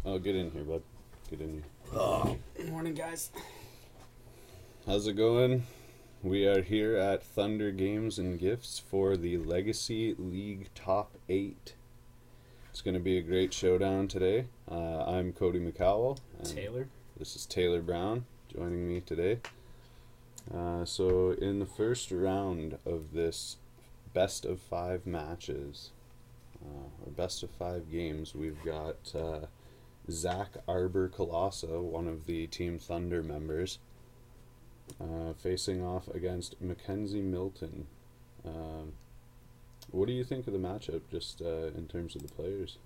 Oh, get in here, bud. Get in here. Oh, morning, guys. How's it going? We are here at Thunder Games and Gifts for the Legacy League Top 8. It's going to be a great showdown today. I'm Cody McCowell. Taylor. This is Taylor Brown joining me today. So in the first round of this best of 5 matches, or best of 5 games, we've got Zach Arbor Colossa, one of the Team Thunder members, facing off against Mackenzie Milton. What do you think of the matchup, just in terms of the players?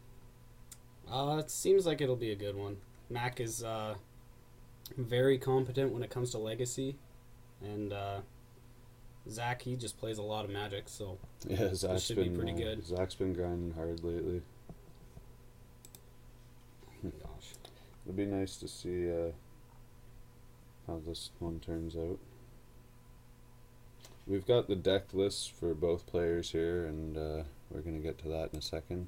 It seems like it'll be a good one. Mac is very competent when it comes to Legacy, and Zach, he just plays a lot of Magic, so Yeah, Zach's should been be pretty good. Zach's been grinding hard lately. Gosh. It'd be nice to see how this one turns out. We've got the deck lists for both players here, and we're going to get to that in a second.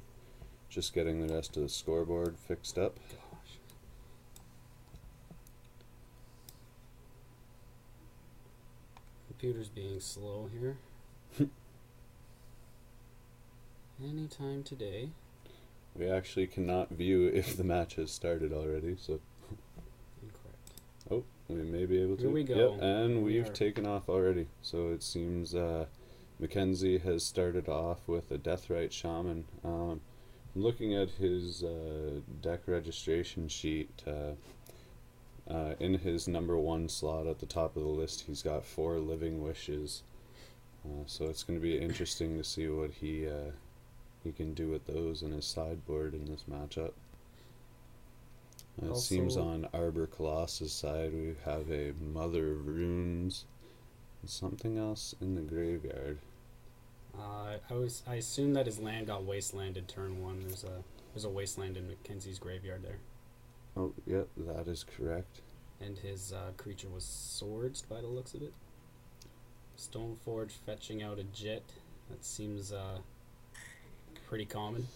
Just getting the rest of the scoreboard fixed up. Gosh. Computer's being slow here. Anytime today. We actually cannot view if the match has started already, so Incorrect. oh, we may be able to. Here we go. Yep, and We we've are. taken off already. So it seems Mackenzie has started off with a Deathrite Shaman. Looking at his deck registration sheet, in his number 1 slot at the top of the list, he's got 4 Living Wishes. So it's going to be interesting to see what he can do with those in his sideboard in this matchup. It seems on Arbor Colossus' side we have a Mother of Runes and something else in the graveyard. I assume that his land got wastelanded turn 1. There's a wasteland in Mackenzie's graveyard there. Oh, yep, that is correct. And his creature was swords by the looks of it. Stoneforge fetching out a jet. That seems pretty common.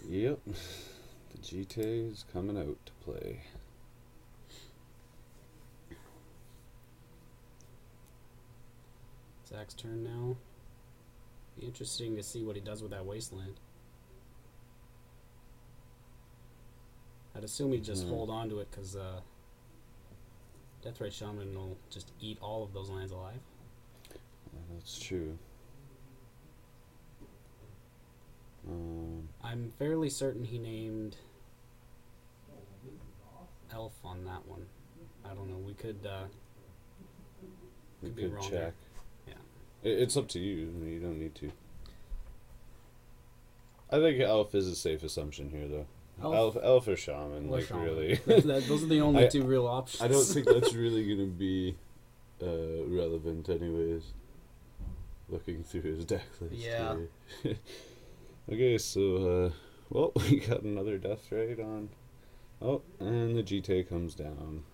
Yep, the GTA is coming out to play. Zach's turn now. Be interesting to see what he does with that wasteland. I'd assume he'd just hold on to it because Deathrite Shaman will just eat all of those lands alive. That's true. I'm fairly certain he named Elf on that one. I don't know. We could We be could wrong check. there. Yeah. It's up to you. You don't need to. I think Elf is a safe assumption here, though. Elf or Shaman, Or like Shaman. really. Those are the only two real options. I don't think that's really gonna be relevant, anyways. Looking through his deck list. Yeah. Here. Okay, so well, we got another Deathrite on. Oh, and the GTA comes down.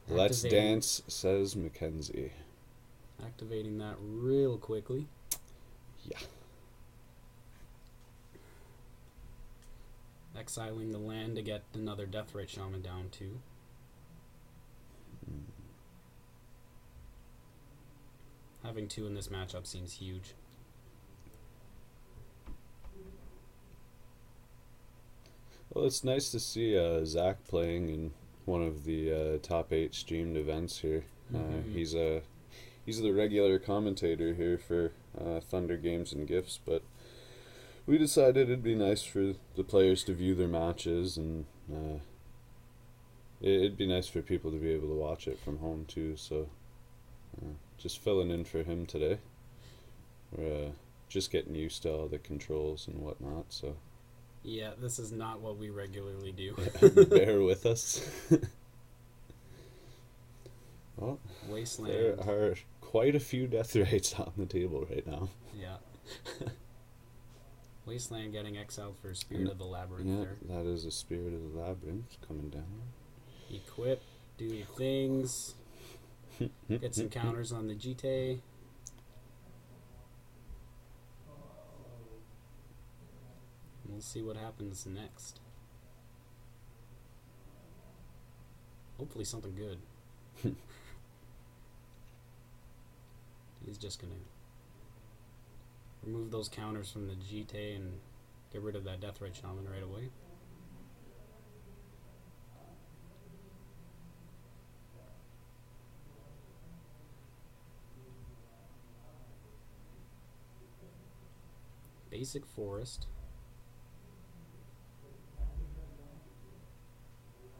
Let's Activating. dance, says Mackenzie. Activating that real quickly. Yeah. Exiling the land to get another Deathrite Shaman down too. Having 2 in this matchup seems huge. Well, it's nice to see Zach playing in one of the top 8 streamed events here. He's the regular commentator here for Thunder Games and Gifts, but we decided it'd be nice for the players to view their matches, and it'd be nice for people to be able to watch it from home too. So just filling in for him today. We're just getting used to all the controls and whatnot, so Yeah, this is not what we regularly do. bear with us. Well, Wasteland. there are quite a few Deathrites on the table right now. Yeah. Wasteland getting exiled for Spirit of the Labyrinth Yeah, there. that is a Spirit of the Labyrinth coming down. Equip, do your things, get some counters on the GTA. We'll see what happens next. Hopefully something good. He's just gonna remove those counters from the Jite and get rid of that Deathrite Shaman right away. Basic Forest.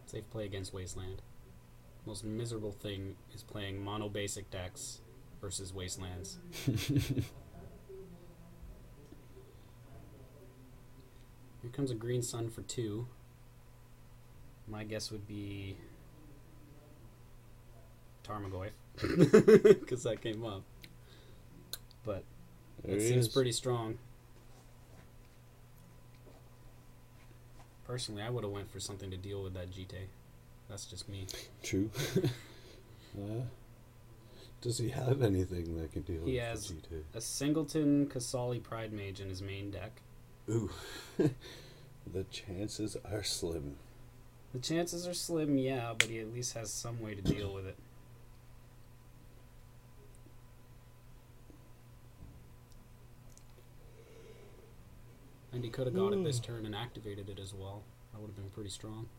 Safe play against Wasteland. Most miserable thing is playing mono basic decks versus Wastelands. Here comes a green sun for 2. My guess would be Tarmogoyf, because that came up. But There it he seems is. pretty strong. Personally, I would have went for something to deal with that Jite. That's just me. True. Does he have anything that can deal He with has the G2? a Singleton Kasali Pride Mage in his main deck. Ooh. The chances are slim. The chances are slim, yeah, but he at least has some way to deal with it. And he could have got it this turn and activated it as well. That would have been pretty strong.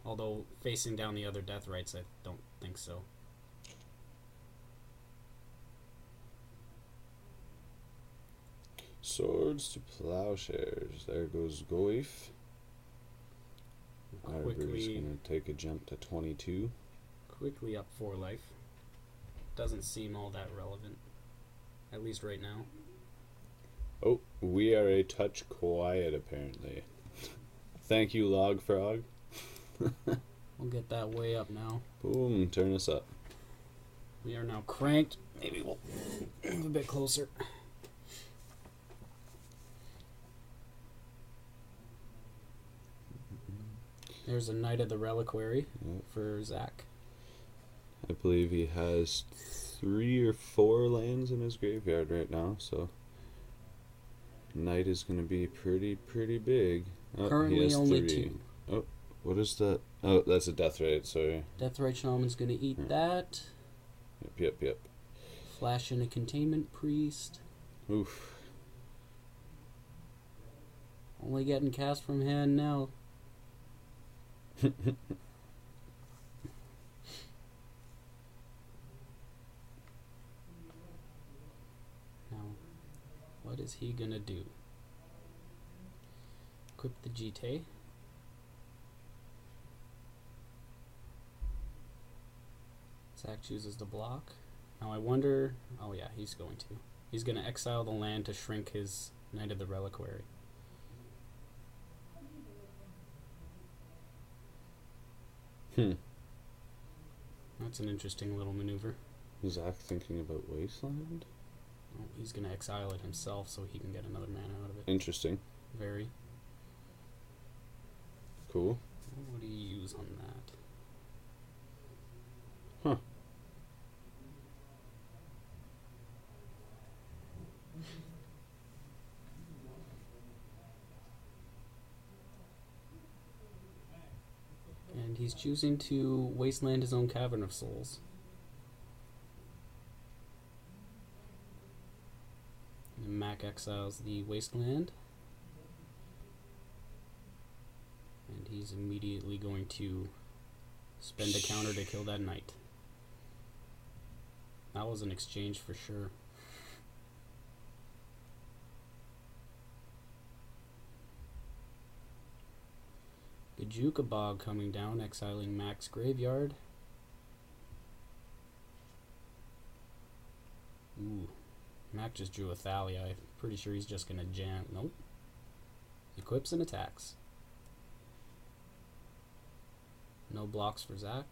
Although, facing down the other Deathrites, I don't think so. Swords to Plowshares. There goes Goif. Arbor's Quickly, going to take a jump to 22. quickly up 4 life. Doesn't seem all that relevant. At least right now. Oh, we are a touch quiet apparently. Thank you, Log Frog. We'll get that way up now. Boom, turn us up. We are now cranked. Maybe we'll move a bit closer. There's a Knight of the Reliquary Yep. for Zach. I believe he has 3 or 4 lands in his graveyard right now, so Knight is going to be pretty big. Oh, he Currently has only 3. 2. Oh, what is that? Oh, that's a Deathrite, sorry. Deathrite Shaman's gonna eat that. Yep. Flash in a Containment Priest. Oof. Only getting cast from hand now. Now, what is he gonna do? Equip the Jite. Zach chooses the block. Now I wonder... Oh yeah, he's going to. He's going to exile the land to shrink his Knight of the Reliquary. That's an interesting little maneuver. Zach thinking about Wasteland? Oh, he's going to exile it himself so he can get another mana out of it. Interesting. Very. Cool. What do you use on that? Huh. And he's choosing to wasteland his own Cavern of Souls. And Mac exiles the wasteland. And he's immediately going to spend a counter to kill that knight. That was an exchange for sure. Gajuka Bog coming down, exiling Mac's graveyard. Ooh. Mac just drew a Thalia. I'm pretty sure he's just gonna jam. Nope. Equips and attacks. No blocks for Zach.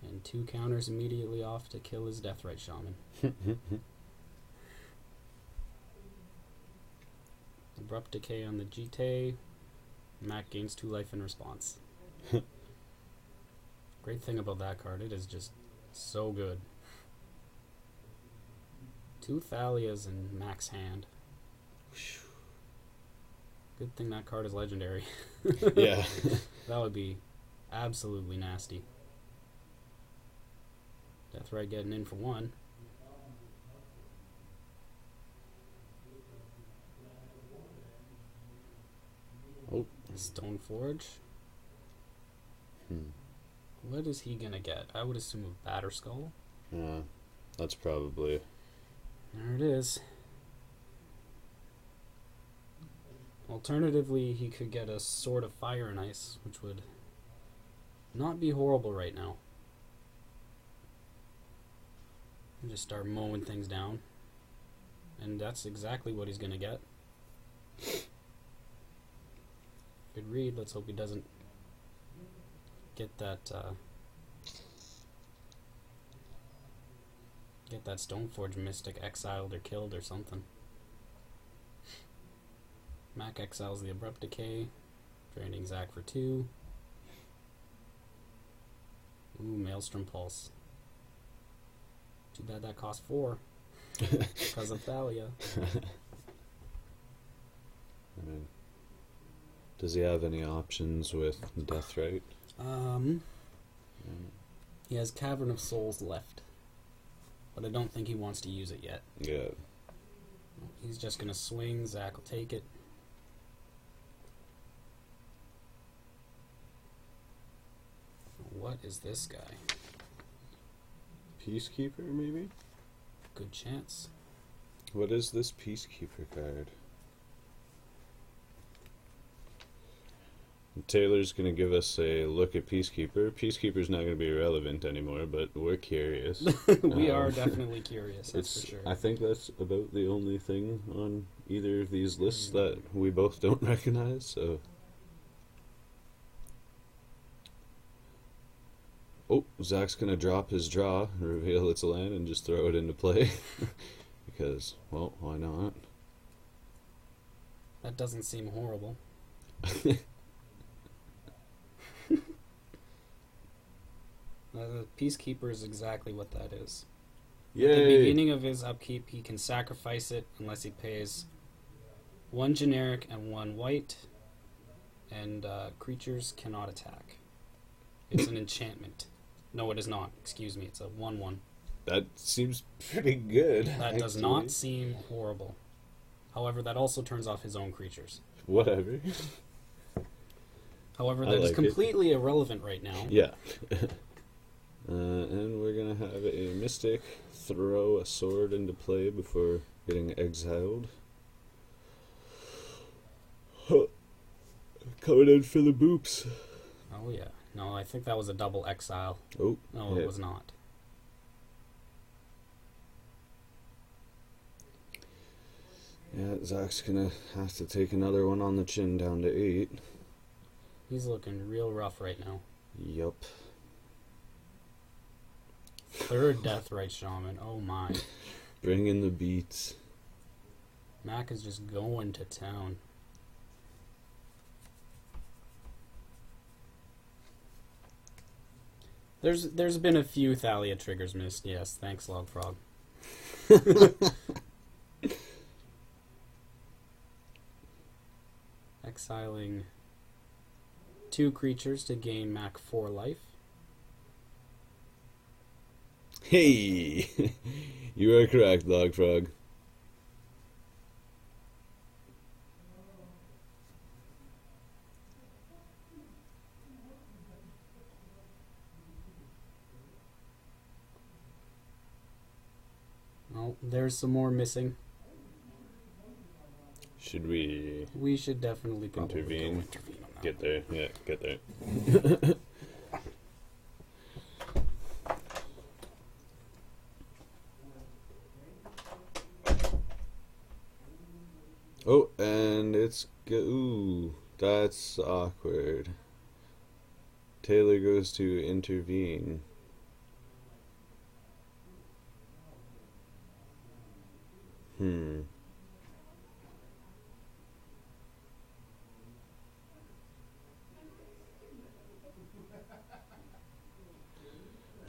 And 2 counters immediately off to kill his Deathrite Shaman. Abrupt Decay on the Jite. Mac gains 2 life in response. Great thing about that card, it is just so good. 2 Thalias in Mac's hand. Good thing that card is legendary. Yeah. That would be absolutely nasty. Deathrite getting in for one. Oh. Stoneforge. Hmm. What is he gonna get? I would assume a Batterskull. Yeah, that's probably. There it is. Alternatively, he could get a Sword of Fire and Ice, which would not be horrible right now. And just start mowing things down. And that's exactly what he's going to get. Good read. Let's hope he doesn't get that Stoneforge Mystic exiled or killed or something. Mac exiles the Abrupt Decay, draining Zach for 2. Ooh, Maelstrom Pulse. Too bad that cost 4 because of Thalia. I mean, does he have any options with Deathrite? He has Cavern of Souls left, but I don't think he wants to use it yet. Yeah. He's just gonna swing. Zach will take it. What is this guy? Peacekeeper, maybe? Good chance. What is this Peacekeeper card? Taylor's going to give us a look at Peacekeeper. Peacekeeper's not going to be relevant anymore, but we're curious. We are definitely curious, that's for sure. I think that's about the only thing on either of these lists that we both don't recognize, so... Oh, Zach's going to drop his draw, reveal its land, and just throw it into play. Because, well, why not? That doesn't seem horrible. The Peacekeeper is exactly what that is. Yay! At the beginning of his upkeep, he can sacrifice it unless he pays 1 generic and 1 white, and creatures cannot attack. It's an enchantment. No, it is not. Excuse me. It's a 1/1. That seems pretty good. That does not seem horrible. However, that also turns off his own creatures. Whatever. However, that is completely irrelevant right now. Yeah. And we're going to have a Mystic throw a sword into play before getting exiled. Coming in for the boops. Oh, yeah. No, I think that was a double exile. Oh. No, it was not. Yeah, Zach's going to have to take another one on the chin down to 8. He's looking real rough right now. Yup. 3rd Deathrite Shaman. Oh, my. Bring in the beats. Mac is just going to town. There's been a few Thalia triggers missed, yes. Thanks, Logfrog. Exiling 2 creatures to gain Mac 4 life. Hey! You are correct, Logfrog. Oh, there's some more missing. Should we... We should definitely probably intervene? go intervene on that. Get there, yeah, get there. Oh, and it's... Ooh, that's awkward. Taylor goes to intervene.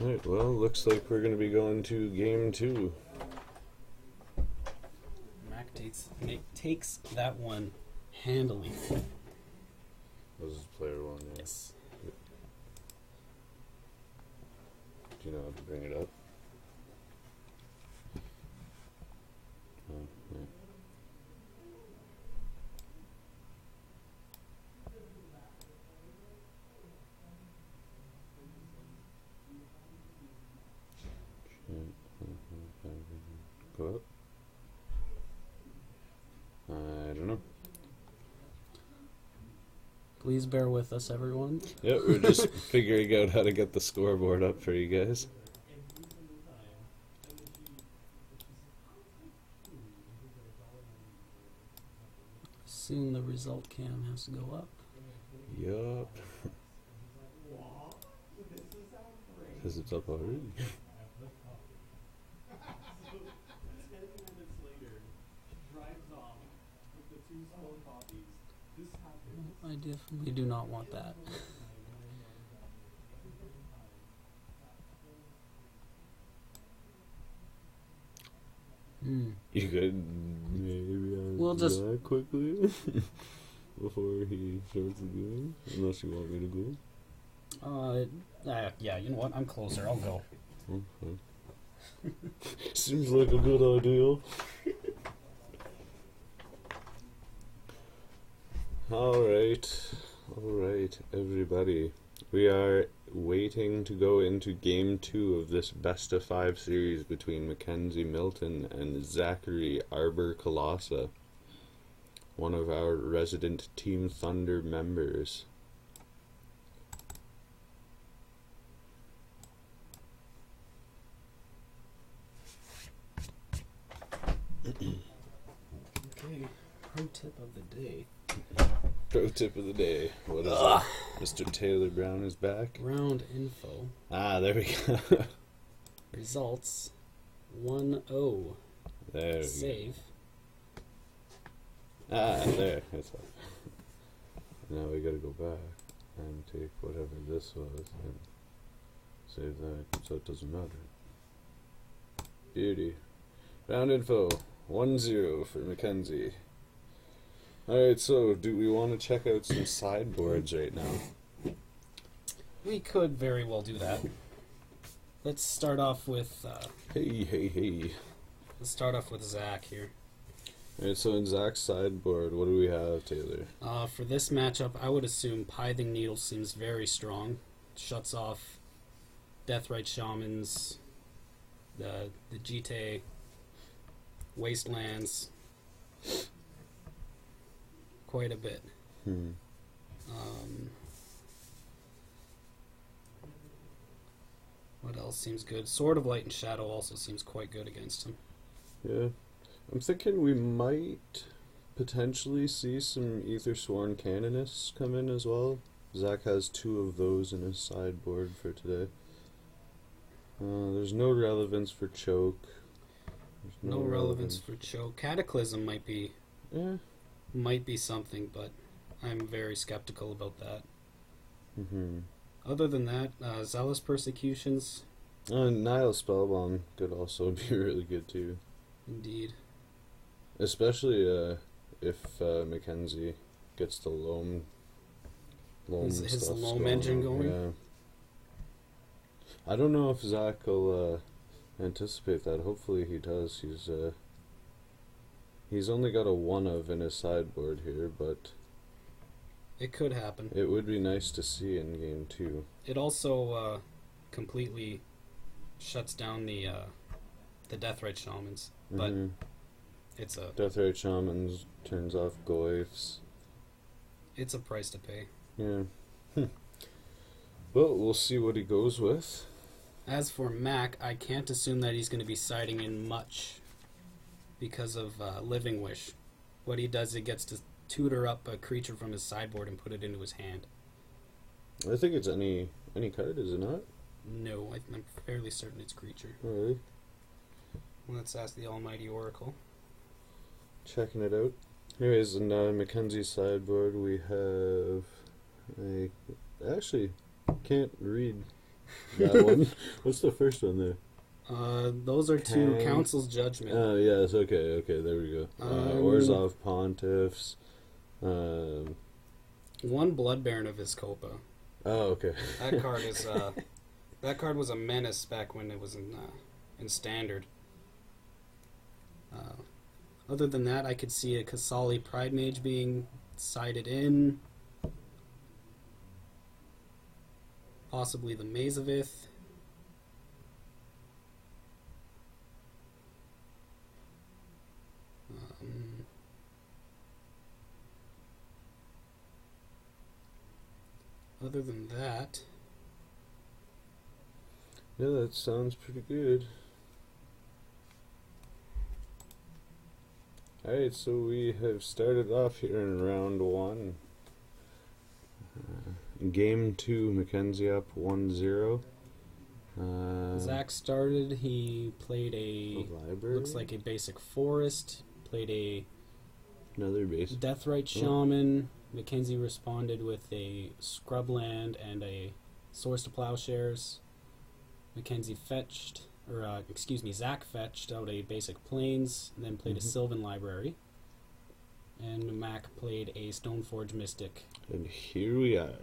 Alright, well, looks like we're going to be going to game 2. Mac takes that one handily. This is player one, yeah. Yes. Do you know how to bring it up? Oh, yeah. Go up? I don't know. Please bear with us, everyone. Yep, we're just figuring out how to get the scoreboard up for you guys. Soon the result cam has to go up. Yup. Says it's up already. I definitely do not want that. You could maybe We'll just that quickly before he starts the game, unless you want me to go. Yeah, you know what? I'm closer. I'll go. Okay. Seems like a good idea. Alright, everybody. We are waiting to go into game 2 of this best of 5 series between Mackenzie Milton and Zachary Arbor Colossa, one of our resident Team Thunder members. Okay, pro tip of the day. Pro tip of the day. What is it? Mr. Taylor Brown is back. Round info. Ah, there we go. Results 1-0. There we go. Save. Ah, there. That's all. Now we gotta go back and take whatever this was and save that, so it doesn't matter. Beauty. Round info 1-0 for Mackenzie. Alright, so do we want to check out some sideboards right now? We could very well do that. Let's start off with Hey. let's start off with Zach here. Alright, so in Zach's sideboard, what do we have, Taylor? For this matchup, I would assume Pithing Needle seems very strong. Shuts off Deathrite Shamans, the Jite, Wastelands, quite a bit. What else seems good? Sword of Light and Shadow also seems quite good against him. Yeah. I'm thinking we might potentially see some Ether Sworn Canonists come in as well. Zach has 2 of those in his sideboard for today. There's no relevance for Choke. There's no relevance for Choke. Cataclysm might be something, but I'm very skeptical about that. Other than that, Zealous Persecutions. Nile Spellbomb could also be really good too. Indeed. Especially if Mackenzie gets the loam his stuff loam engine going. Yeah. I don't know if Zach will anticipate that. Hopefully he does. He's only got a 1 of in his sideboard here, but it could happen. It would be nice to see in game 2. It also completely shuts down the Deathrite Shamans, but it's a Deathrite Shamans turns off Goyfs. It's a price to pay. Yeah. Well, we'll see what he goes with. As for Mac, I can't assume that he's going to be siding in much because of Living Wish. What he does, he gets to tutor up a creature from his sideboard and put it into his hand. I think it's any card, is it not? No, I'm fairly certain it's creature. Oh, really? Let's ask the Almighty Oracle. Checking it out. Anyways, in Mackenzie's sideboard we have... I actually can't read that one. What's the first one there? Those are 2 Council's Judgment. Oh, yes, okay, there we go. Orzhov Pontiffs, One Blood Baron of Viscopa. Oh, okay. That card is that card was a menace back when it was in standard. Other than that, I could see a Kasali Pride Mage being sided in. Possibly the Mazavith. Other than that, Yeah, that sounds pretty good. Alright, so we have started off here in round 1. Game 2, Mackenzie up 1-0. Zach started. He played a library? looks like a basic forest. Played Another base. a Deathrite Shaman. Mackenzie responded with a Scrubland and a Swords to Plowshares. Mackenzie fetched, Zach fetched out a basic Plains, and then played a Sylvan Library. And Mac played a Stoneforge Mystic. And here we are.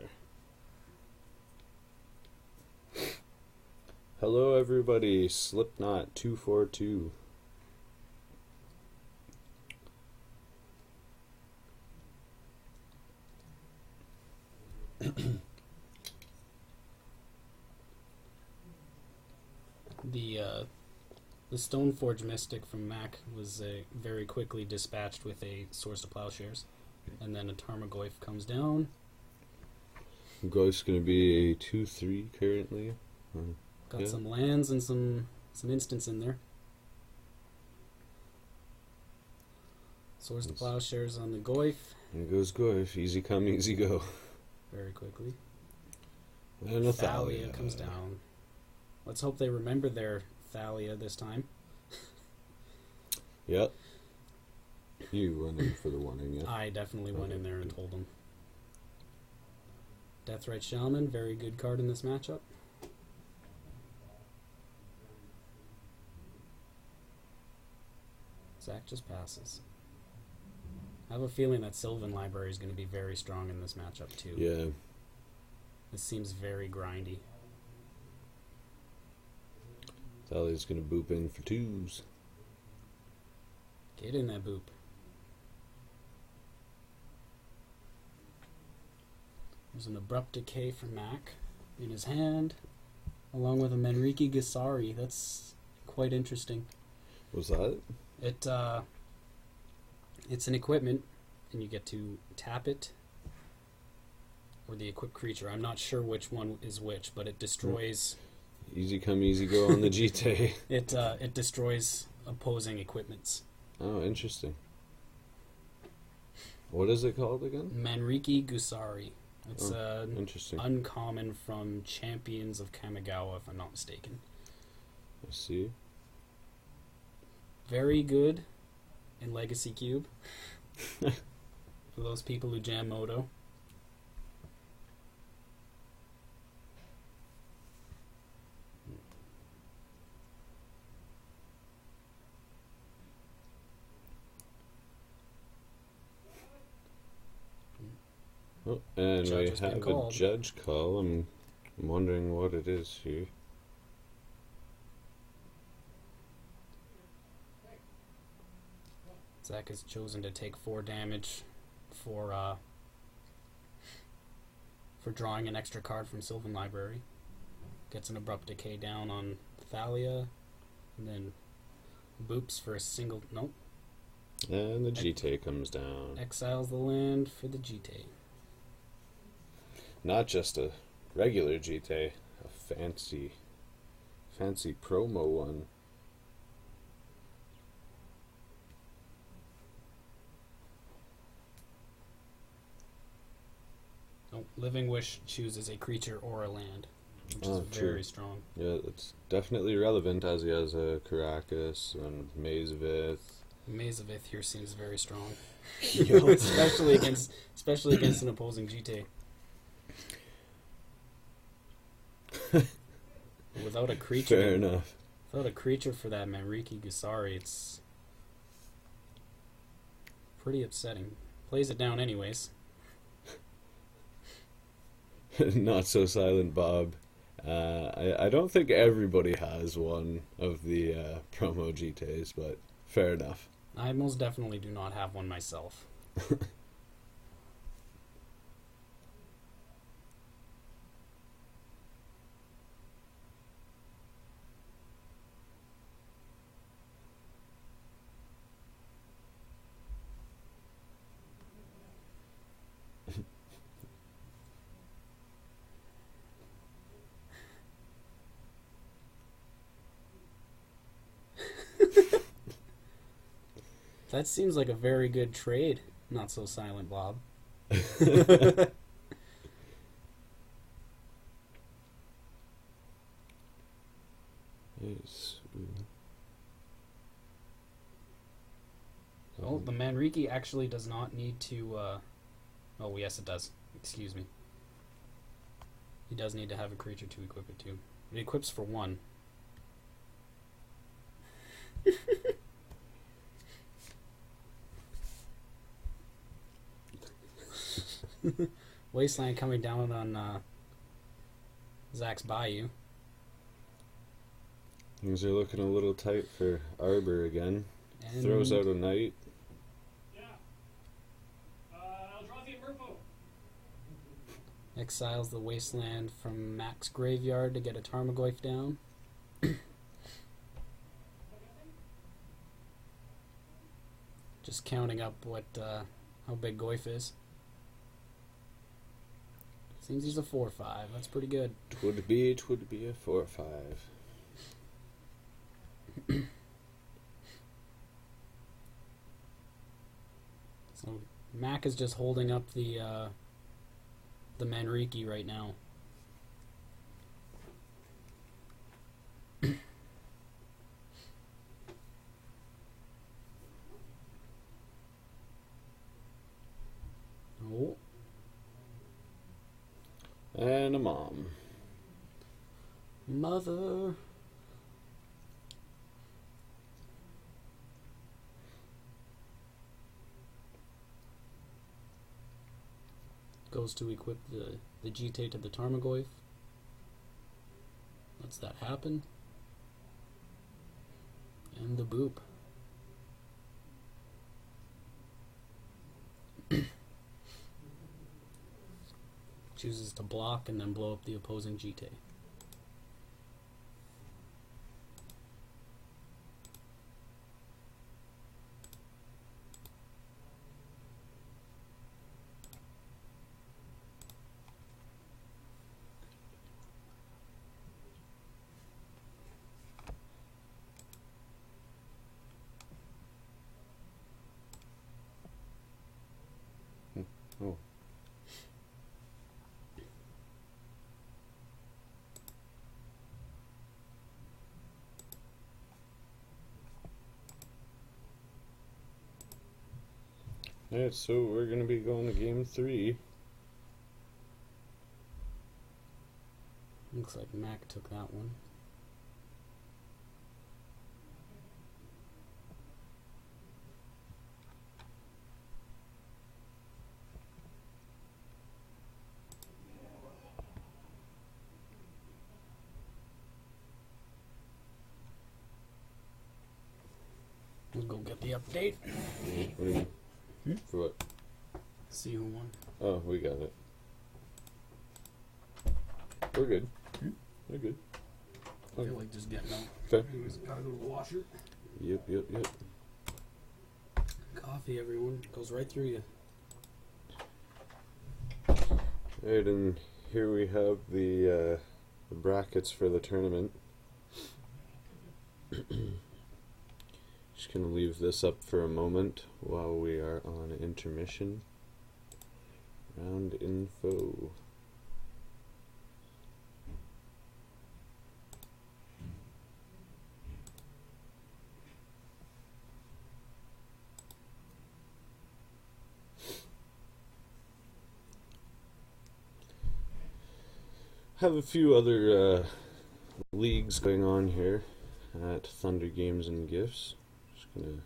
Hello everybody, Slipknot 242. The Stoneforge Mystic from Mac was very quickly dispatched with a Swords to Plowshares. And then a Tarmogoyf comes down. Ghost's gonna be a 2-3 currently. Got Yeah. some lands and some instants in there. Swords to Nice. Plowshares on the Goyf There goes Goyf. Easy come, easy go. very quickly. And a Thalia Thalia comes down. Let's hope they remember their Thalia this time. Yep. You went in for the one-in, yeah? I definitely went in there and told them. Deathrite Shaman, very good card in this matchup. Zach just passes. I have a feeling that Sylvan Library is going to be very strong in this matchup too. Yeah. This seems very grindy. Thalia's gonna boop in for 2s. Get in that boop. There's an Abrupt Decay for Mac in his hand, along with a Menriki Gisari. That's quite interesting. Was that? It's an equipment, and you get to tap it, or the equipped creature. I'm not sure which one is which, but it destroys. Easy come, easy go on the GT. It destroys opposing equipments. Oh, interesting. What is it called again? Menriki Gusari. It's Interesting. uncommon from Champions of Kamigawa, if I'm not mistaken. I see. Very good in Legacy Cube. For those people who jam Moto. Oh, and Judge we has been have a called. judge call. I'm wondering what it is here. Zach has chosen to take 4 damage for drawing an extra card from Sylvan Library. Gets an Abrupt Decay down on Thalia, and then boops for a single. Nope. And the GT comes down. Exiles the land for the GT. Not just a regular GT, a fancy promo one. Nope. Living Wish chooses a creature or a land, which is true. very strong. Yeah, it's definitely relevant as he has a Caracas and Mazavith. Mazavith here seems very strong, especially against an opposing GT. Without a creature, Fair enough. Without a creature for that Menriki Gusari, it's pretty upsetting. Plays it down anyways. Not So Silent Bob. I don't think everybody has one of the promo GTAs, but fair enough. I most definitely do not have one myself. That seems like a very good trade. Not So Silent Bob. Nice. Oh, the Manriki actually does not need to... Oh, yes, it does. Excuse me. He does need to have a creature to equip it to. It equips for 1. Wasteland coming down on Zach's Bayou. Things are looking a little tight for Arbor again. And Throws out a knight. exiles the Wasteland from Mac's graveyard to get a Tarmogoyf down. Just counting up what how big Goyf is. Seems he's a 4/5. That's pretty good. Twould be a 4/5. So Mac is just holding up the Manriki right now. Oh. And a mom. Mother. Goes to equip the GT to the Tarmogoyf. Lets that happen. And the boop. Chooses to block and then blow up the opposing GT. Oh. Alright, so we're going to be going to game 3. Looks like Mac took that one. We'll go get the update. What do you mean? For what? See who won. Oh, we got it. We're good. We're good. I feel like just getting out. Okay. Anyways, gotta go to the washer. Yep. Coffee, everyone. Goes right through you. Alright, and here we have the brackets for the tournament. Just gonna leave this up for a moment while we are on intermission. Round info. Have a few other leagues going on here at Thunder Games and Gifts. Just gonna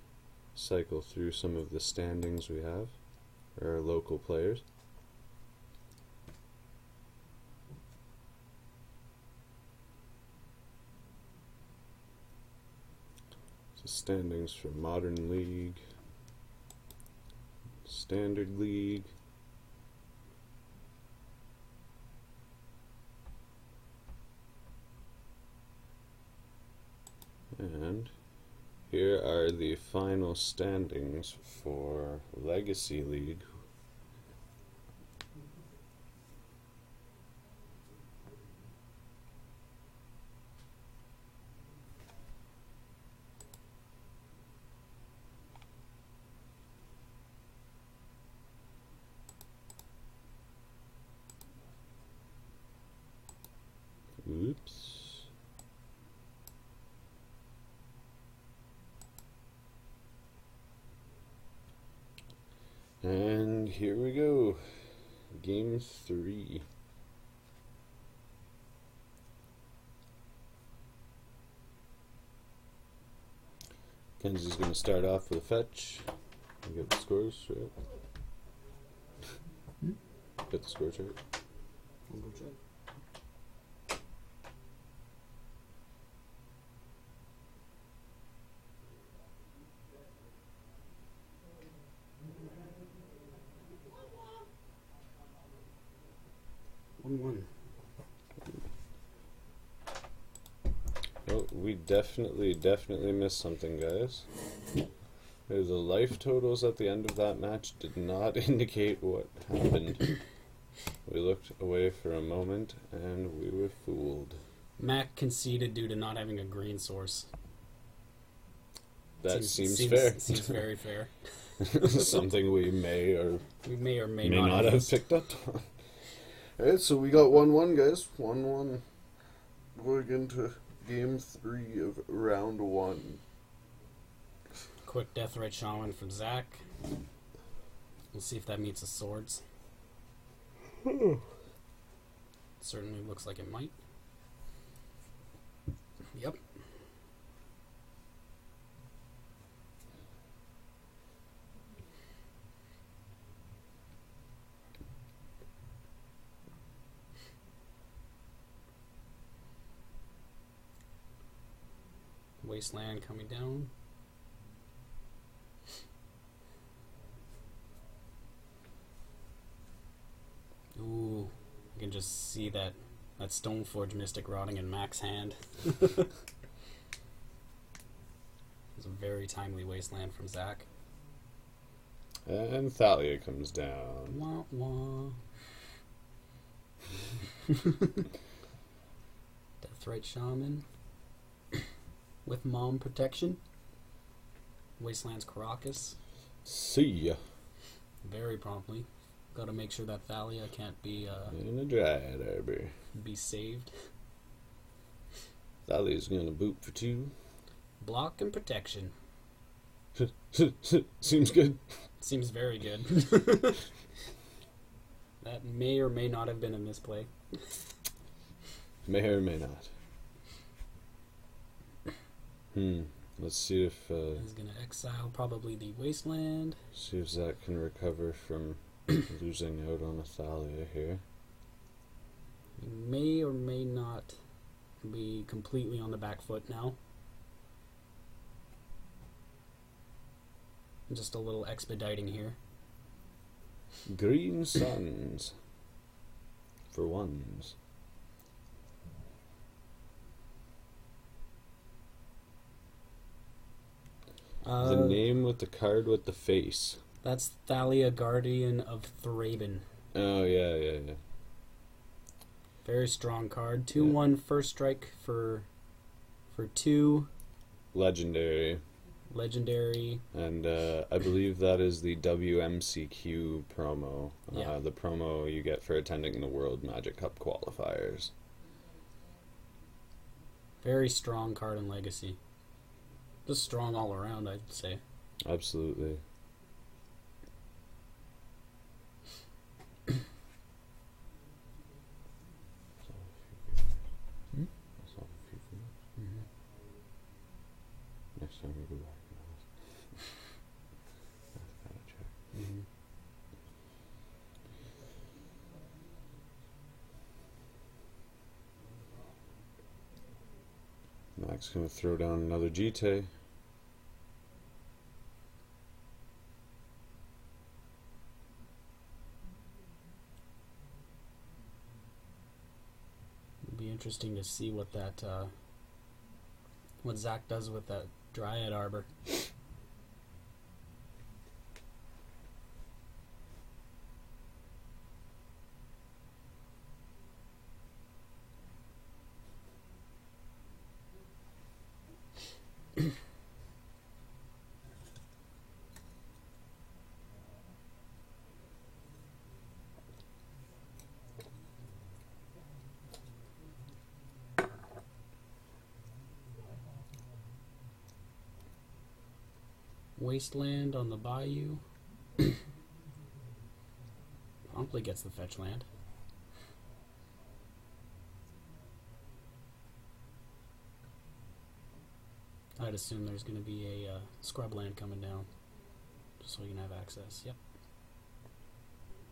cycle through some of the standings we have. our local players. So standings for Modern League, Standard League, and here are the final standings for Legacy League. Oops. And here we go. Game 3. Kenzie's going to start off with a fetch. You get the scores right. Get the scores right. I'll go check. One. Oh, we definitely missed something, guys. The life totals at the end of that match did not indicate what happened. We looked away for a moment and we were fooled. Mac conceded due to not having a green source. That seems fair. Seems very fair. Something we may or may not have picked up on. Alright, so we got 1-1, guys. 1-1. Going into game 3 of round 1. Quick Deathrite Shaman from Zach. We'll see if that meets the swords. Certainly looks like it might. Yep. Wasteland coming down. Ooh, you can just see that Stoneforge Mystic rotting in Mac's hand. It's a very timely Wasteland from Zach. And Thalia comes down. Wah, wah. Deathrite Shaman with Mom Protection. Wasteland's Caracas. See ya. Very promptly. Got to make sure that Thalia can't be In a Dryad Arbor. be saved. Thalia's gonna boot for 2. Block and protection. Seems good. Seems very good. That may or may not have been a misplay. May or may not. Let's see if He's gonna exile probably the Wasteland. see if Zach can recover from losing out on a Thalia here. He may or may not be completely on the back foot now. Just a little expediting here. Green Suns for 1s. The name with the card with the face. That's Thalia, Guardian of Thraben. Oh, yeah. Very strong card. 2/1 first strike for 2. Legendary. Legendary. And I believe that is the WMCQ promo. Yeah. The promo you get for attending the World Magic Cup qualifiers. Very strong card in Legacy. Just strong all around, I'd say. Absolutely. Next time we go back, I've got to check. He's going to throw down another Jite. It'll be interesting to see what that what Zach does with that Dryad Arbor. Wasteland on the bayou. Promptly gets the fetch land. I'd assume there's going to be a scrub land coming down, just so you can have access. Yep.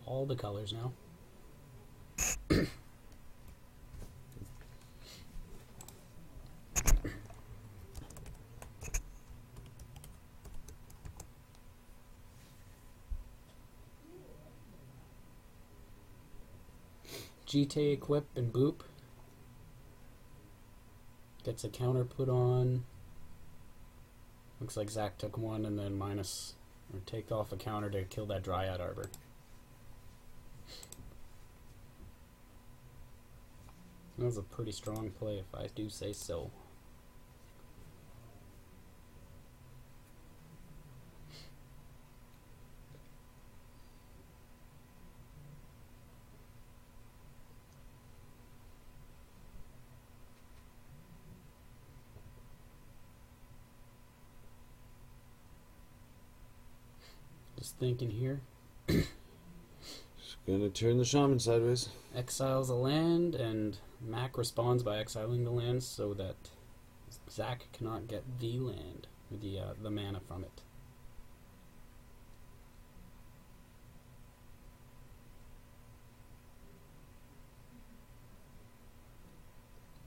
All the colors now. Jite equip and boop. Gets a counter put on. Looks like Zach took one and then minus or take off a counter to kill that Dryad Arbor. That was a pretty strong play if I do say so. Just thinking here. Just gonna turn the shaman sideways. Exiles a land, and Mac responds by exiling the land so that Zach cannot get the land, or the mana from it.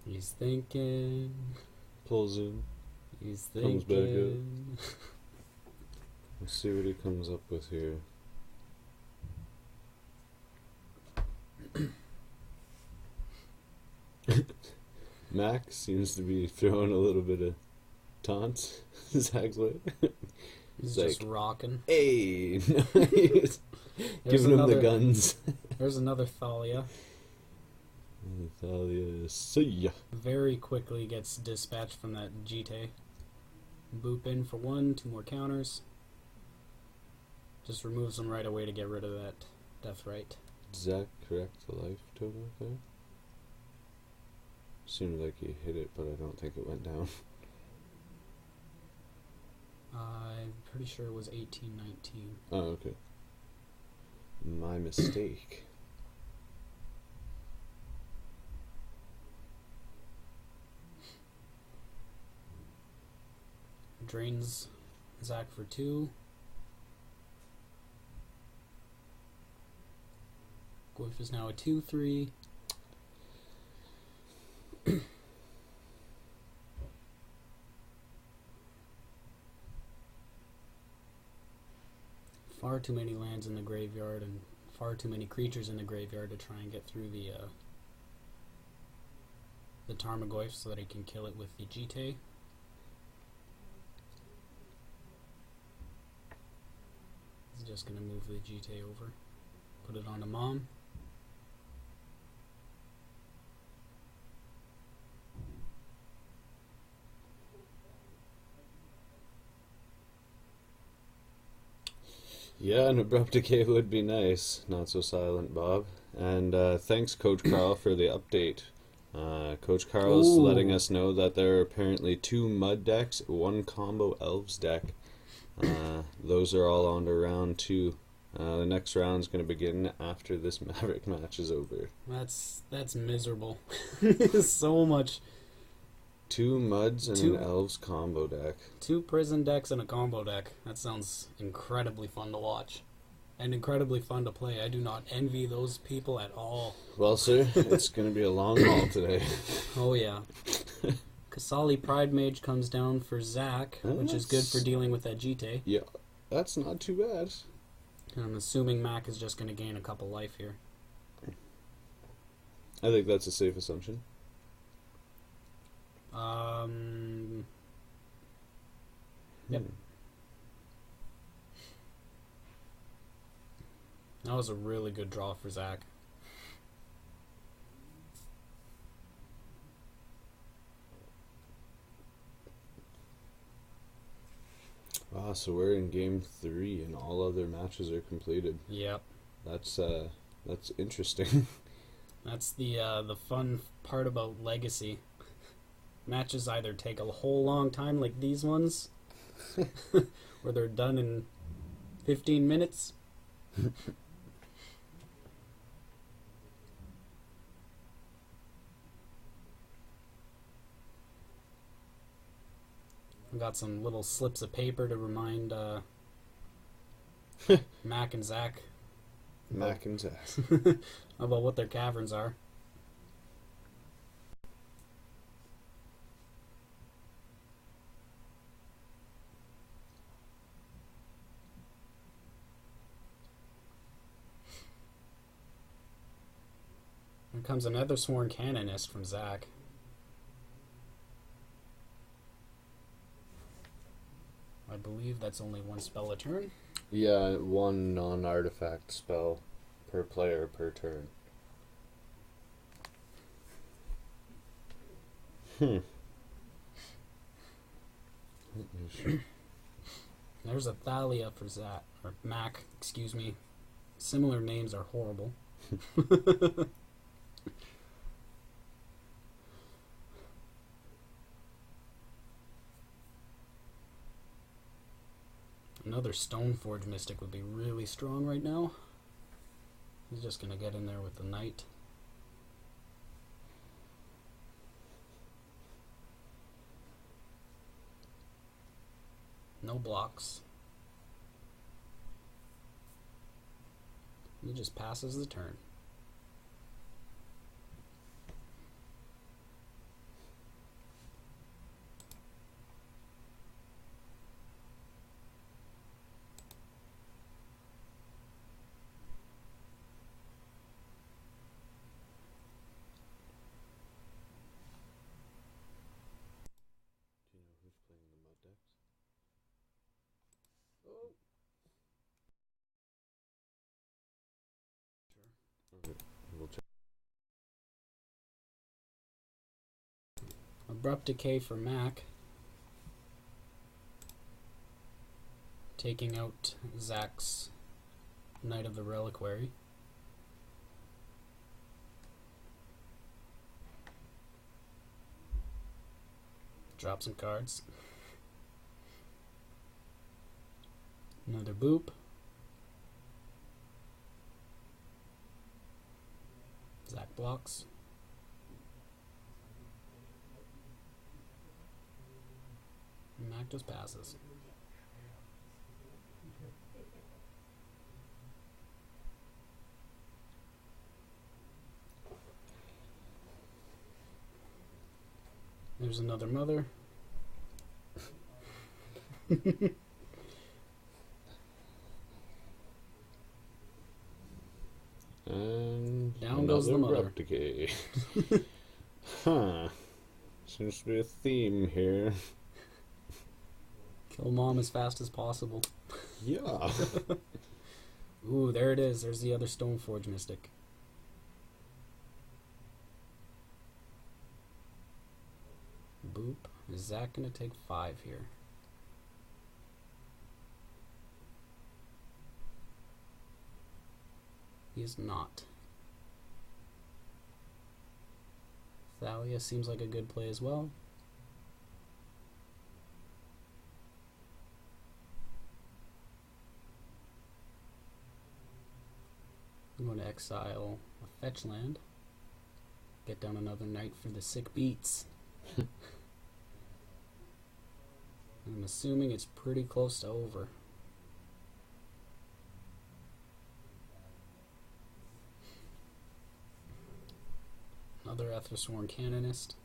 He's thinking. Pulls in. He's thinking. Comes back up. Let's see what he comes up with here. Max seems to be throwing a little bit of taunts Zach's way. He's like, just rocking. Hey! He's giving him the guns. There's another Thalia. Thalia, see ya. Very quickly gets dispatched from that Jite. Boop in for 1, 2 more counters. Just removes them right away to get rid of that death right. Did Zach correct the life total there? Seemed like he hit it, but I don't think it went down. I'm pretty sure it was 1819. Oh, okay. My mistake. Drains Zach for 2. Glyph is now a 2/3. Far too many lands in the graveyard and far too many creatures in the graveyard to try and get through the Tarmogoyf so that he can kill it with the Jite. He's just going to move the Jite over. Put it on a Mom. Yeah, an abrupt decay would be nice. Not so silent, Bob. And thanks, Coach Carl, for the update. Coach Carl's letting us know that there are apparently 2 mud decks, 1 combo elves deck. Those are all on to round 2. The next round is going to begin after this Maverick match is over. That's miserable. So much. 2 muds and an elves combo deck. 2 prison decks and a combo deck. That sounds incredibly fun to watch. And incredibly fun to play. I do not envy those people at all. Well, sir, it's going to be a long haul today. Oh, yeah. Kasali Pride Mage comes down for Zach, which is good for dealing with Agite. Yeah, that's not too bad. And I'm assuming Mac is just going to gain a couple life here. I think that's a safe assumption. Yep. That was a really good draw for Zach. So we're in game 3 and all other matches are completed. Yep. That's interesting. That's the fun part about Legacy. Matches either take a whole long time like these ones, or they're done in 15 minutes. I've got some little slips of paper to remind Mac and Zach about what their caverns are. Here comes another Sworn Canonist from Zach. I believe that's only one spell a turn. Yeah, one non-artifact spell per player per turn. There's a Thalia for Zach, or Mac, excuse me. Similar names are horrible. Another Stoneforge Mystic would be really strong right now. He's just going to get in there with the Knight. No blocks. He just passes the turn. Do you know who's playing the mud decks? Oh. Sure. Okay, we'll check. Abrupt Decay for Mac. Taking out Zach's Knight of the Reliquary. Drop some cards. Another boop. Zach blocks. Mac just passes. There's another mother. And down goes the mother. Abrupt Decay. Huh. Seems to be a theme here. Kill mom as fast as possible. Yeah. Ooh, there it is. There's the other Stoneforge Mystic. Boop. Is Zach going to take 5 here? He is not. Thalia seems like a good play as well. I'm going to exile a fetch land. Get down another Knight for the sick beats. I'm assuming it's pretty close to over. Another Ethersworn Canonist.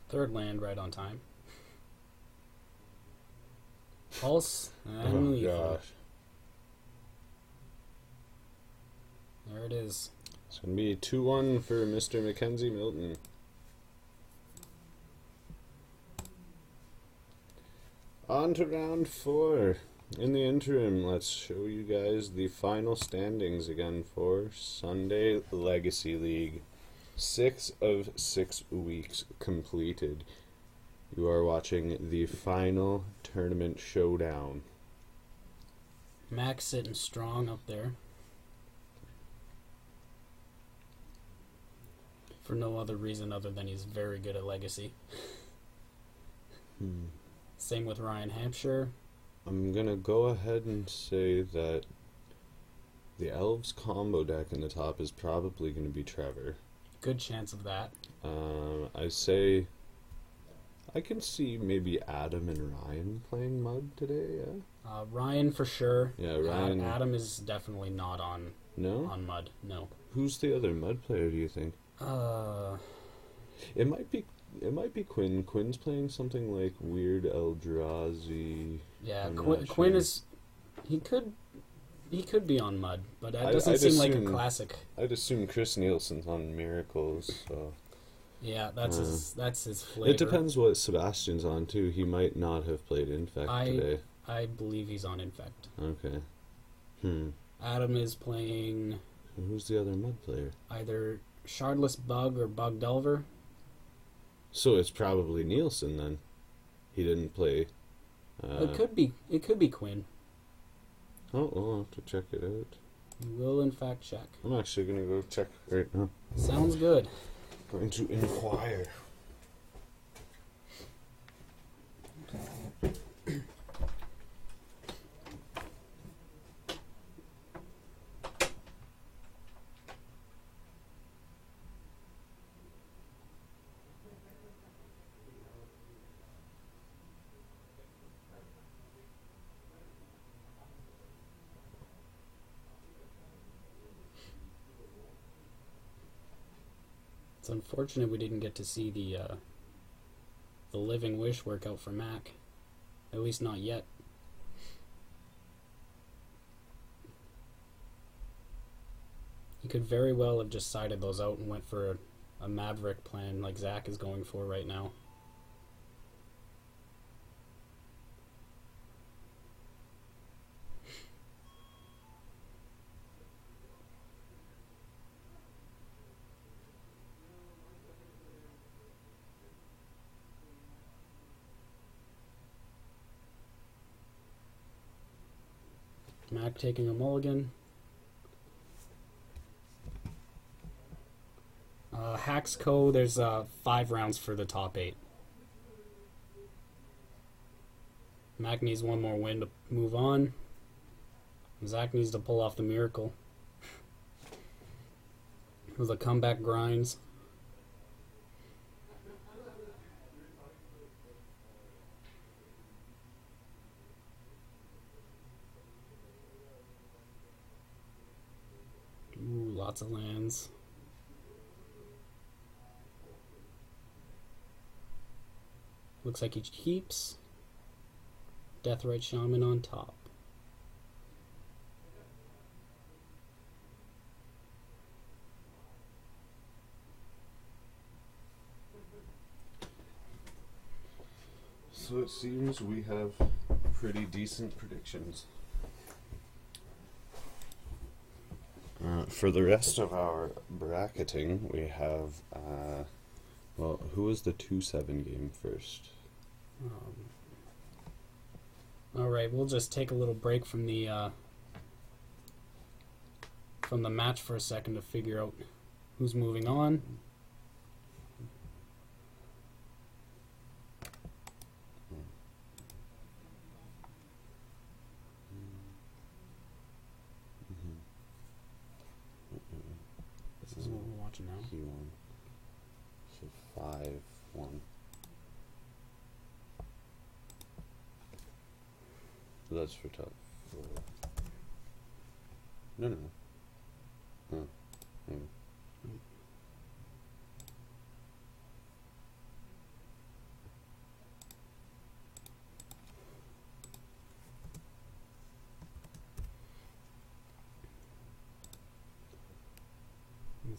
Third land right on time. Pulse and Oh lethal. gosh. There it is. It's going to be 2-1 for Mr. Mackenzie Milton. On to round 4. In the interim, let's show you guys the final standings again for Sunday Legacy League. 6 of 6 weeks completed. You are watching the final tournament showdown. Max sitting strong up there. For no other reason other than he's very good at Legacy. Same with Ryan Hampshire. I'm gonna go ahead and say that the Elves combo deck in the top is probably gonna be Trevor. Good chance of that. I say I can see maybe Adam and Ryan playing Mud today. Yeah. Ryan for sure. Yeah, Ryan. Adam is definitely not on No. Mud. No. Who's the other Mud player? Do you think? It might be Quinn. Quinn's playing something like Weird Eldrazi. Yeah, I'm Quinn not sure. is. He could be on Mud, but that doesn't seem like a classic. I'd assume Chris Nielsen's on Miracles. So. Yeah, that's his flavor. It depends what Sebastian's on too. He might not have played Infect today. I believe he's on Infect. Okay. Adam is playing Who's the other Mud player? either Shardless Bug or Bug Delver. So it's probably Nielsen then. He didn't play. It could be Quinn. Oh, we'll have to check it out. We will in fact check. I'm actually gonna go check right now. Sounds good. Going to inquire. It's unfortunate we didn't get to see the Living Wish workout for Mac. At least not yet. He could very well have just sided those out and went for a Maverick plan like Zach is going for right now. Mac taking a mulligan. Haxco, there's 5 rounds for the top 8. Mac needs one more win to move on. Zach needs to pull off the miracle. With a comeback grinds. Ooh, lots of lands. Looks like he keeps Deathrite Shaman on top. So it seems we have pretty decent predictions. For the rest of our bracketing, we have, well, who was the 2-7 game first? Alright, we'll just take a little break from the match for a second to figure out who's moving on. This is what we're watching now. He won. So 5-1. So that's for top 4. No.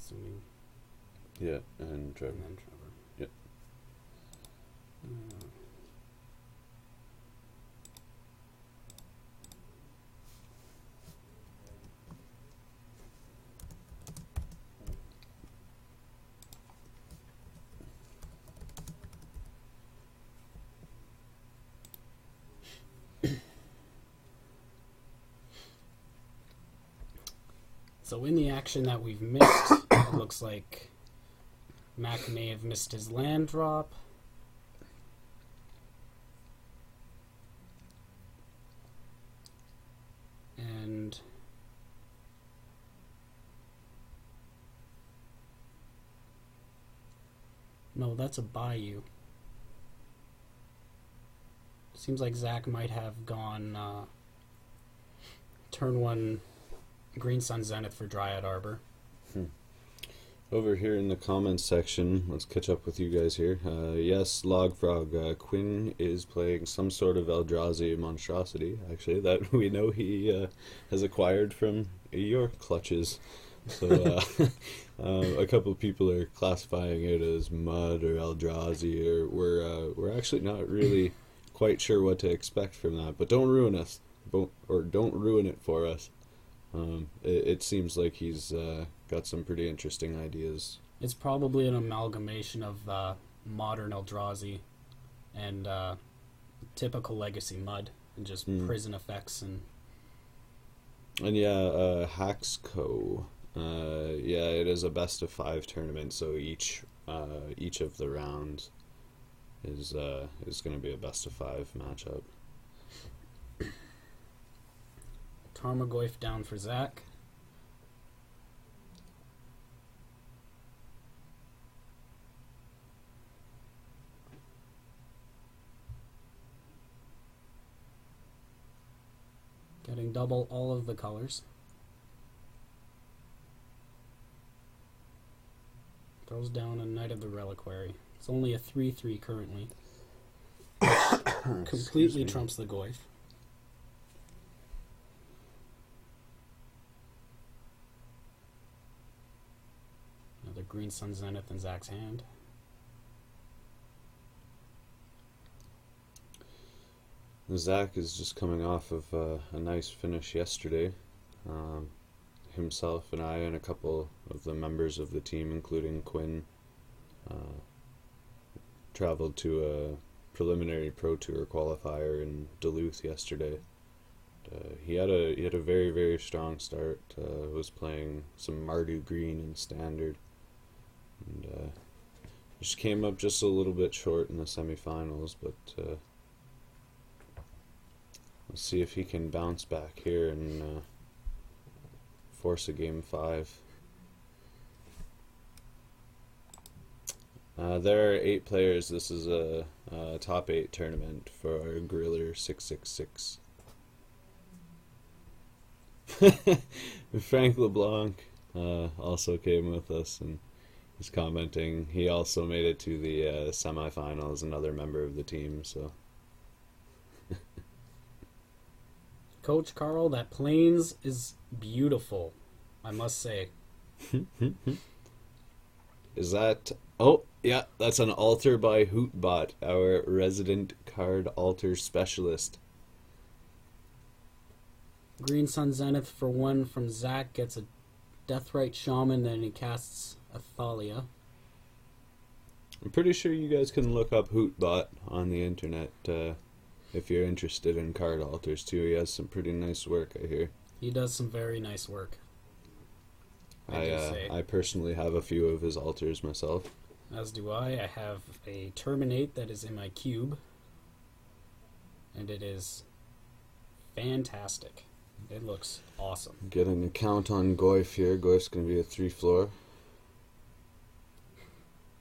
assuming. Yeah, and Trevor. And then Trevor. Yep. So in the action that we've missed, it looks like Mac may have missed his land drop. And no, that's a bayou. Seems like Zach might have gone turn 1 Green Sun Zenith for Dryad Arbor. Over here in the comments section, let's catch up with you guys here. Yes, Logfrog, Quinn is playing some sort of Eldrazi monstrosity, actually, that we know he has acquired from your clutches. So a couple of people are classifying it as Mud or Eldrazi, or we're actually not really quite sure what to expect from that. But don't ruin us, or don't ruin it for us. It seems like he's got some pretty interesting ideas. It's probably an amalgamation of modern Eldrazi and typical Legacy Mud, and just prison effects and yeah, Haxco. Yeah, it is a best of 5 tournament, so each of the rounds is going to be a best of 5 matchup. Tarmogoyf down for Zach. Getting double all of the colors. Throws down a Knight of the Reliquary. It's only a 3/3 currently. Completely trumps the Goyf. Another Green Sun Zenith in Zach's hand. Zach is just coming off of a nice finish yesterday. Himself and I and a couple of the members of the team, including Quinn, traveled to a preliminary Pro Tour qualifier in Duluth yesterday. He had a very, very strong start. Was playing some Mardu Green in Standard, and just came up just a little bit short in the semifinals, but let's see if he can bounce back here and force a game 5. There are 8 players. This is a top 8 tournament for Griller 666. Frank LeBlanc also came with us and is commenting. He also made it to the semifinals, another member of the team. So, Coach Carl, that Plains is beautiful, I must say. Is that... Oh, yeah, that's an altar by Hootbot, our resident card altar specialist. Green Sun Zenith for 1 from Zach, gets a Deathrite Shaman, then he casts Athalia. I'm pretty sure you guys can look up Hootbot on the internet if you're interested in card altars too. He has some pretty nice work, I hear. He does some very nice work. I personally have a few of his altars myself. As do I. I have a Terminate that is in my cube, and it is fantastic. It looks awesome. Get an account on Goyf here. Goyf's going to be a 3-floor.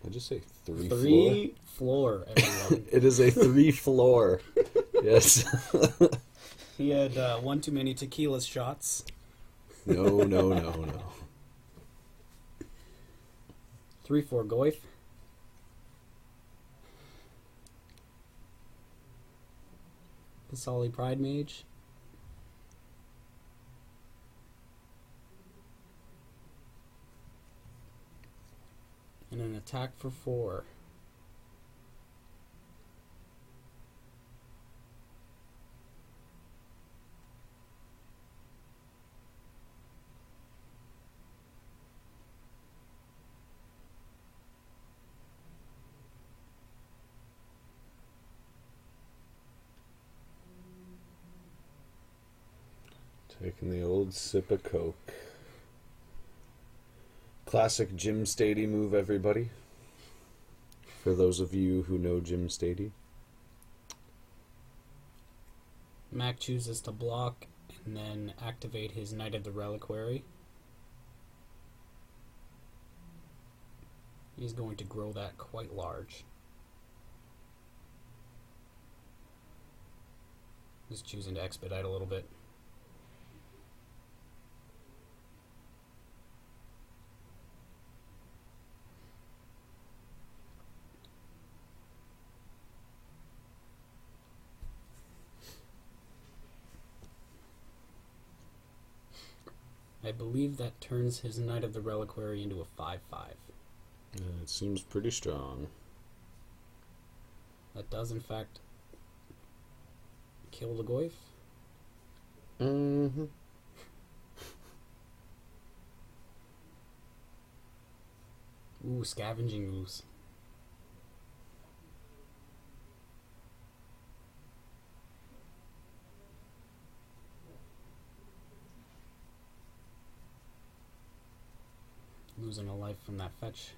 I just say 3-floor? 3-floor, everyone. It is a 3-floor. Yes. He had one too many tequila shots. No. 3/4 Goyf. Qasali Pride Mage. attack for 4. Taking the old sip of Coke. Classic Jim Stady move, everybody. For those of you who know Jim Stady. Mac chooses to block and then activate his Knight of the Reliquary. He's going to grow that quite large. He's choosing to expedite a little bit. I believe that turns his Knight of the Reliquary into a 5/5. It seems pretty strong. That does, in fact, kill the Goyf. Mm-hmm. Ooh, Scavenging Ooze. Losing a life from that fetch.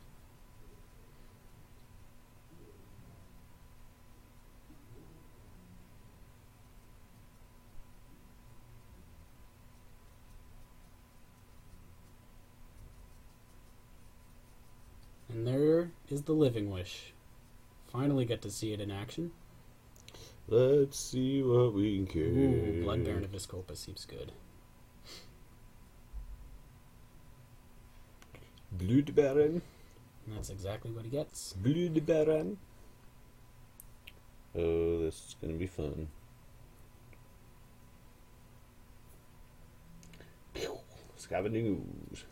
And there is the Living Wish. Finally get to see it in action. Let's see what we can get. Ooh, Blood Baron of Vizkopa seems good. Blood Baron. And that's exactly what he gets. Blood Baron. Oh, this is gonna be fun. Pew! Scavenging Ooze.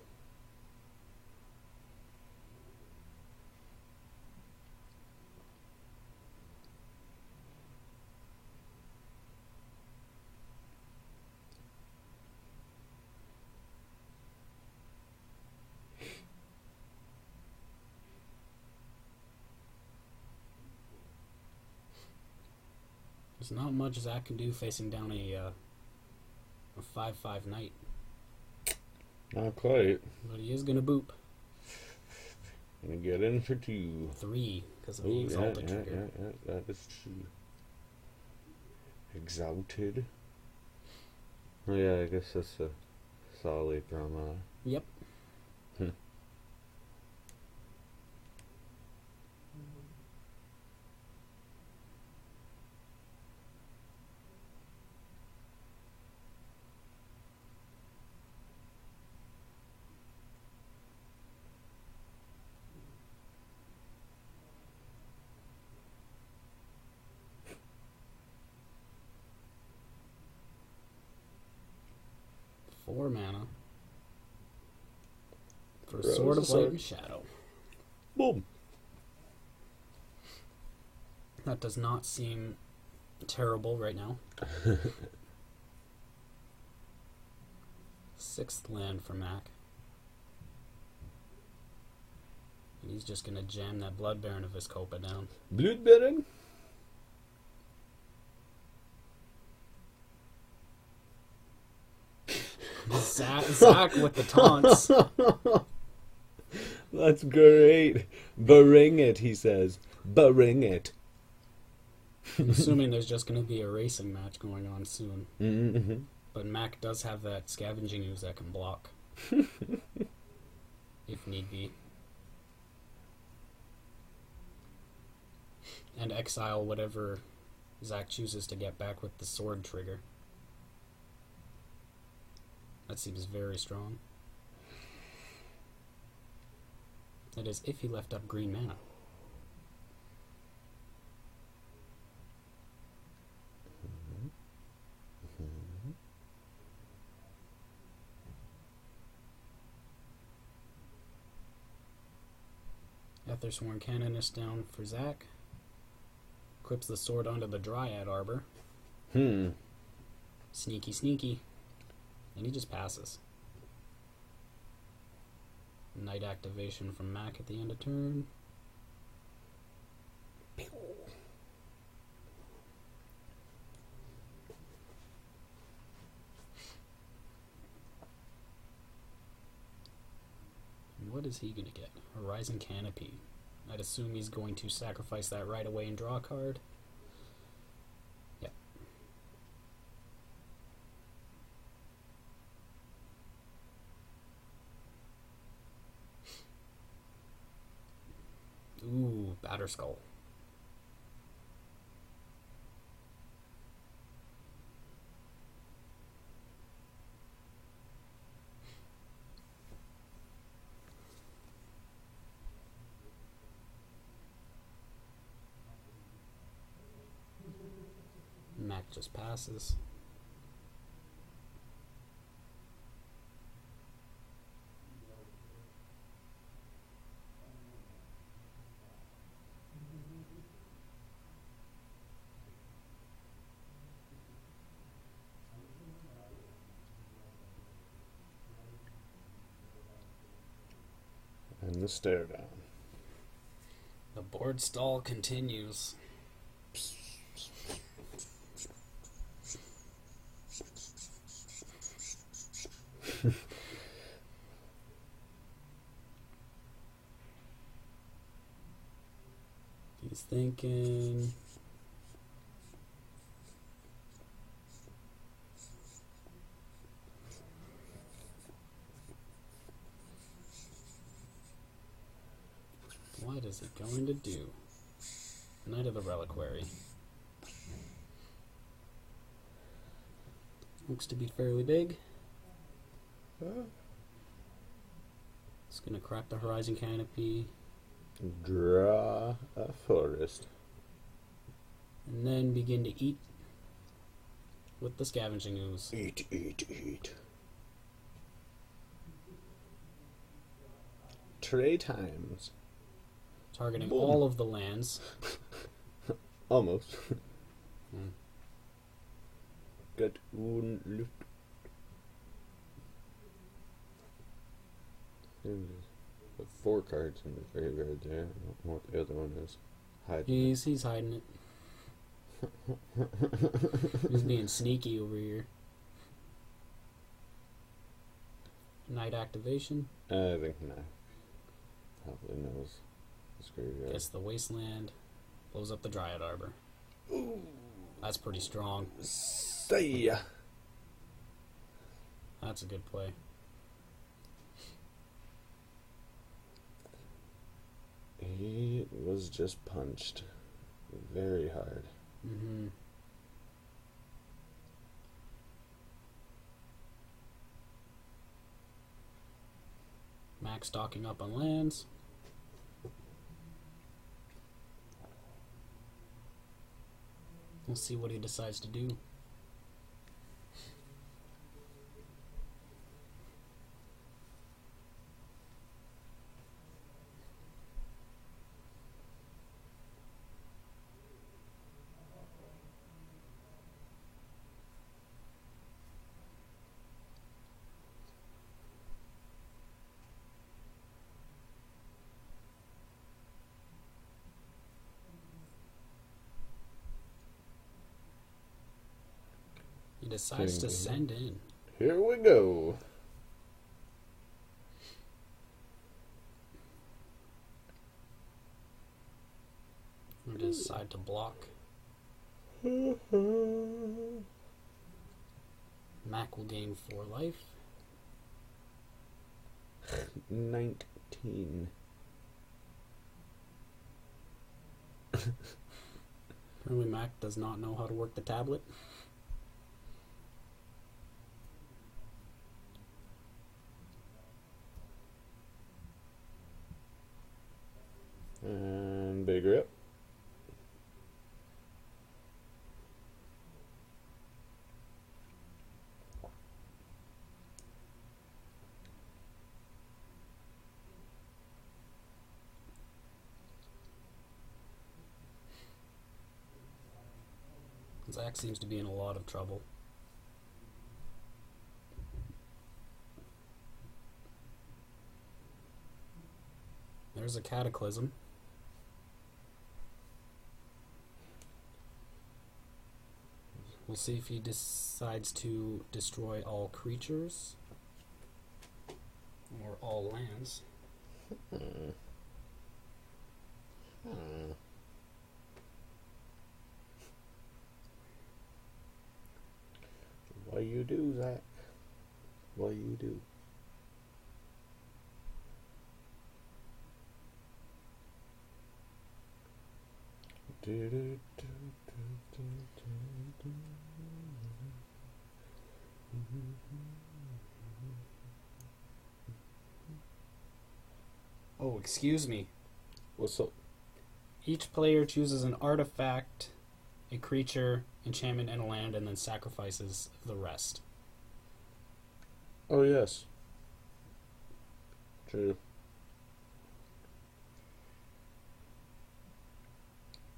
There's not much Zach can do facing down a 5/5 knight. Not quite. But he is going to boop. Gonna get in for 2. 3 because of the Exalted trigger. Yeah, that is true. Exalted. Oh yeah, I guess that's a solid drama. Yep. Four mana for Sword of Light and Shadow. Boom. That does not seem terrible right now. 6th land for Mac. And he's just going to jam that Blood Baron of Vizkopa down. Blood Baron? Zach with the taunts. That's great. Bring it, he says. Bring it. I'm assuming there's just going to be a racing match going on soon. Mm-hmm. But Mac does have that Scavenging Ooze that can block. If need be. And exile whatever Zach chooses to get back with the sword trigger. That seems very strong. That is, if he left up green mana. Aethersworn Canonist down for Zach. Equips the sword onto the Dryad Arbor. Sneaky, sneaky. And he just passes. Night activation from Mac at the end of turn. What is he going to get? Horizon Canopy. I'd assume he's going to sacrifice that right away and draw a card. Yep. Ooh, Batterskull. Mac just passes. And the stare down. The board stall continues. He's thinking. What is it going to do? Knight of the Reliquary. Looks to be fairly big. It's going to crack the Horizon Canopy. Draw a forest. And then begin to eat with the Scavenging Ooze. Eat, eat, eat. Tray times. Targeting Boom. all of the lands. Almost. Hmm. Got one loot. Put 4 cards in the graveyard there. I don't know what the other one is. Hiding. He's hiding it. He's being sneaky over here. Night activation. I think no. Probably knows. This graveyard. Gets the Wasteland. Blows up the Dryad Arbor. Ooh. That's pretty strong. Say ya. That's a good play. He was just punched very hard. Mm-hmm. Max stocking up on lands. We'll see what he decides to do. He decides to send in. Here we go. Or decide to block. Mac will gain 4 life. 19. Apparently Mac does not know how to work the tablet. And big rip. Zach seems to be in a lot of trouble. There's a Cataclysm. We'll see if he decides to destroy all creatures or all lands. What you do, Zach? What you do? Oh, excuse me. What's up? Each player chooses an artifact, a creature, enchantment, and a land, and then sacrifices the rest. Oh, yes. True.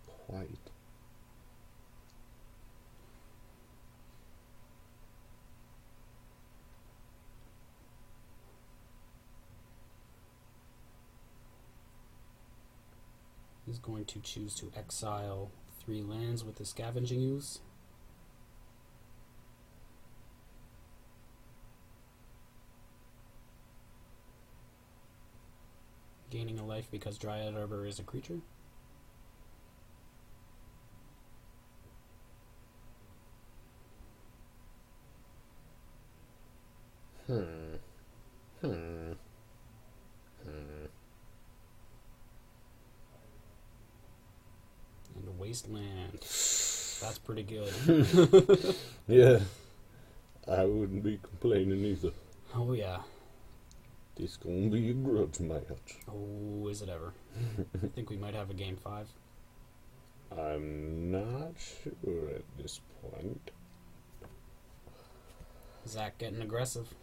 Quite. He's going to choose to exile 3 lands with the Scavenging Ooze. Gaining a life because Dryad Arbor is a creature. And a Wasteland. That's pretty good. Yeah. I wouldn't be complaining either. Oh yeah. This gonna be a grudge match. Oh, is it ever? I think we might have a game 5. I'm not sure at this point. Zach getting aggressive.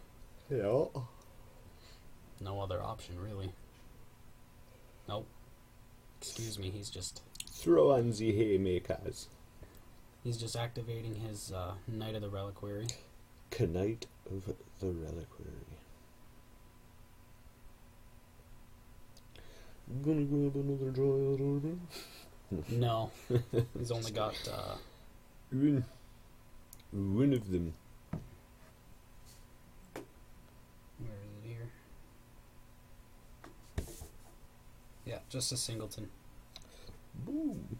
Yeah. No other option, really. Nope. Excuse me, he's just Throw on the haymakers. activating his Knight of the Reliquary. Knight of the Reliquary. Gonna grab another Dryad Arbor. No. He's only got One of them. where is it here? Yeah, just a singleton. Boom.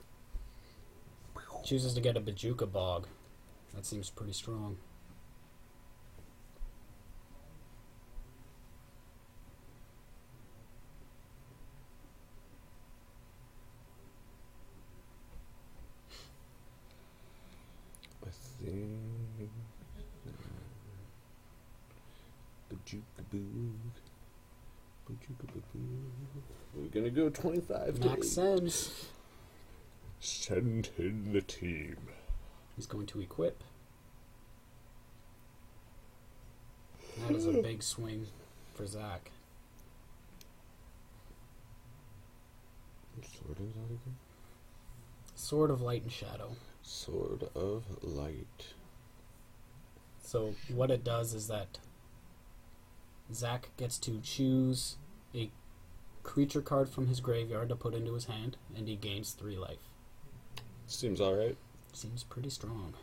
Chooses to get a Bajuka Bog. That seems pretty strong. I think. Bajuka Boog. Bajuka Boog. We're gonna go 25 Max days. sends. Send in the team. He's going to equip. That is a big swing for Zach. What sword is that again? Sword of Light and Shadow. Sword of Light. So what it does is that Zach gets to choose a creature card from his graveyard to put into his hand, and he gains 3 life. Seems alright. Seems pretty strong.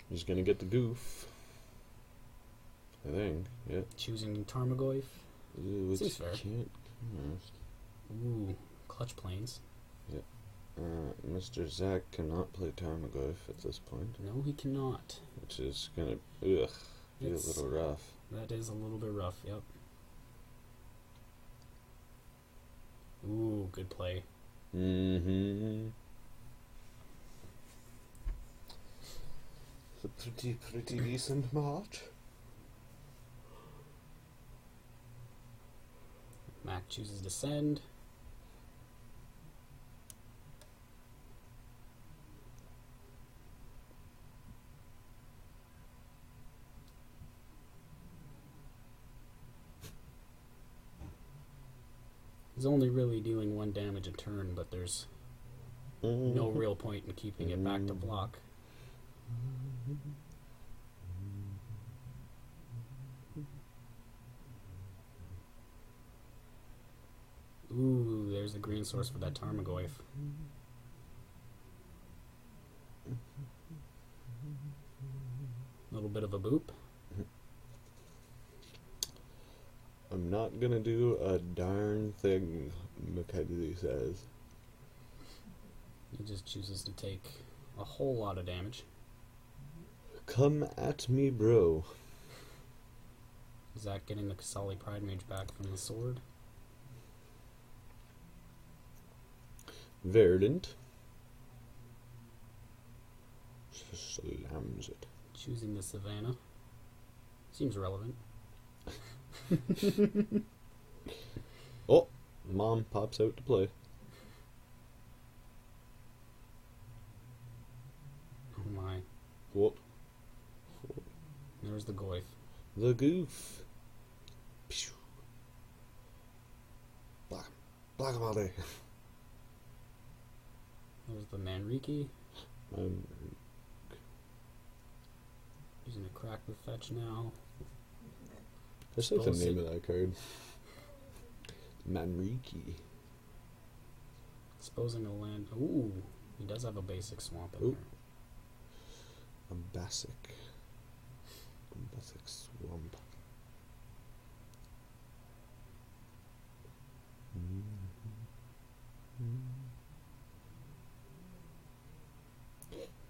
He's gonna get the goof. I think, yeah. Choosing Tarmogoyf. Ooh, Seems fair. Can't Ooh, Clutch Plains. Mr. Zach cannot play Tarmogoyf at this point, No, he cannot. which is gonna be a It's- little rough. That is a little bit rough, yep. Ooh, good play. Mm-hmm. It's a pretty decent match. Mac chooses to send. He's only really dealing 1 damage a turn, but there's no real point in keeping it back to block. Ooh, there's the green source for that Tarmogoyf. A little bit of a boop. I'm not gonna do a darn thing, Mackenzie says. He just chooses to take a whole lot of damage. Come at me, bro. Zach getting the Kasali Pride Mage back from the sword. Verdant. Slams it. Choosing the Savannah. Seems relevant. Oh, Mom pops out to play. Oh my. Whoop. There's the Goyf. The goof. Pew. Black him all day. There's the Manriki. Using a crack with fetch now. That's like the name of that card. Manriki. Exposing a land. Ooh, he does have a basic swamp in Ooh. there. A basic swamp.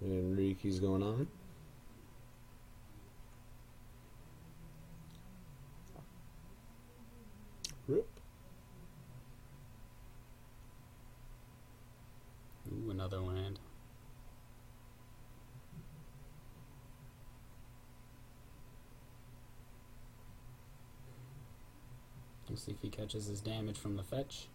Manriki's going on. Rip. Ooh, another land. Let's see if he catches his damage from the fetch.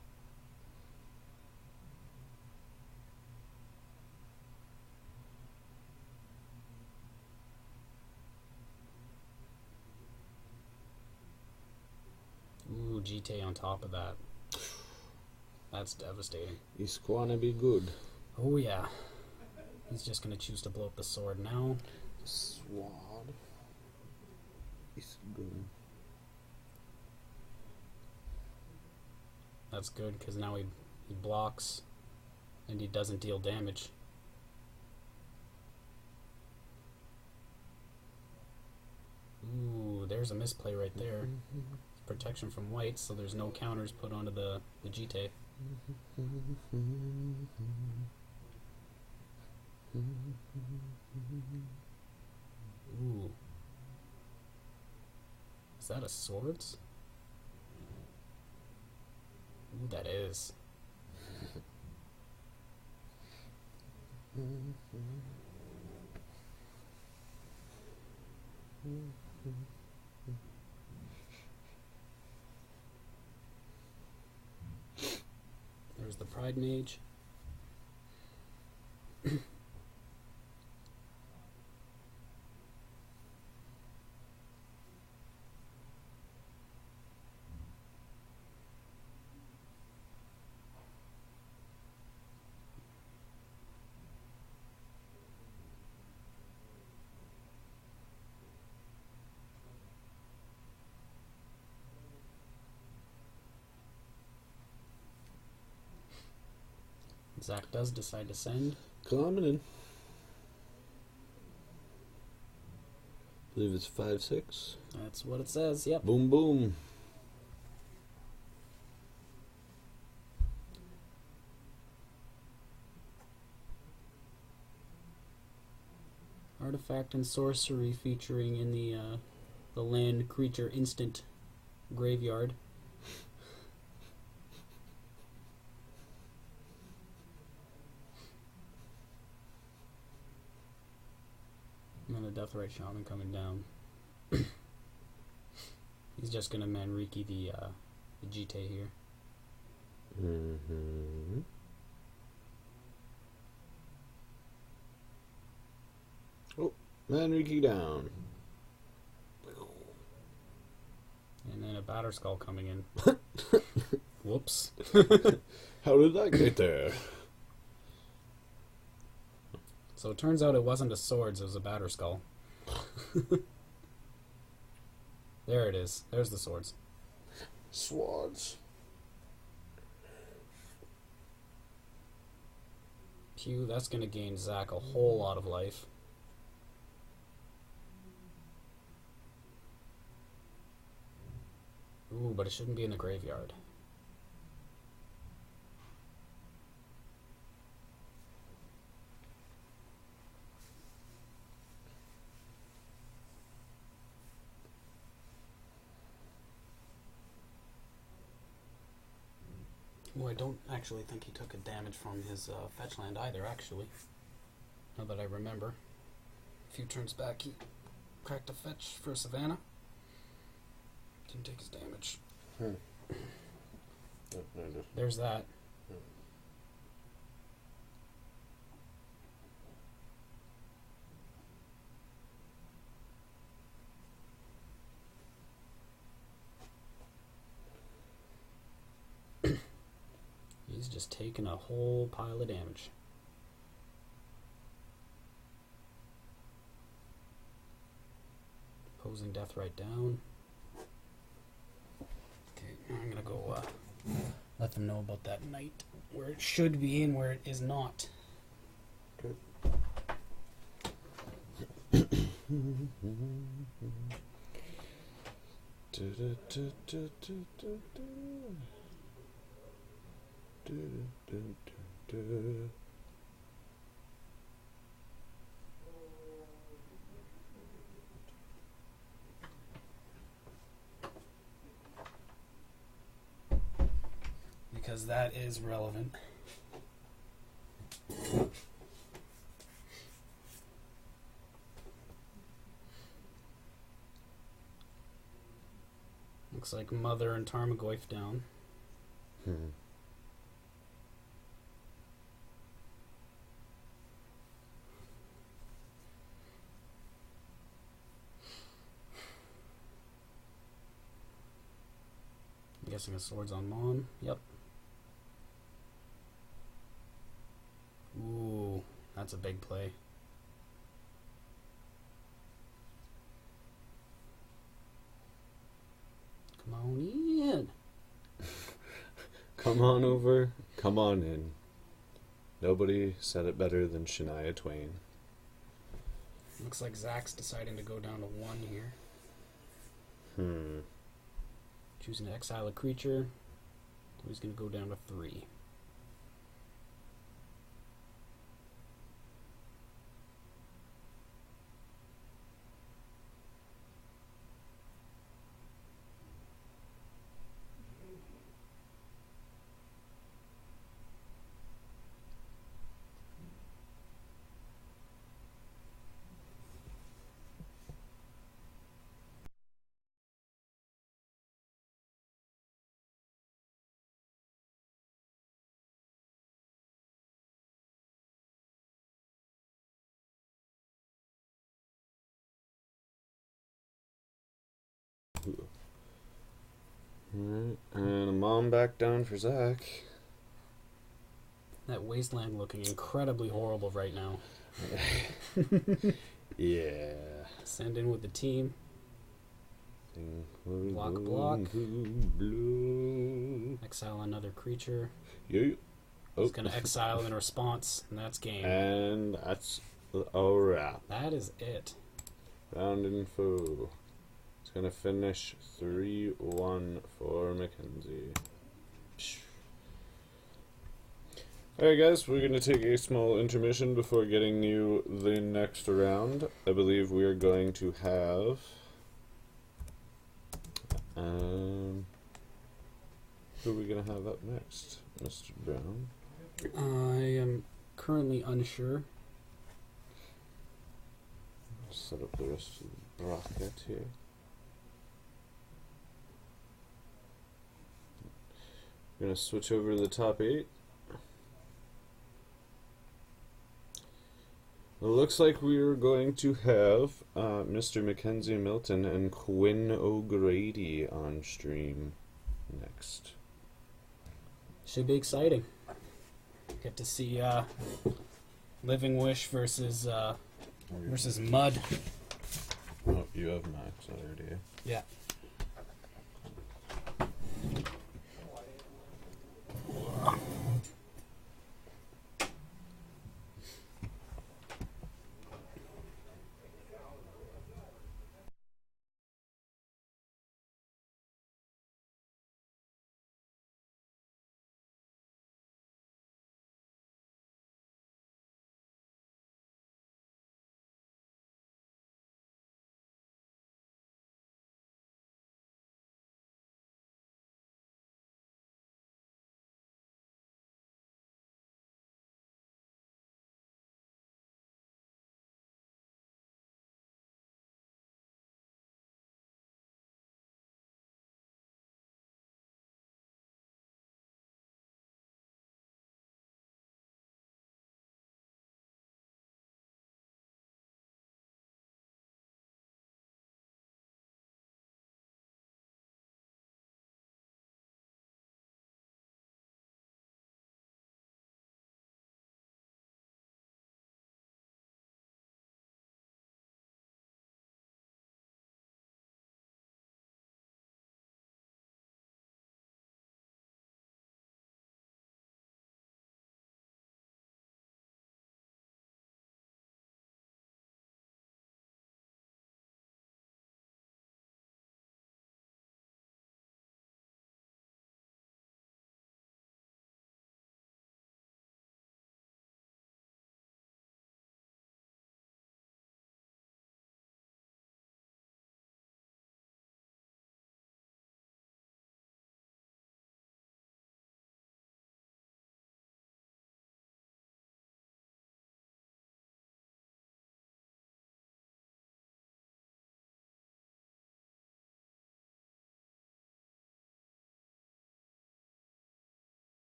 Ooh, GT on top of that. That's devastating. He's gonna be good. Oh yeah. He's just gonna choose to blow up the sword now. Swad. He's good. That's good, because now he blocks and he doesn't deal damage. Ooh, there's a misplay right there. Protection from white, so there's no counters put onto the GT. Ooh. Is that a swords? Ooh, that is. There's the Pride Mage. Zach does decide to send. Coming in. Believe it's 5-6. That's what it says, yep. Boom, boom. Artifact and sorcery featuring in the land creature instant graveyard. And a Deathrite Shaman coming down. He's just gonna Manriki the GT here. Mm-hmm. Oh, Manriki down. And then a Batter Skull coming in. Whoops. How did that get there? So it turns out it wasn't a swords, it was a batter skull. There it is. There's the swords. Swords. Pew, that's going to gain Zach a whole lot of life. Ooh, but it shouldn't be in the graveyard. Well, I don't actually think he took a damage from his fetch land either, actually. Now that I remember. A few turns back, he cracked a fetch for Savannah. Didn't take his damage. There's that. He's just taking a whole pile of damage. Posing death right down. Okay, now I'm gonna go let them know about that knight, where it should be and where it is not. Good. Because that is relevant. Looks like Mother and Tarmogoyf down. I'm guessing a sword's on Mon. Yep. Ooh, that's a big play. Come on in. Come on over, come on in. Nobody said it better than Shania Twain. Looks like Zach's deciding to go down to 1 here. Choosing to exile a creature. So he's going to go down to 3. Alright, and a Mom back down for Zach. That wasteland looking incredibly horrible right now. Yeah. Send in with the team. Block, block. Exile another creature. Yeah. He's going to exile in response, and that's game. And that's a wrap. That is it. Round info. It's going to finish 3-1 for Mackenzie. Alright guys, we're going to take a small intermission before getting you the next round. I believe we are going to have... who are we going to have up next? Mr. Brown? I am currently unsure. Set up the rest of the bracket here. We're going to switch over to the top 8. It looks like we're going to have Mr. Mackenzie Milton and Quinn O'Grady on stream next. Should be exciting. Get to see Living Wish versus Mud. Oh, you have Max already. Eh? Yeah.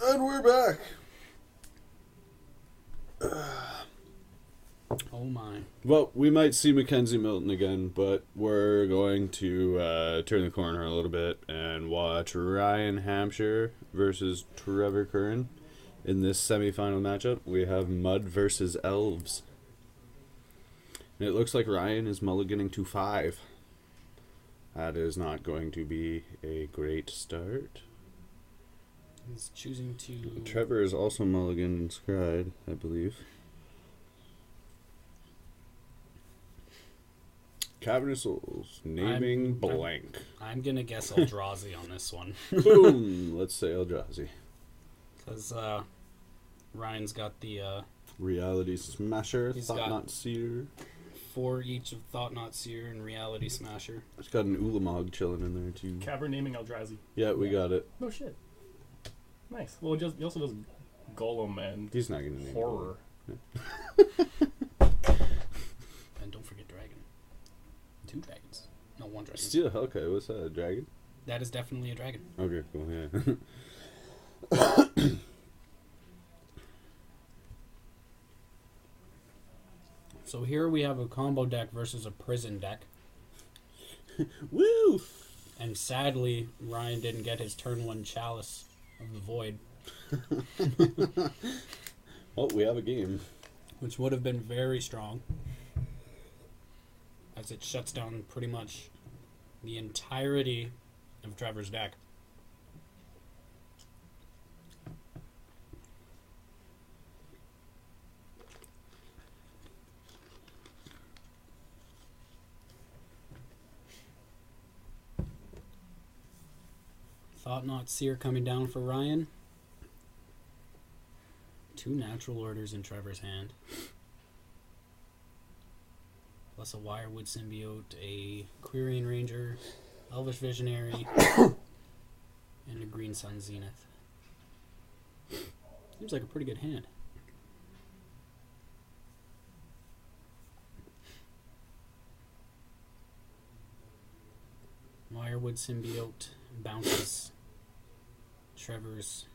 And we're back. Oh my. Well, we might see Mackenzie Milton again, but we're going to turn the corner a little bit and watch Ryan Hampshire versus Trevor Curran. In this semifinal matchup, we have Mud versus Elves. And it looks like Ryan is mulliganing to 5. That is not going to be a great start. He's choosing to... Trevor is also mulligan and scried, I believe. Cavernous Souls, naming blank. I'm going to guess Eldrazi on this one. Boom! Let's say Eldrazi. Because Ryan's got the... Reality Smasher, He's Thought got- Not Seer. 4 each of Thought Not Seer and Reality Smasher. It's got an Ulamog chilling in there, too. Cavern naming Eldrazi. Yeah, we got it. No shit. Nice. Well, he also does Golem and He's not going to name Horror. And don't forget Dragon. 2 dragons. No, 1 dragon. Steel Hellkite, what's that, a dragon? That is definitely a dragon. Okay, cool, yeah. So here we have a combo deck versus a prison deck. Woo! And sadly, Ryan didn't get his turn 1 Chalice of the Void, Well, we have a game. which would have been very strong, as it shuts down pretty much the entirety of Trevor's deck. Thought Not Seer coming down for Ryan. 2 natural orders in Trevor's hand. Plus a Wirewood Symbiote, a Quirion Ranger, Elvish Visionary, and a Green Sun Zenith. Seems like a pretty good hand. Wirewood Symbiote bounces Trevor's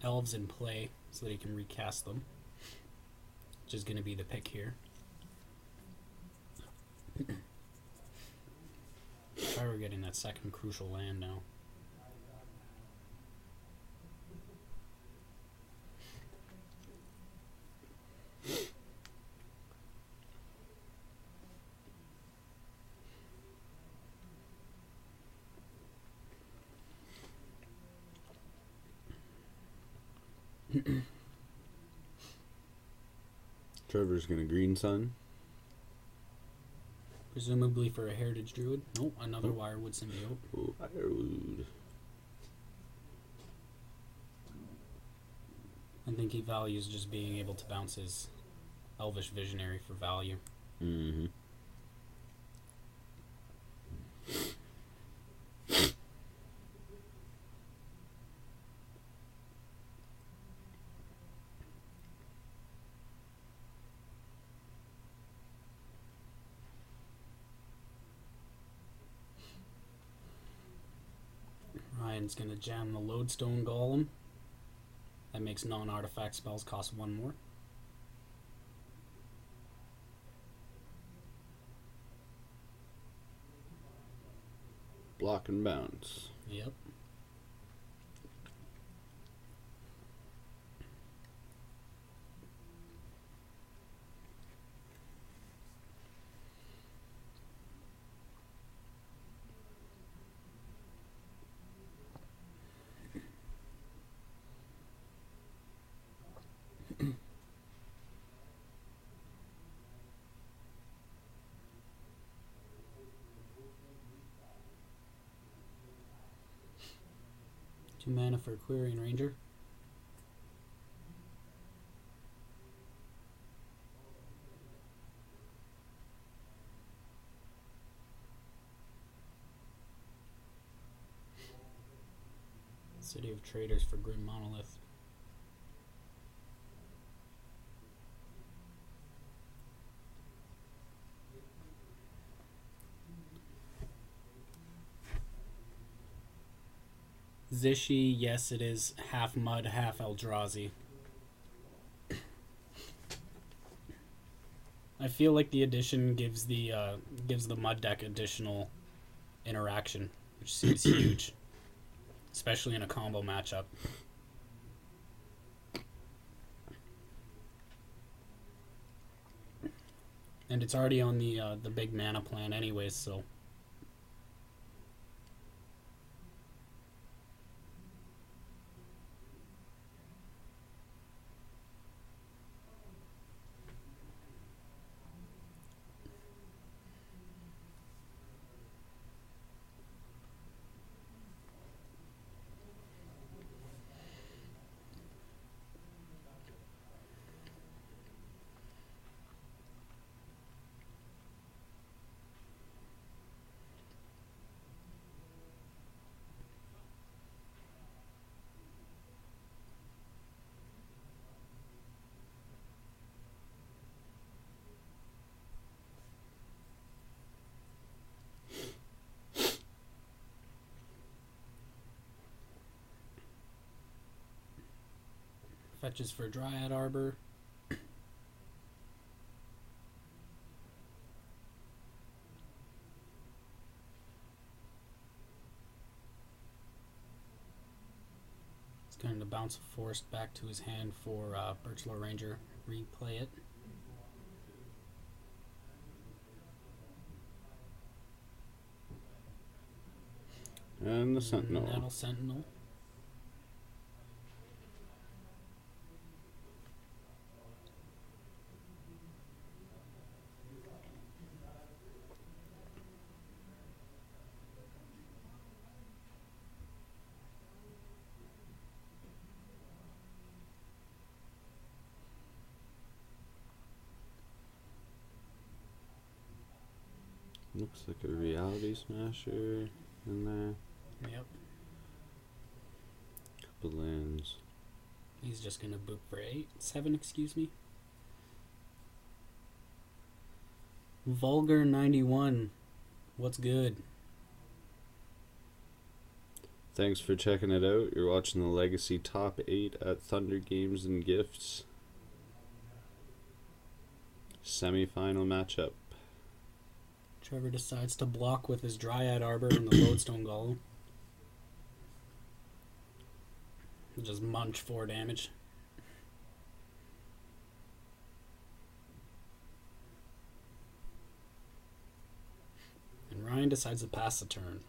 elves in play so that he can recast them, which is going to be the pick here. Trevor getting that second crucial land now. Trevor's gonna Green Sun. Presumably for a Heritage Druid. Nope, another Wirewood Symbiote. Oh, Firewood. I think he values just being able to bounce his Elvish Visionary for value. Mm-hmm. Ryan's going to jam the Lodestone Golem. That makes non-artifact spells cost 1 more. Block and bounce. Yep. Two mana for Quirion Ranger. City of Traders for Grim Monolith. Zishy, yes, it is half mud, half Eldrazi. I feel like the addition gives the mud deck additional interaction, which seems huge, especially in a combo matchup. And it's already on the big mana plan anyways, so. Fetches for Dryad Arbor. He's going to bounce a forest back to his hand for Birchlore Ranger. Replay it. And the Sentinel. Nettle Sentinel. Looks like a Reality Smasher in there. Yep. Couple lands. He's just going to boop for 7, excuse me. Vulgar 91. What's good? Thanks for checking it out. You're watching the Legacy Top 8 at Thunder Games and Gifts. Semi-final matchup. Trevor decides to block with his Dryad Arbor and the Lodestone Golem. Just munch 4 damage. And Ryan decides to pass the turn.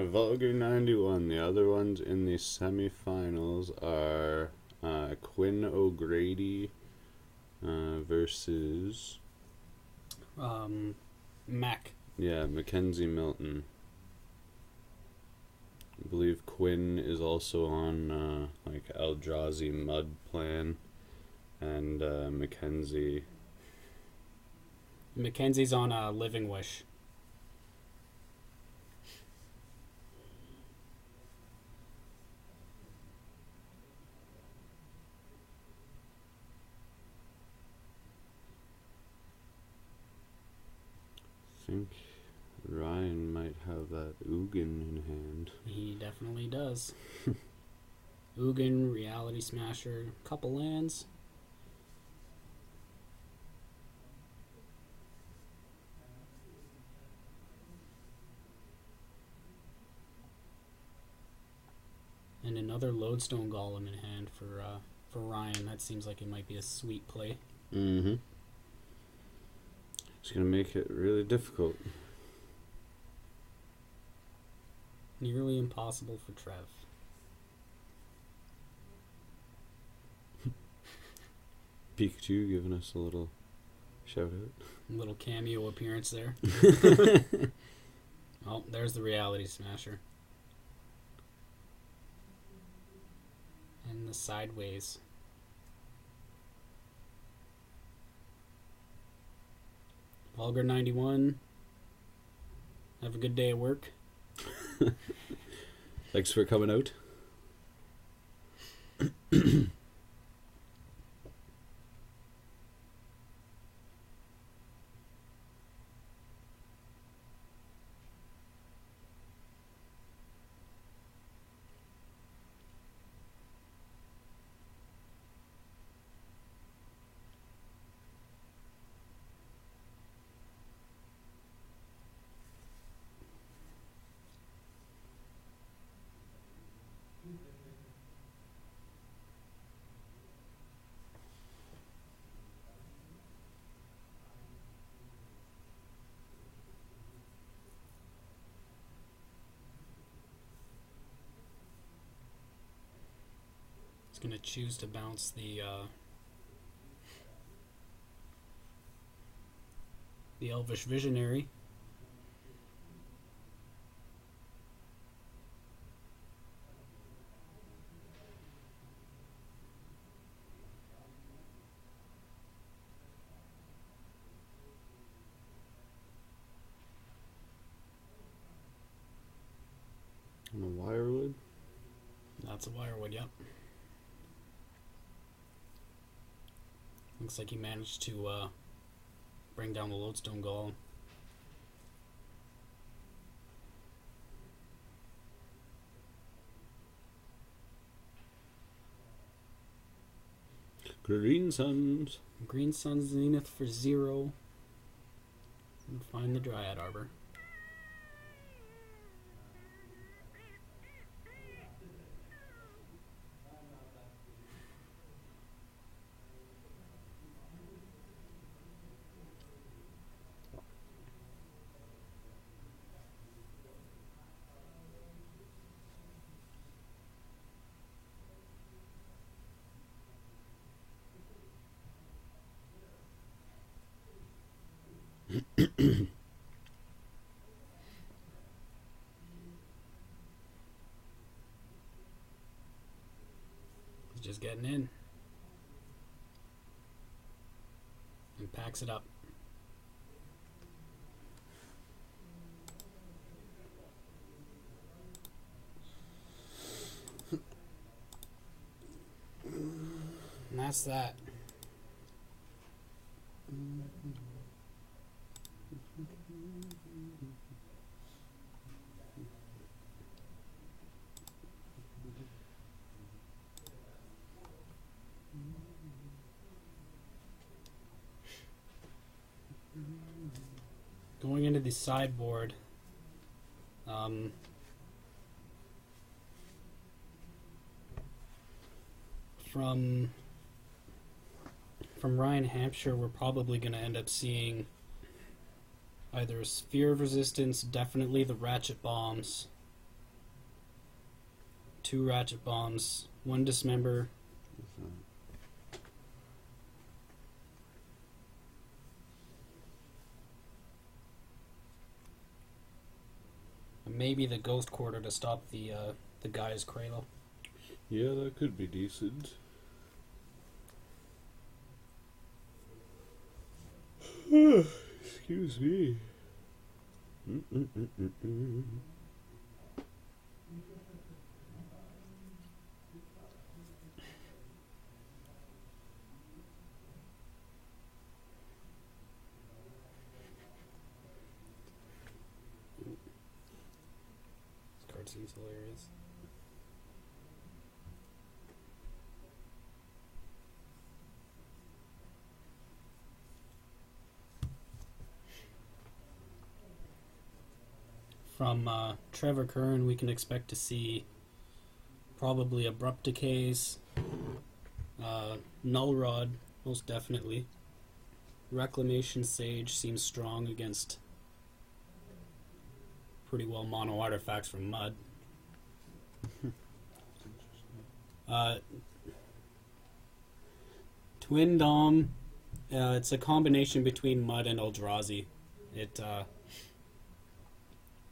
Vulgar 91. The other ones in the semifinals are Quinn O'Grady versus Mac. Yeah, Mackenzie Milton. I believe Quinn is also on like Eldrazi Mud Plan, and Mackenzie's on Living Wish. I think Ryan might have that Ugin in hand. He definitely does. Ugin, Reality Smasher, couple lands. And another Lodestone Golem in hand for Ryan. That seems like it might be a sweet play. Mm-hmm. It's going to make it really difficult. Nearly impossible for Trev. Pikachu giving us a little shout out. A little cameo appearance there. Oh, there's the Reality Smasher. And the Sideways. Vulgar 91. Have a good day at work. Thanks for coming out. It's going to choose to bounce the Elvish Visionary. On a wirewood. That's a Wirewood, yep. Looks like he managed to bring down the Lodestone Golem. Green Suns. Green Sun Zenith for 0. And find the Dryad Arbor. He's just getting in. And packs it up. And that's that. Going into the sideboard, from Ryan Hampshire, we're probably going to end up seeing either a Sphere of Resistance, definitely the Ratchet Bombs, 2 Ratchet Bombs, 1 Dismember, and maybe the Ghost Quarter to stop the Gaia's Cradle. Yeah, that could be decent. Excuse me. This card seems hilarious. From Trevor Curran, we can expect to see probably Abrupt Decays, Null Rod, most definitely. Reclamation Sage seems strong against pretty well mono artifacts from Mud. Twin Dom, it's a combination between Mud and Eldrazi.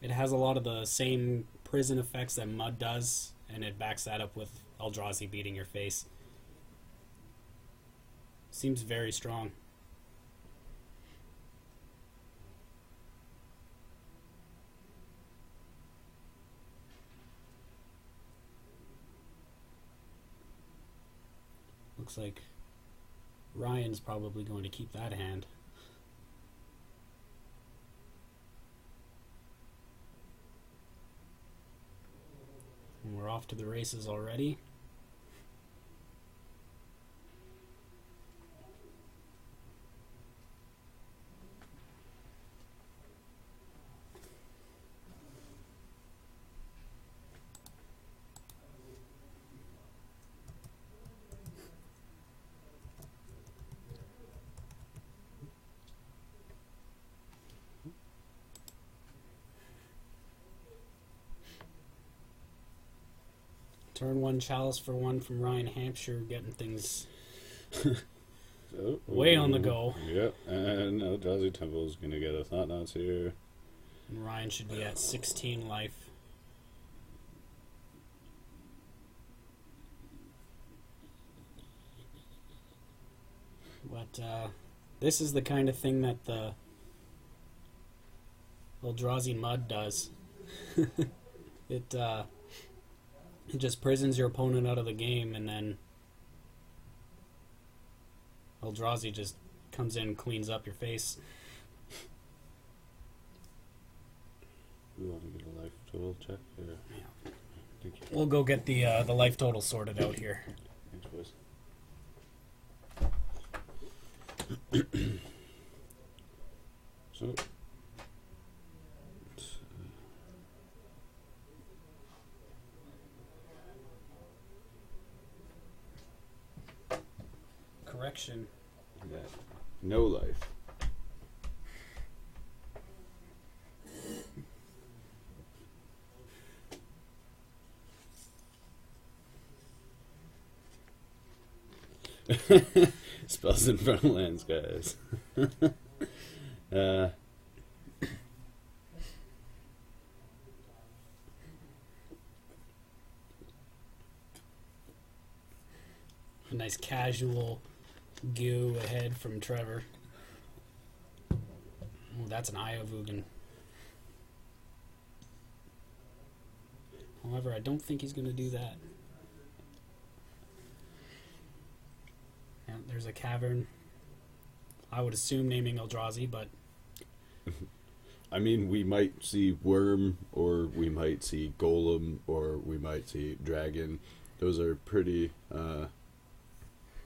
it has a lot of the same prison effects that Mud does, and it backs that up with Eldrazi beating your face. Seems very strong. Looks like Ryan's probably going to keep that hand. And we're off to the races already. Turn 1 Chalice for 1 from Ryan Hampshire, getting things way on the go. Yep, and Eldrazi Temple's gonna get a Thought-Knots here. And Ryan should be at 16 life. But this is the kind of thing that the Eldrazi Mud does. It just prisons your opponent out of the game, and then Eldrazi just comes in and cleans up your face. We want to get a life total check here. Yeah. Thank you. We'll go get the life total sorted out here. Thanks, boys. So, Correction. yeah, no life. Spells in front of lands, guys. A nice casual goo ahead from Trevor. Oh, that's an Eye of Ugin. However, I don't think he's going to do that. Yeah, there's a Cavern. I would assume naming Eldrazi, but I mean, we might see Worm, or we might see Golem, or we might see Dragon. Those are pretty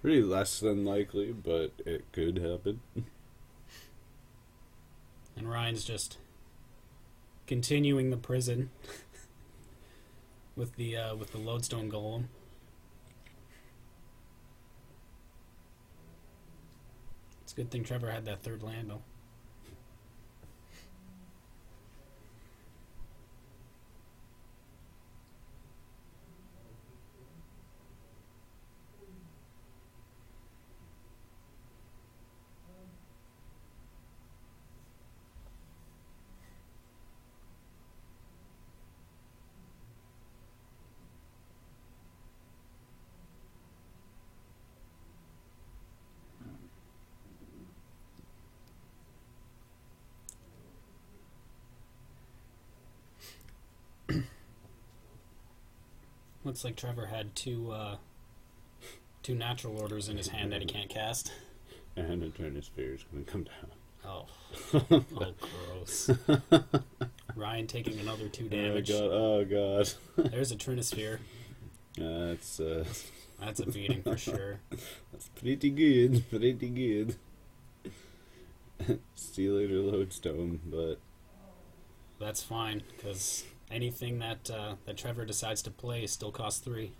less than likely, but it could happen. and Ryan's just continuing the prison with the Lodestone Golem. It's a good thing Trevor had that third land, though. Looks like Trevor had two natural orders in his hand that he can't cast. And Eternal Sphere is going to come down. Oh. Oh, gross. Ryan taking another 2 damage. Oh god. There's a Trinisphere. That's That's a beating for sure. that's pretty good. Pretty good. See you later, Lodestone, but That's fine, because anything that Trevor decides to play still costs 3.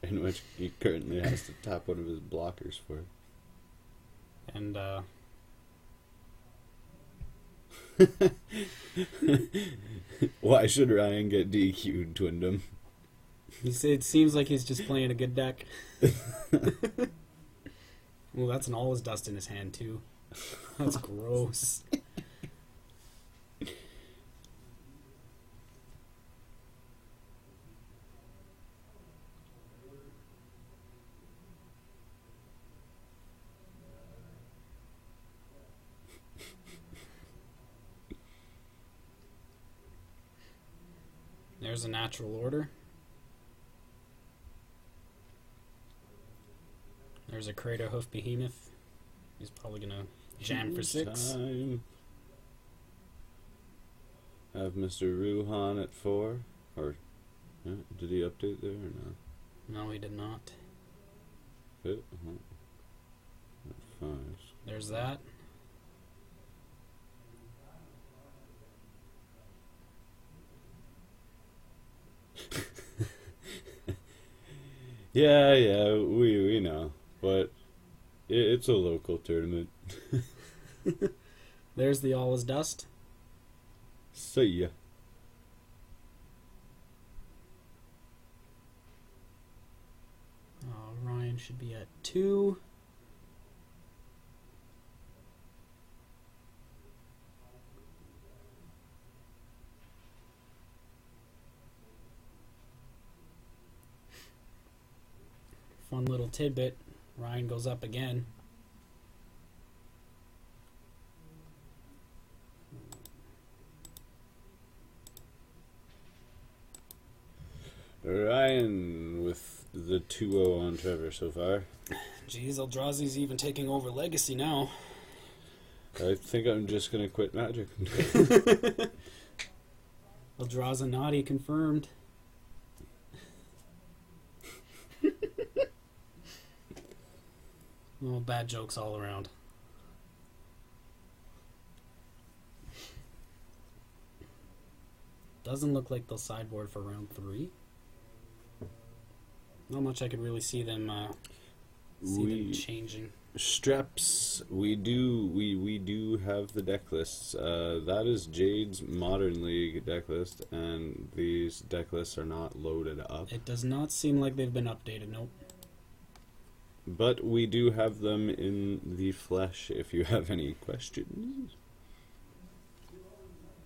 in which he currently has to tap one of his blockers for. And Why should Ryan get DQ'd, Twindom? it seems like he's just playing a good deck. Well, that's an All Is Dust in his hand, too. That's gross. There's a natural order. There's a Crater Hoof Behemoth. He's probably gonna jam for 6. Time. Have Mr. Ruhan at 4. Or did he update there or no? No, he did not. At 5. There's that. Yeah, we know, but it's a local tournament. There's the All Is Dust. See ya. Ryan should be at 2. Fun little tidbit. Ryan goes up again. Ryan with the 2-0 on Trevor so far. Geez, Eldrazi's even taking over Legacy now. I think I'm just gonna quit Magic. Eldrazi naughty confirmed. Oh, bad jokes all around. Doesn't look like they'll sideboard for round 3. Not much I could really see them them changing. Streps, we do have the deck lists. That is Jade's Modern League deck list, and these deck lists are not loaded up. It does not seem like they've been updated, nope. But we do have them in the flesh if you have any questions.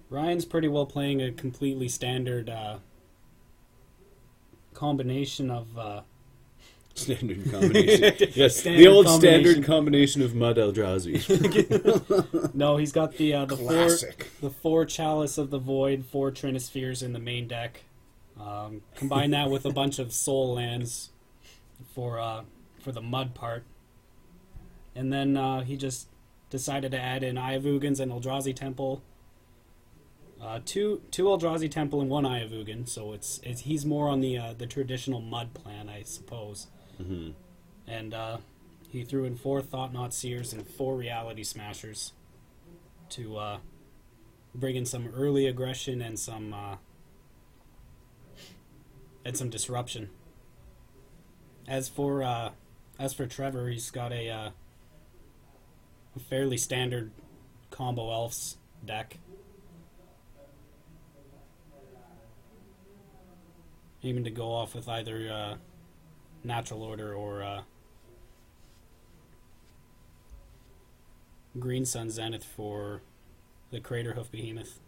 Ryan's pretty well playing a completely standard combination of... Standard combination. Yes, Standard the old combination. standard combination of Mud Eldrazi. No, he's got the Classic. the 4 Chalice of the Void, 4 Trinispheres in the main deck. Combine that with a bunch of soul lands for the mud part. And then he just decided to add in Ayavugens and Eldrazi Temple. Two Eldrazi Temple and 1 Ayavugan, so it's he's more on the traditional mud plan, I suppose. Mm-hmm. And he threw in 4 Thought-Knot Seers and 4 Reality Smashers to bring in some early aggression and some disruption. As for Trevor, he's got a fairly standard combo elves deck. Aiming to go off with either Natural Order or Green Sun Zenith for the Crater Hoof Behemoth.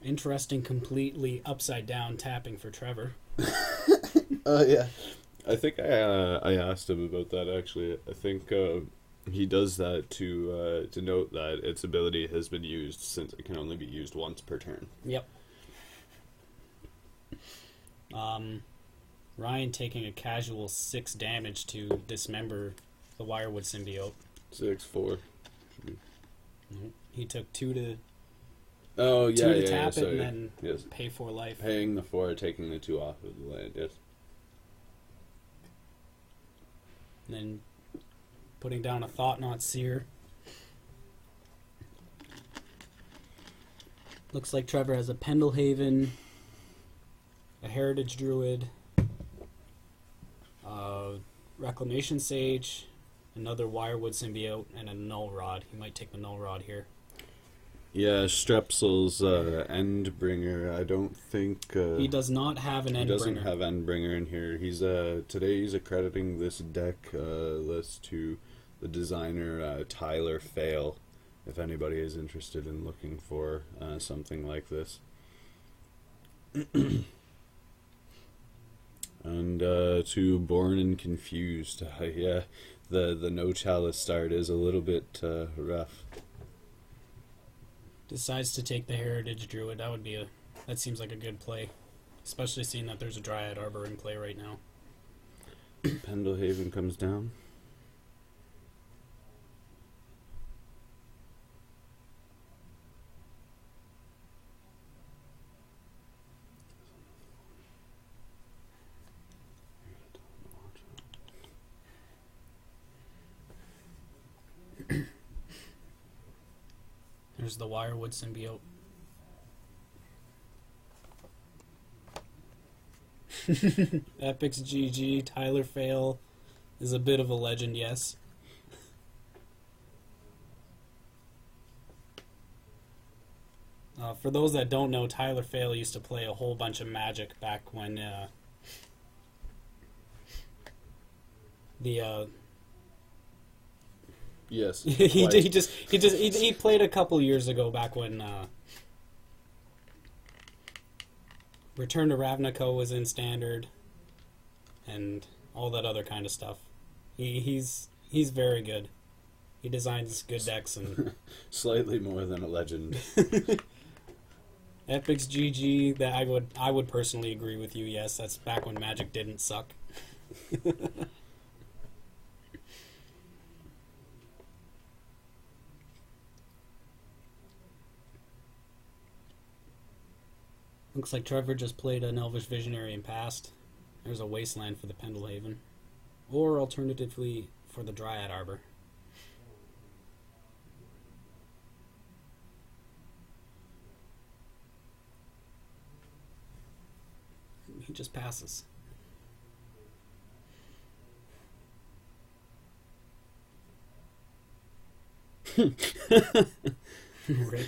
Interesting, completely upside down tapping for Trevor. Yeah. I think I asked him about that actually. I think he does that to note that its ability has been used since it can only be used once per turn. Yep. Ryan taking a casual 6 damage to dismember the Wirewood symbiote. 6-4. He took 2 to Oh yeah, 2 to yeah, tap yeah, it and sorry. then Yes. pay 4 life. Paying the 4, taking the 2 off of the land. Yes. And then putting down a Thought-Knot Seer. Looks like Trevor has a Pendelhaven, a Heritage Druid, Reclamation Sage, another Wirewood Symbiote, and a Null Rod. He might take the Null Rod here. Yeah, Strepsil's Endbringer. I don't think He does not have an he doesn't Endbringer. have Endbringer in here. He's today he's accrediting this deck list to the designer Tyler Fail. If anybody is interested in looking for something like this. And to Born and Confused. Yeah, the no chalice start is a little bit rough. Decides to take the Heritage Druid. That seems like a good play, especially seeing that there's a Dryad Arbor in play right now. Pendelhaven comes down. There's the Wirewood Symbiote. Epic's GG. Tyler Fail is a bit of a legend, yes. For those that don't know, Tyler Fail used to play a whole bunch of Magic back when Yes. he played a couple years ago back when Return to Ravnica was in Standard and all that other kind of stuff. He's very good. He designs good decks and Slightly more than a legend. Epic's GG. That I would personally agree with you. Yes, that's back when Magic didn't suck. Looks like Trevor just played an Elvish Visionary and passed. There's a Wasteland for the Pendelhaven. Or alternatively for the Dryad Arbor. He just passes. Rip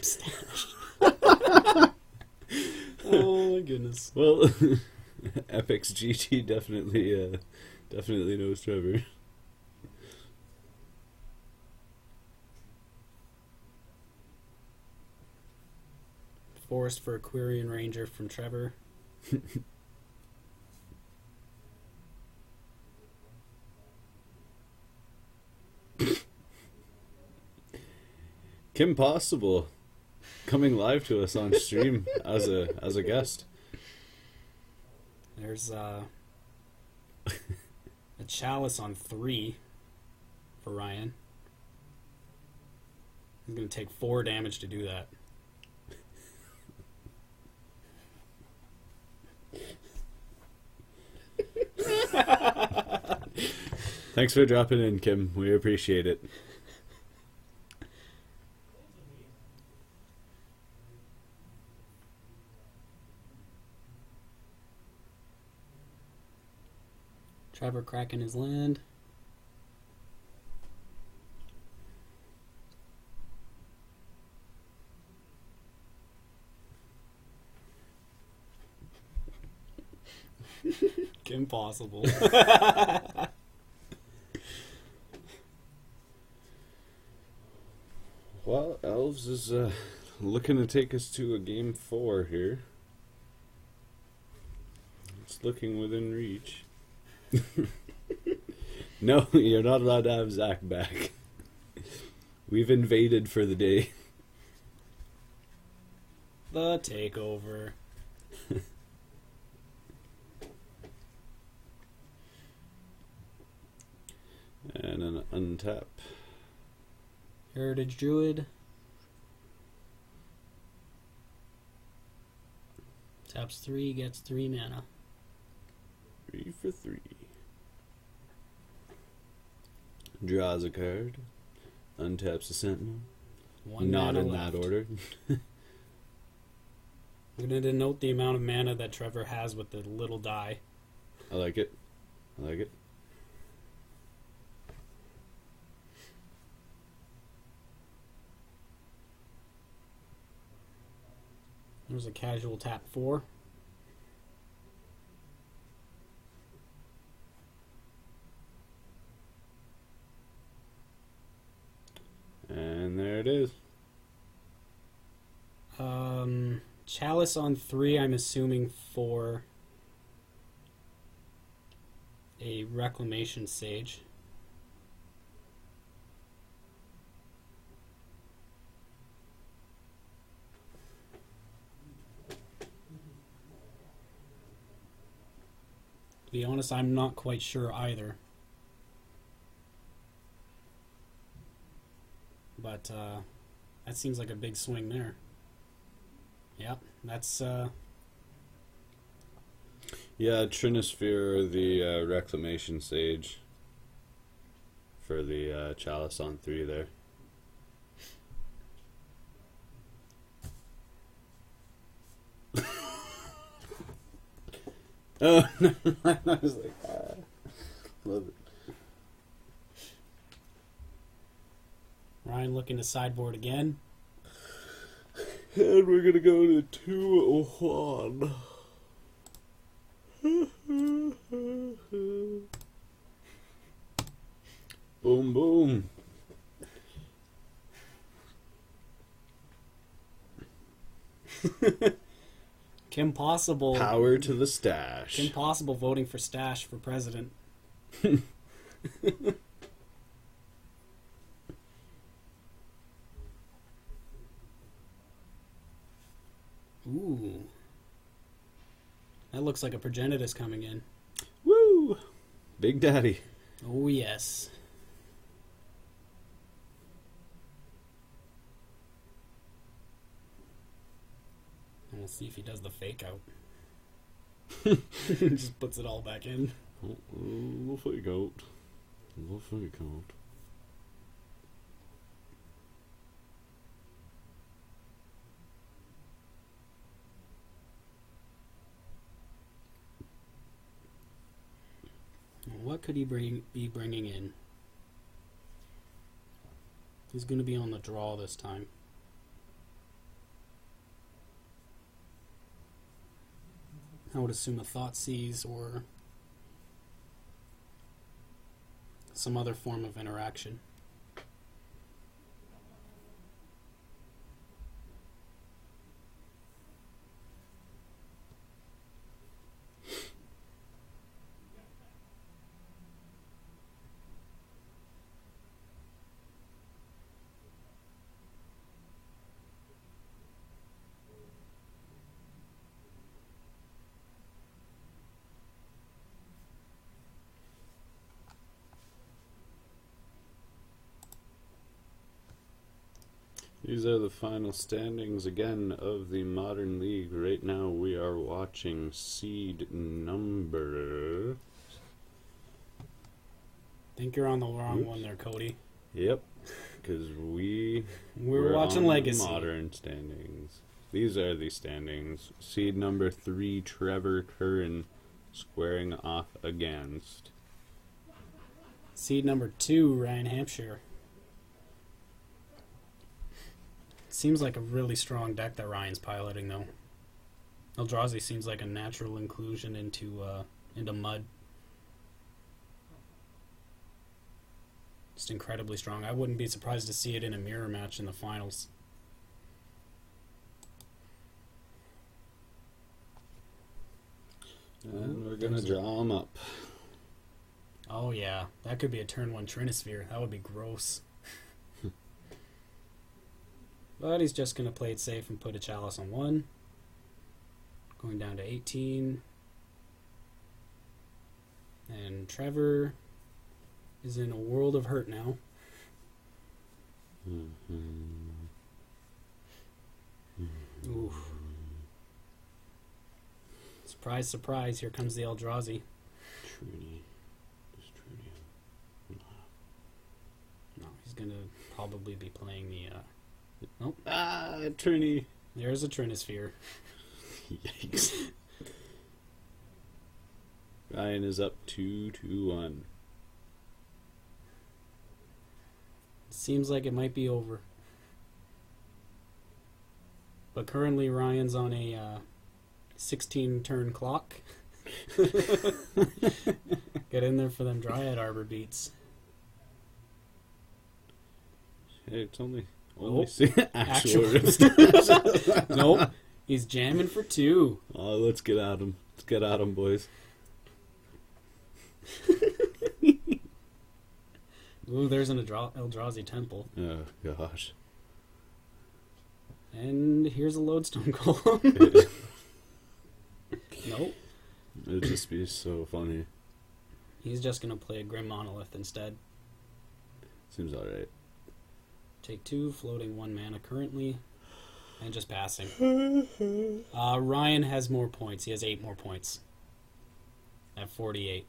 stash. Oh my goodness. Well, Epic's GT definitely knows Trevor. Forest for Aquarian Ranger from Trevor. Kim Possible coming live to us on stream as a guest. There's a Chalice on 3 for Ryan. He's going to take 4 damage to do that. Thanks for dropping in, Kim. We appreciate it. Trevor cracking his land. Impossible. Well, Elves is looking to take us to a game 4 here. It's looking within reach. No, you're not allowed to have Zach back. We've invaded for the day. The takeover. And an untap. Heritage Druid. Taps 3, gets 3 mana. 3 for 3. Draws a card. Untaps a Sentinel. 1 Not mana in left. that order. I'm going to denote the amount of mana that Trevor has with the little die. I like it. I like it. There's a casual tap 4. And there it is. Chalice on 3, I'm assuming for a Reclamation Sage. To be honest, I'm not quite sure either. But that seems like a big swing there. Yep, that's Yeah, Trinisphere, the Reclamation Sage for the Chalice on 3 there. Oh, never mind. I was like, love it. Ryan looking to sideboard again. And we're gonna go to 2-1. Boom, boom. Kim Possible. Power to the stash. Kim Possible voting for Stash for president. Ooh. That looks like a Progenitus coming in. Woo! Big Daddy. Oh, yes. And we'll see if he does the fake out. Just puts it all back in. Oh, we'll fake out. We'll fake out. What could he be bringing in? He's going to be on the draw this time. I would assume a Thoughtseize or some other form of interaction. These are the final standings again of the Modern League. Right now we are watching seed number... Think you're on the wrong one there, Cody. Yep, because we're watching on Legacy. Modern standings. These are the standings. Seed number 3, Trevor Curran, squaring off against. Seed number 2, Ryan Hampshire. Seems like a really strong deck that Ryan's piloting, though. Eldrazi seems like a natural inclusion into Mud. Just incredibly strong. I wouldn't be surprised to see it in a mirror match in the finals. And we're going to draw them up. Oh yeah, that could be a turn 1 Trinisphere. That would be gross. But he's just going to play it safe and put a Chalice on 1. Going down to 18. And Trevor is in a world of hurt now. Oof. Surprise, surprise, here comes the Eldrazi. Trudy. Just Trudy. No, he's going to probably be playing the... Nope. Ah, Trini. There's a Trinisphere. Yikes. Ryan is up 2-1. Seems like it might be over. But currently Ryan's on a 16 turn clock. Get in there for them Dryad Arbor beats. Hey, it's only Oh, actual. Nope. He's jamming for 2. Oh, let's get at him. Let's get at him, boys. Ooh, there's an Eldrazi Temple. Oh, gosh. And here's a Lodestone Golem. Nope. It'd just be so funny. He's just going to play a Grim Monolith instead. Seems alright. Take 2, floating 1 mana currently, and just passing. Ryan has more points. He has 8 more points. At 48.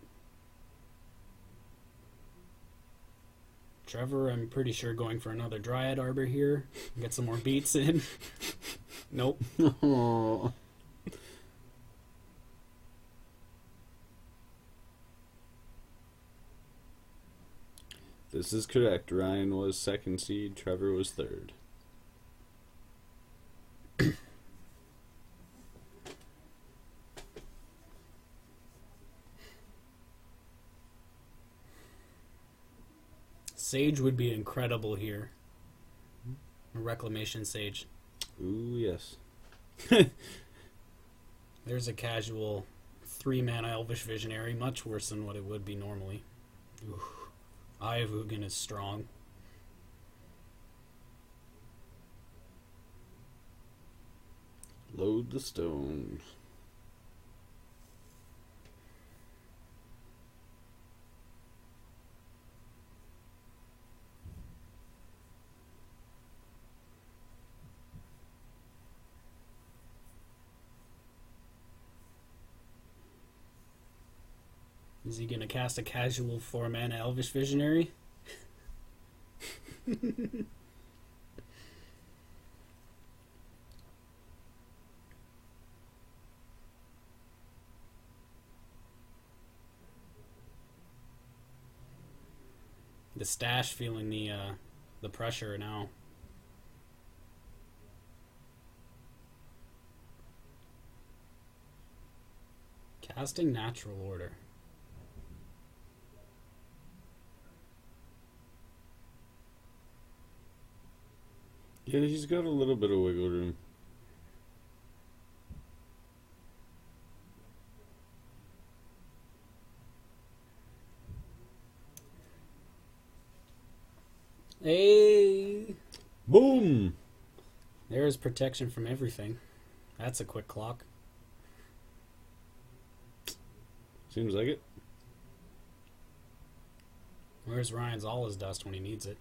Trevor, I'm pretty sure going for another Dryad Arbor here. Get some more beats in. Nope. Aww. This is correct. Ryan was 2nd seed, Trevor was 3rd. Sage would be incredible here. A Reclamation Sage. Ooh, yes. There's a casual 3-mana Elvish Visionary, much worse than what it would be normally. Ooh. Eye of Ugin is strong. Load the stones. Is he going to cast a casual 4-mana Elvish Visionary? The stash feeling the pressure now. Casting Natural Order. Yeah, he's got a little bit of wiggle room. Hey! Boom! There's protection from everything. That's a quick clock. Seems like it. Where's Ryan's all his dust when he needs it?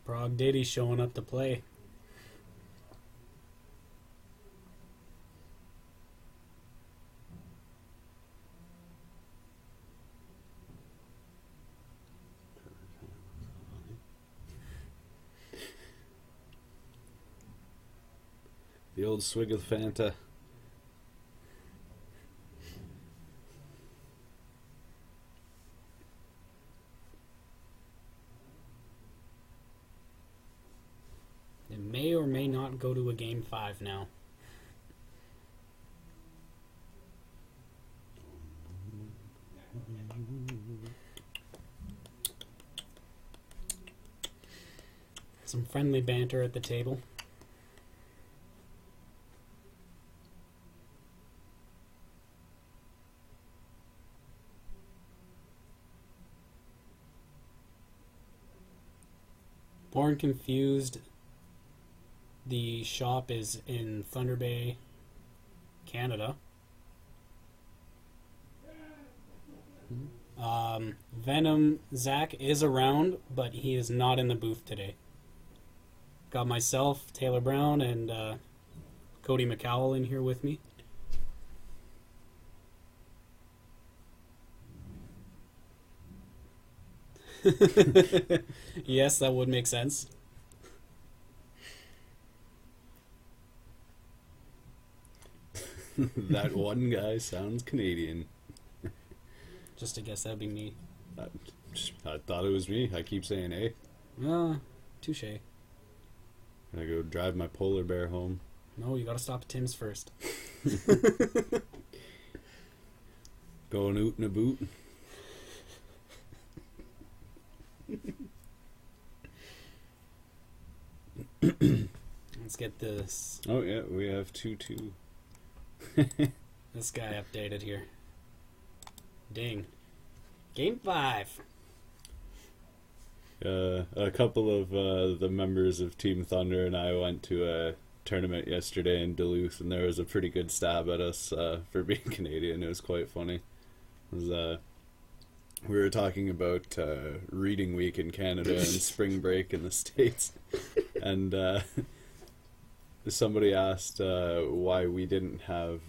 Prague Diddy showing up to play. The old swig of Fanta. It may or may not go to a game 5 now. Some friendly banter at the table. Born Confused. The shop is in Thunder Bay, Canada. Venom Zach is around, but he is not in the booth today. Got myself, Taylor Brown, and Cody McCowell in here with me. Yes, that would make sense. That one guy sounds Canadian. Just a guess, that'd be me. I thought it was me. I keep saying, "Hey, Touche. I go drive my polar bear home." No, you gotta stop at Tim's first. Going oot and a boot. Let's get this Oh yeah, we have 2-2. this guy updated here. Ding. Game 5. A couple of the members of Team Thunder and I went to a tournament yesterday in Duluth, and there was a pretty good stab at us for being Canadian. It was quite funny. It was, we were talking about reading week in Canada and spring break in the States, and somebody asked why we didn't have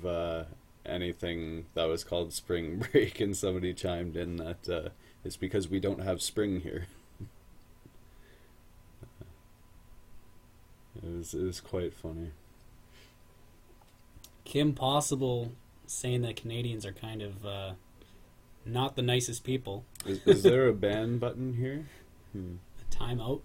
anything that was called spring break, and somebody chimed in that it's because we don't have spring here. It was quite funny. Kim Possible saying that Canadians are kind of not the nicest people. Is there a ban button here? A timeout.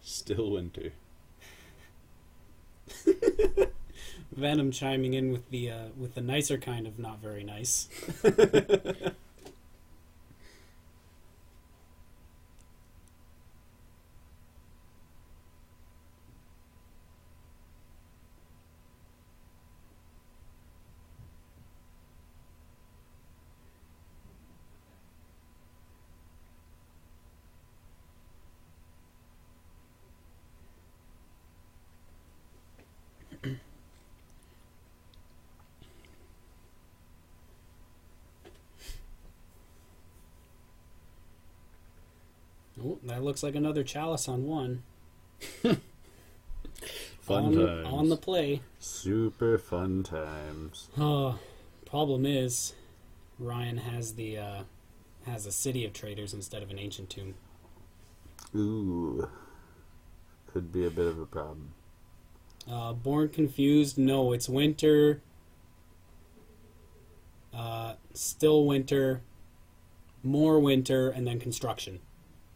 Still winter. Venom chiming in with the nicer kind of not very nice. Oh, that looks like another Chalice on one. Fun times. On the play. Super fun times. Problem is, Ryan has a city of traders instead of an ancient tomb. Ooh. Could be a bit of a problem. Born Confused, no, it's winter. Still winter. More winter, and then construction.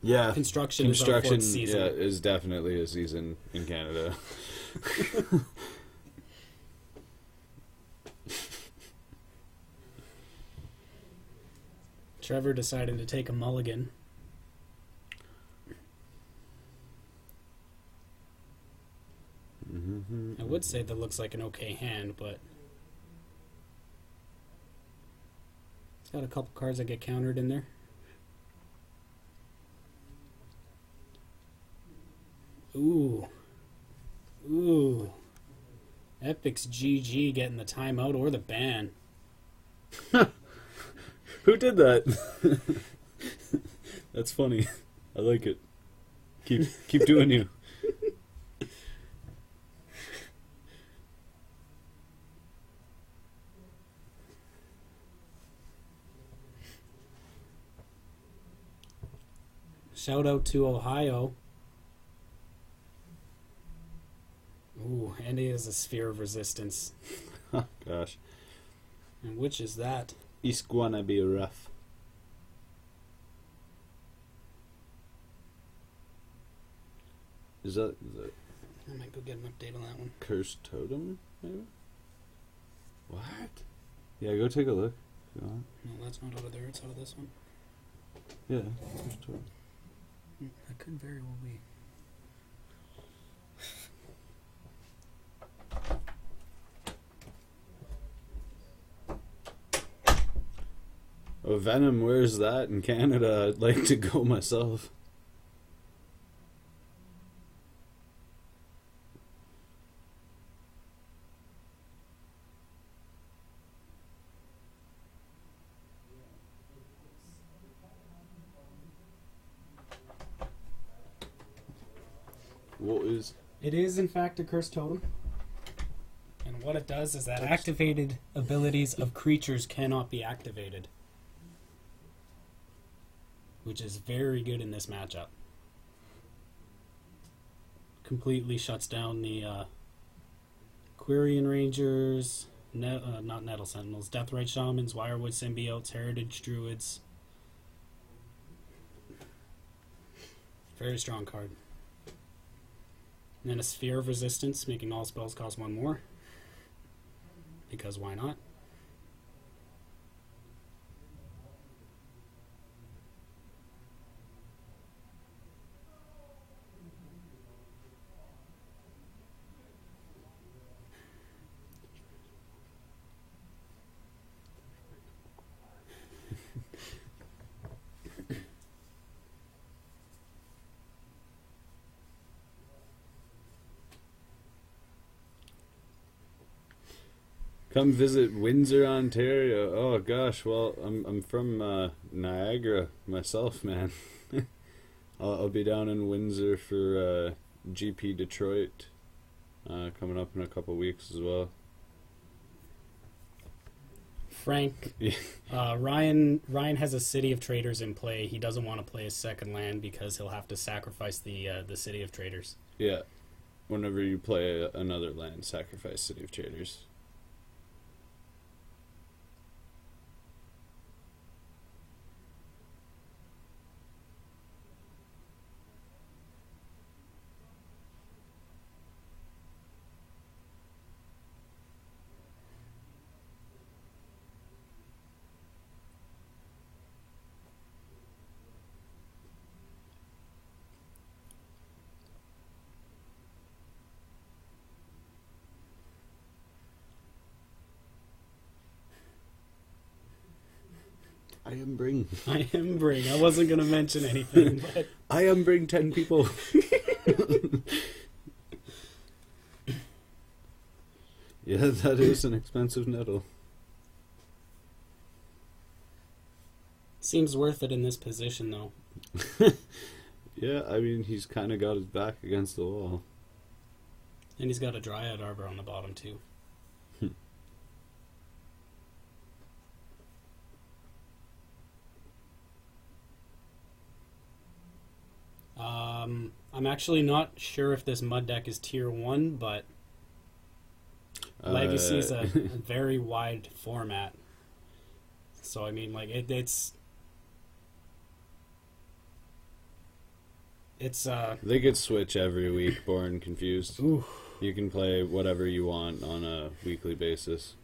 Yeah, Construction is our fourth season. Yeah, is definitely a season in Canada. Trevor decided to take a mulligan. I would say that looks like an okay hand, but it's got a couple cards that get countered in there. Ooh. Epic's GG getting the timeout or the ban. Who did that? That's funny. I like it. Keep doing you. Shout out to Ohio. Ooh, and he has a Sphere of Resistance. Gosh. And which is that? It's gonna be rough. Is that the I might go get an update on that one. Cursed Totem, maybe? What? Yeah, go take a look. If you want. No, that's not out of there. It's out of this one. Yeah, Cursed Totem. That could very well be. Oh, Venom, where's that in Canada? I'd like to go myself. What is... It is, in fact, a Cursed Totem. And what it does is that activated abilities of creatures cannot be activated, which is very good in this matchup. Completely shuts down the Quirion Rangers, not Nettle Sentinels, Deathrite Shamans, Wirewood Symbiotes, Heritage Druids. Very strong card. And then a Sphere of Resistance, making all spells cost 1 more. Because why not? Come visit Windsor, Ontario. Oh gosh, well I'm from Niagara myself, man. I'll be down in Windsor for GP Detroit coming up in a couple weeks as well. Frank, Ryan has a City of Traders in play. He doesn't want to play his second land because he'll have to sacrifice the City of Traders. Yeah, whenever you play another land, sacrifice City of Traders. I am bring. I wasn't going to mention anything, but I am bring 10 people. Yeah, that is an expensive nettle. Seems worth it in this position, though. Yeah, I mean, he's kind of got his back against the wall. And he's got a Dryad Arbor on the bottom, too. I'm actually not sure if this mud deck is tier 1, but Legacy is a very wide format. So, I mean, like, it's... They could switch every week, Born Confused. Ooh. You can play whatever you want on a weekly basis.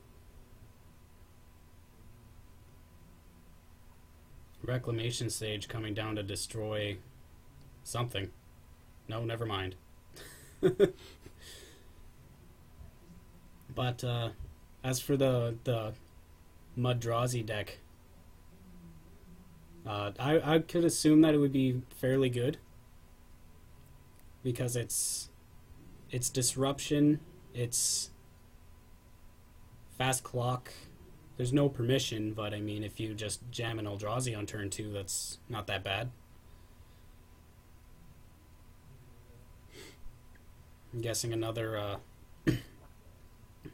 Reclamation Sage coming down to destroy something. No, never mind. But as for the Mudrazi deck, I could assume that it would be fairly good because it's disruption, it's fast clock. There's no permission, but I mean, if you just jam an Eldrazi on turn 2, that's not that bad. I'm guessing another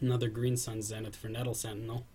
Green Sun Zenith for Nettle Sentinel.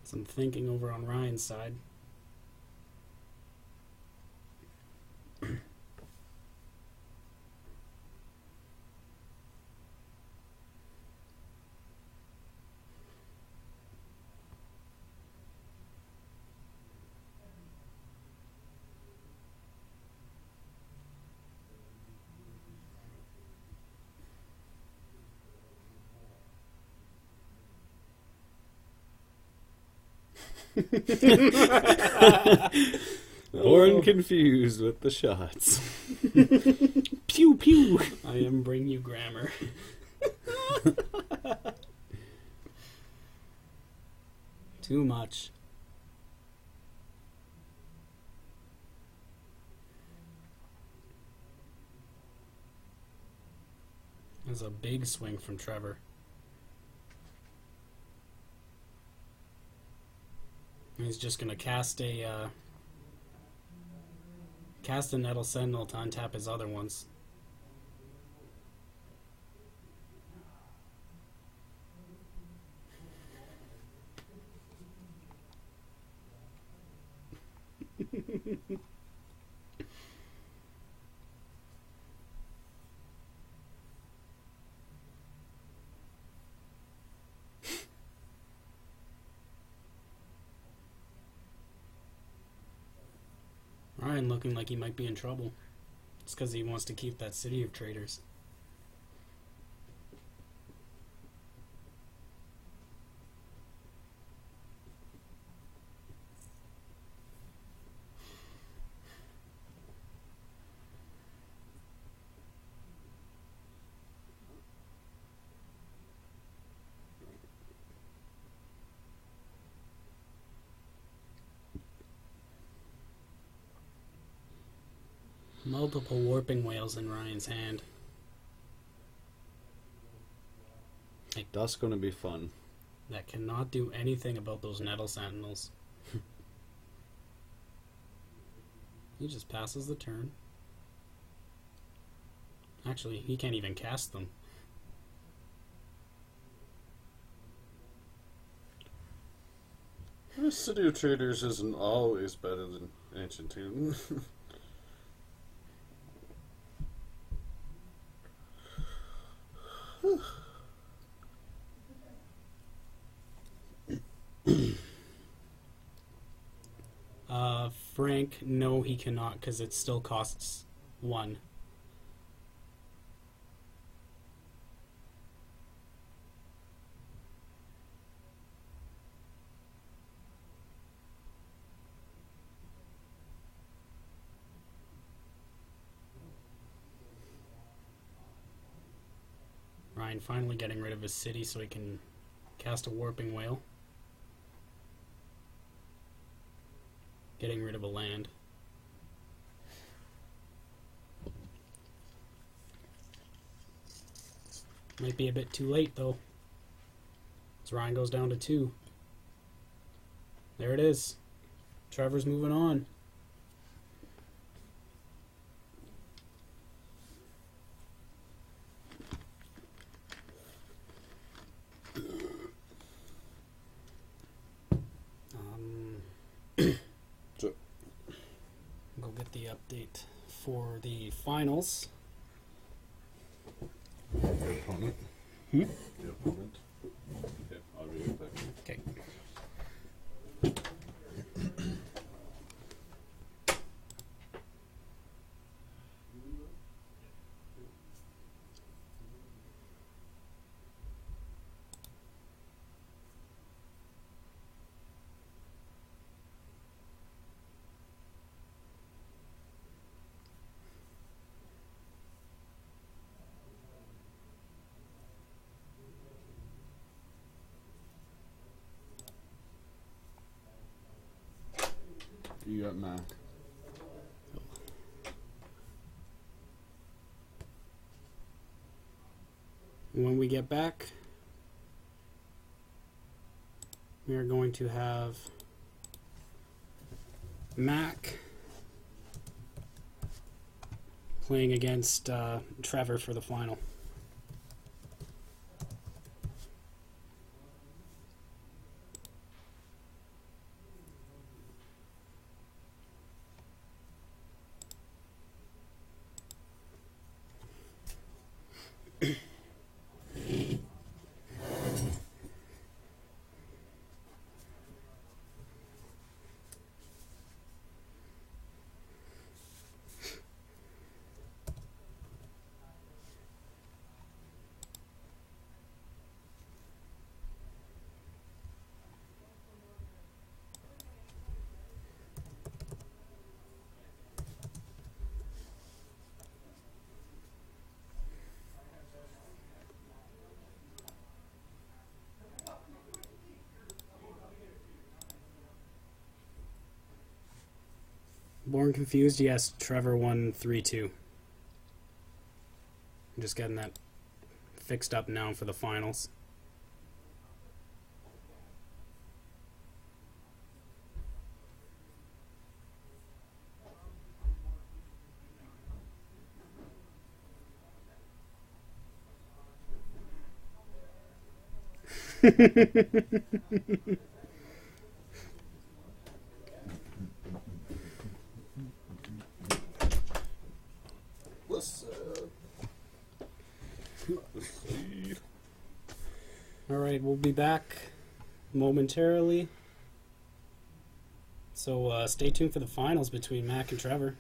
Some thinking over on Ryan's side. Born confused with the shots. Pew pew. I am bring you grammar. Too much. That's a big swing from Trevor. He's just gonna cast a Nettle Sentinel to untap his other ones. Ryan looking like he might be in trouble. It's because he wants to keep that City of Traders. Multiple warping whales in Ryan's hand. That's going to be fun. That cannot do anything about those Nettle Sentinels. He just passes the turn. Actually, he can't even cast them. The City of Traders isn't always better than Ancient Tomb. Frank, no, he cannot, because it still costs 1. Ryan finally getting rid of his city so he can cast a warping whale. Getting rid of a land. Might be a bit too late though. As Ryan goes down to 2. There it is. Trevor's moving on. Go get the update for the finals. Your opponent? Your opponent? Okay, I'll read it back. Okay. You got Mac. When we get back, we are going to have Mac playing against Trevor for the final. Born Confused, yes, Trevor won 3-2. I'm just getting that fixed up now for the finals. All right, we'll be back momentarily. So stay tuned for the finals between Mac and Trevor.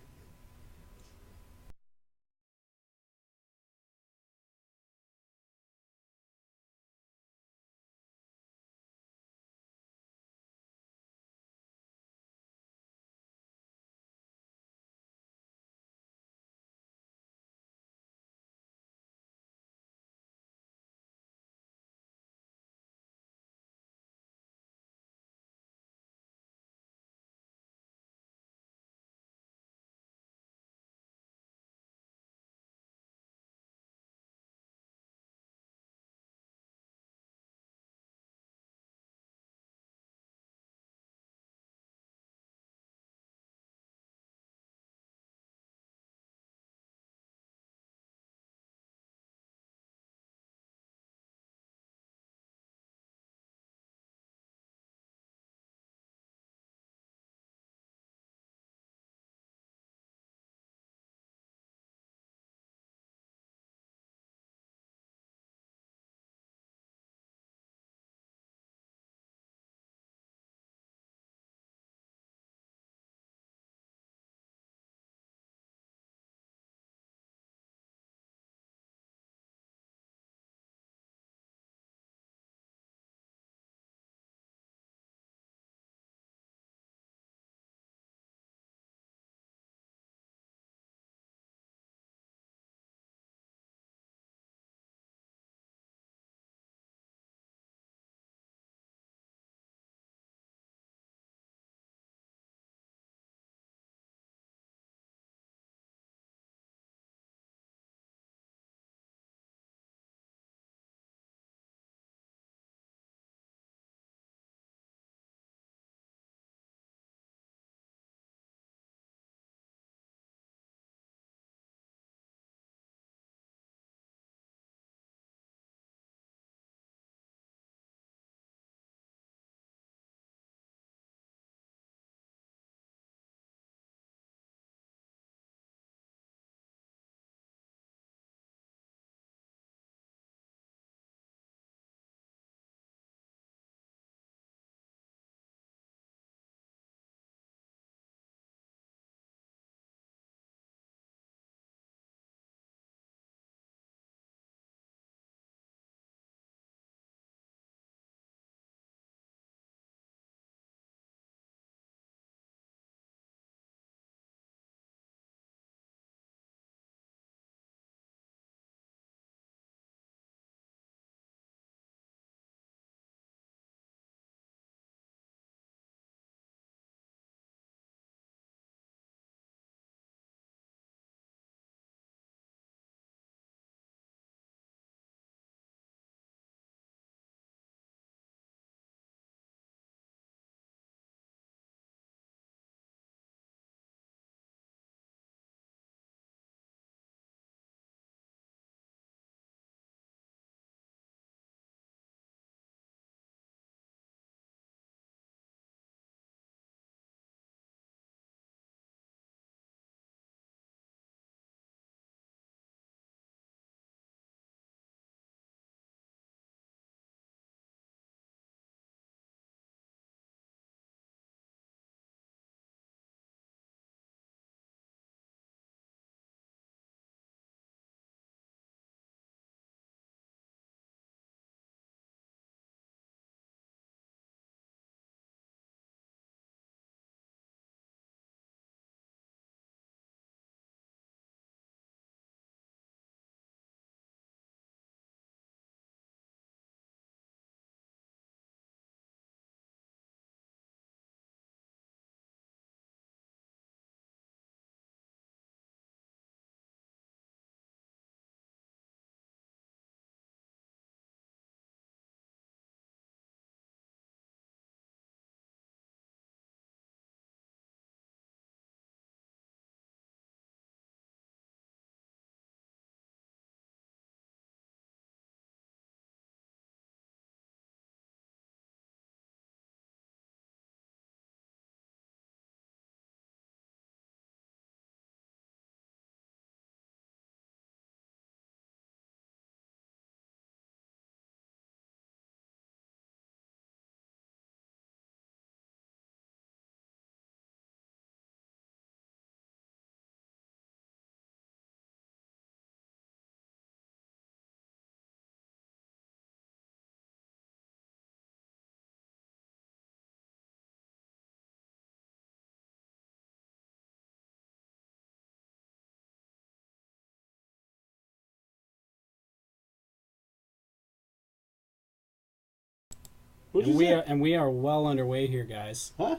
What'd And you say? we are well underway here, guys. Huh?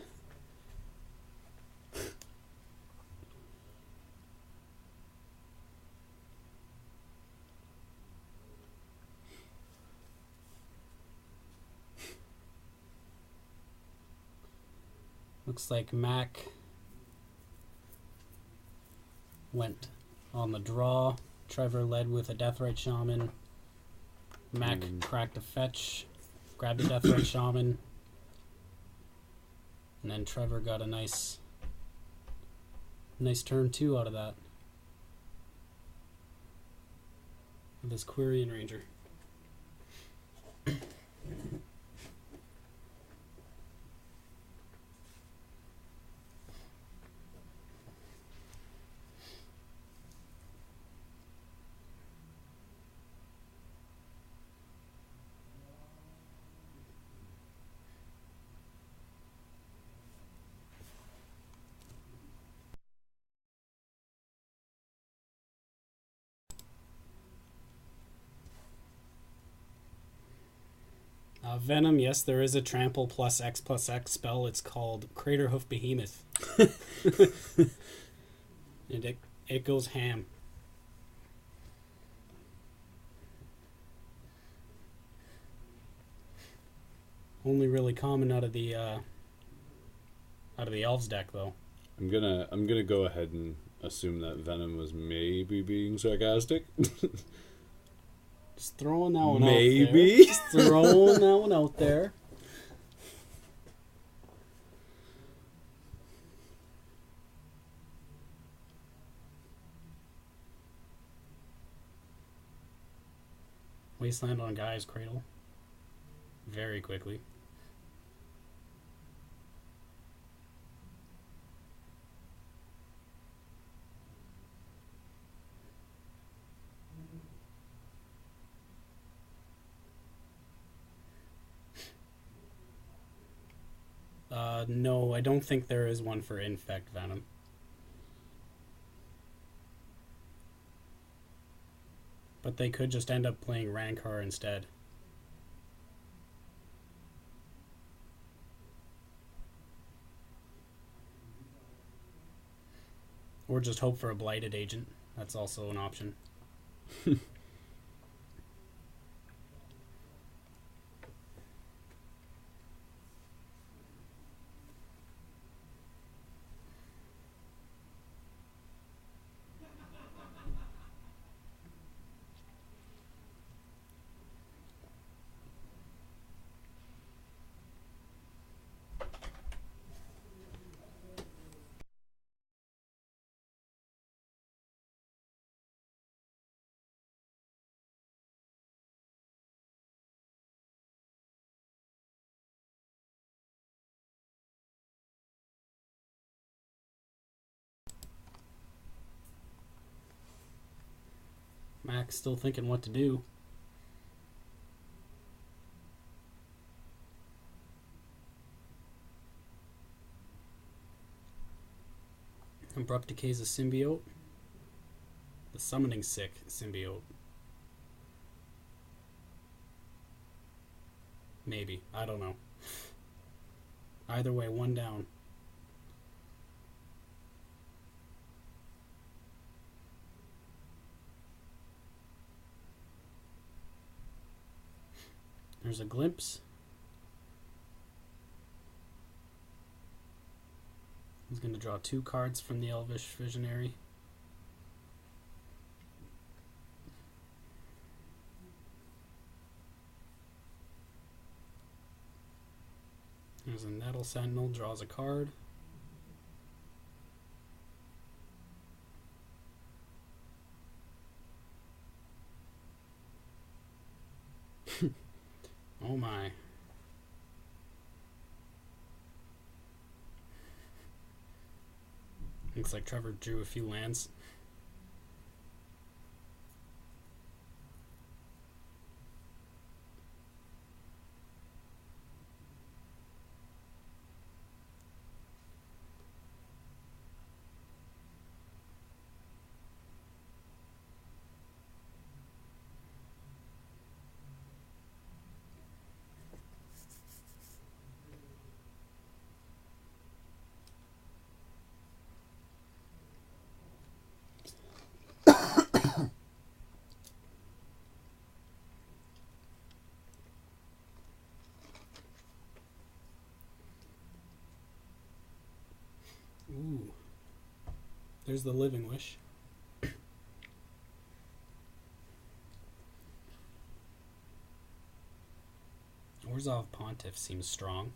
Looks like Mac went on the draw. Trevor led with a Deathrite Shaman. Mac cracked a fetch, grabbed a Deathrite Shaman, and then Trevor got a nice turn 2 out of that. With his Quirion Ranger. Venom, yes, there is a trample plus X spell. It's called Craterhoof Behemoth. And it goes ham. Only really common out of the elves deck, though. I'm gonna go ahead and assume that Venom was maybe being sarcastic. Just throwing that one Maybe. out there. Just throwing that one out there. Wasteland on Guy's Cradle. Very quickly. No, I don't think there is one for Infect Venom. But they could just end up playing Rancor instead. Or just hope for a Blighted Agent. That's also an option. Mac's still thinking what to do. Abrupt Decay's a symbiote. The Summoning Sick symbiote. Maybe. I don't know. Either way, one down. There's a glimpse. He's going to draw 2 cards from the Elvish Visionary. There's a Nettle Sentinel, draws a card. Oh my. Looks like Trevor drew a few lands. Ooh. There's the Living Wish. Orzhov Pontiff seems strong.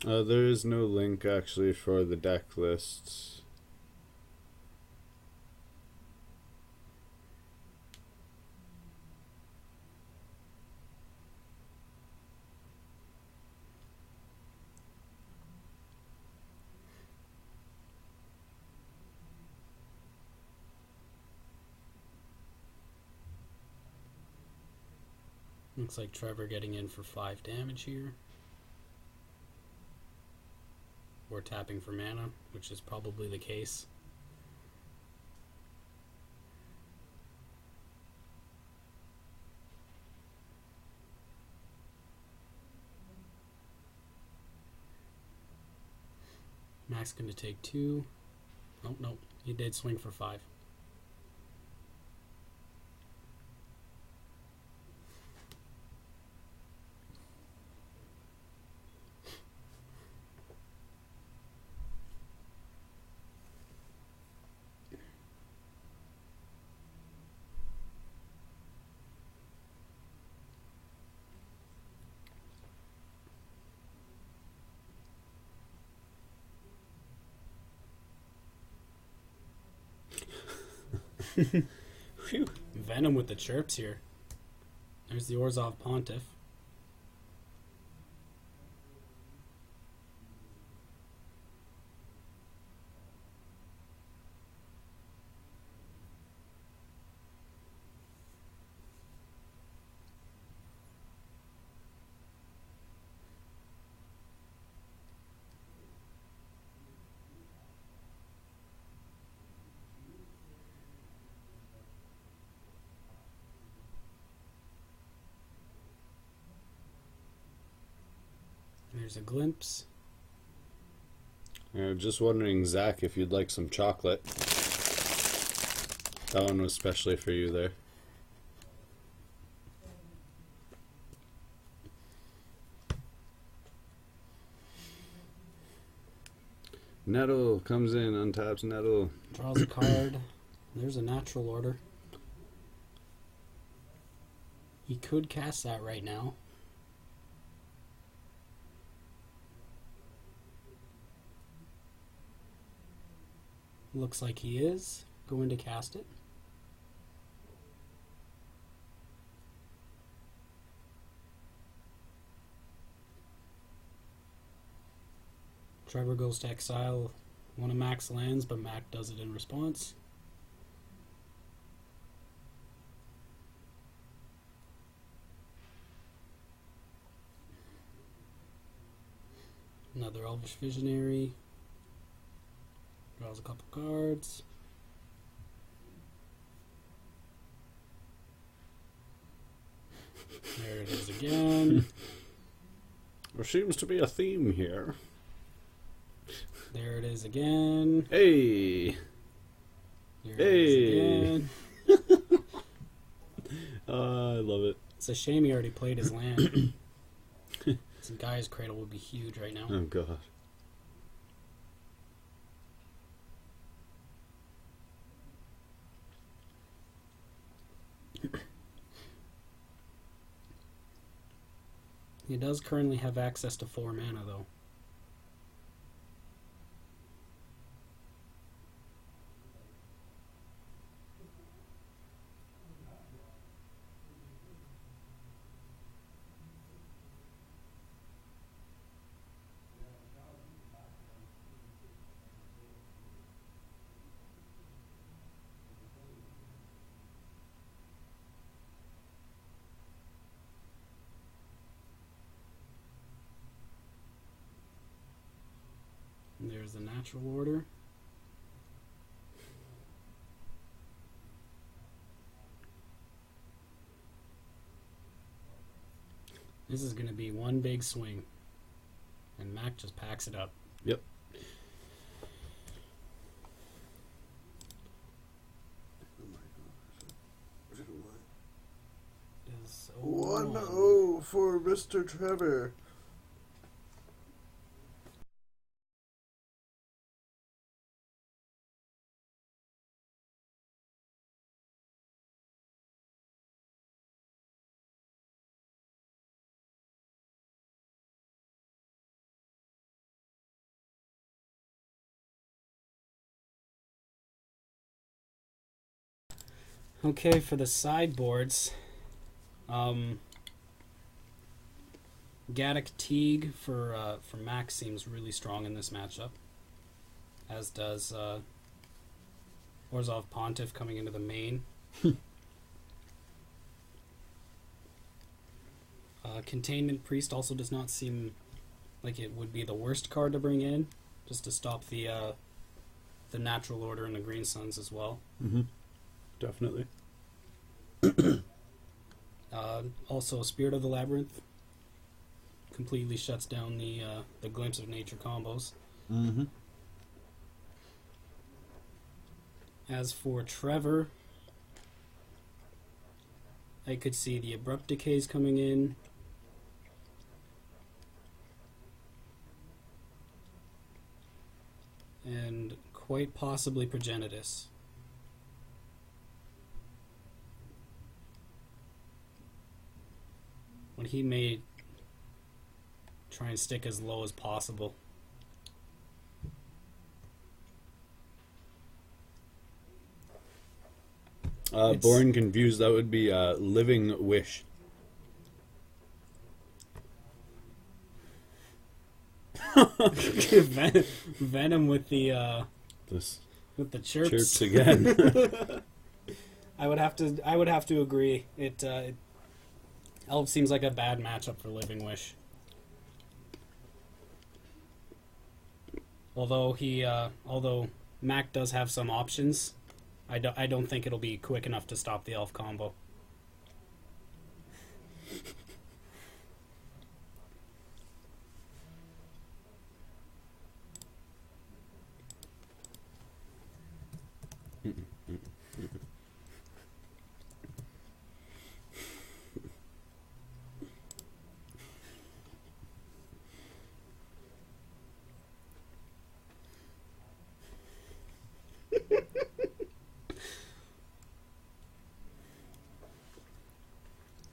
There is no link actually for the deck lists. Looks like Trevor getting in for 5 damage here. Or tapping for mana, which is probably the case. Max going to take 2. Oh, no, he did swing for 5. Whew. Venom with the chirps here. There's the Orzhov Pontiff. There's a glimpse. Just wondering, Zach, if you'd like some chocolate. That one was specially for you there. Nettle comes in, untaps Nettle. Draws a card. There's a natural order. He could cast that right now. Looks like he is going to cast it. Trevor goes to exile one of Mac's lands, but Mac does it in response. Another Elvish Visionary. Draws a couple cards. There it is again. There seems to be a theme here. There it is again. Hey! There Hey! it is again. I love it. It's a shame he already played his land. Some Guy's Cradle would be huge right now. Oh, God. He does currently have access to 4 mana, though. is the natural order. This is going to be one big swing. And Mac just packs it up. Yep. Is 1-0 for Mr. Trevor. Okay, for the sideboards, Gaddock Teague for Mac seems really strong in this matchup, as does Orzhov Pontiff coming into the main. Containment Priest also does not seem like it would be the worst card to bring in, just to stop the natural order and the Green Suns as well. Mm-hmm. Definitely. Also, Spirit of the Labyrinth completely shuts down the Glimpse of Nature combos. Mm-hmm. As for Trevor, I could see the Abrupt Decays coming in. And quite possibly Progenitus. When he may try and stick as low as possible. Born Confused, that would be Living Wish. Venom with the This chirps. chirps again. I would have to agree. It Elf seems like a bad matchup for Living Wish. Although Mac does have some options, I don't think it'll be quick enough to stop the Elf combo.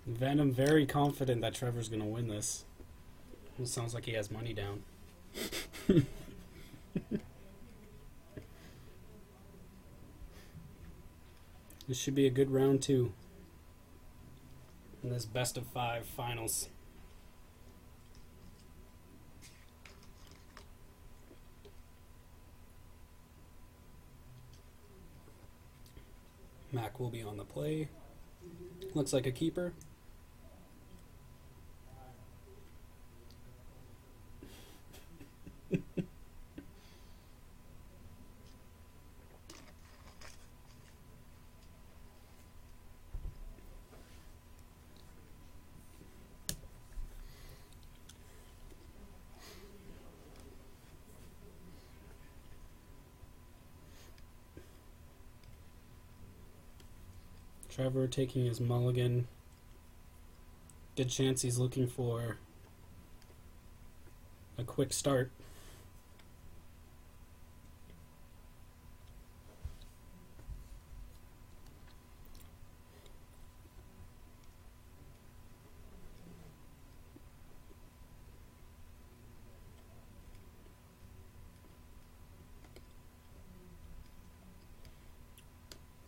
Venom very confident that Trevor's going to win this. It sounds like he has money down. This should be a good round 2 in this best of 5 finals. Mac will be on the play. Looks like a keeper. Trevor taking his mulligan. Good chance he's looking for a quick start.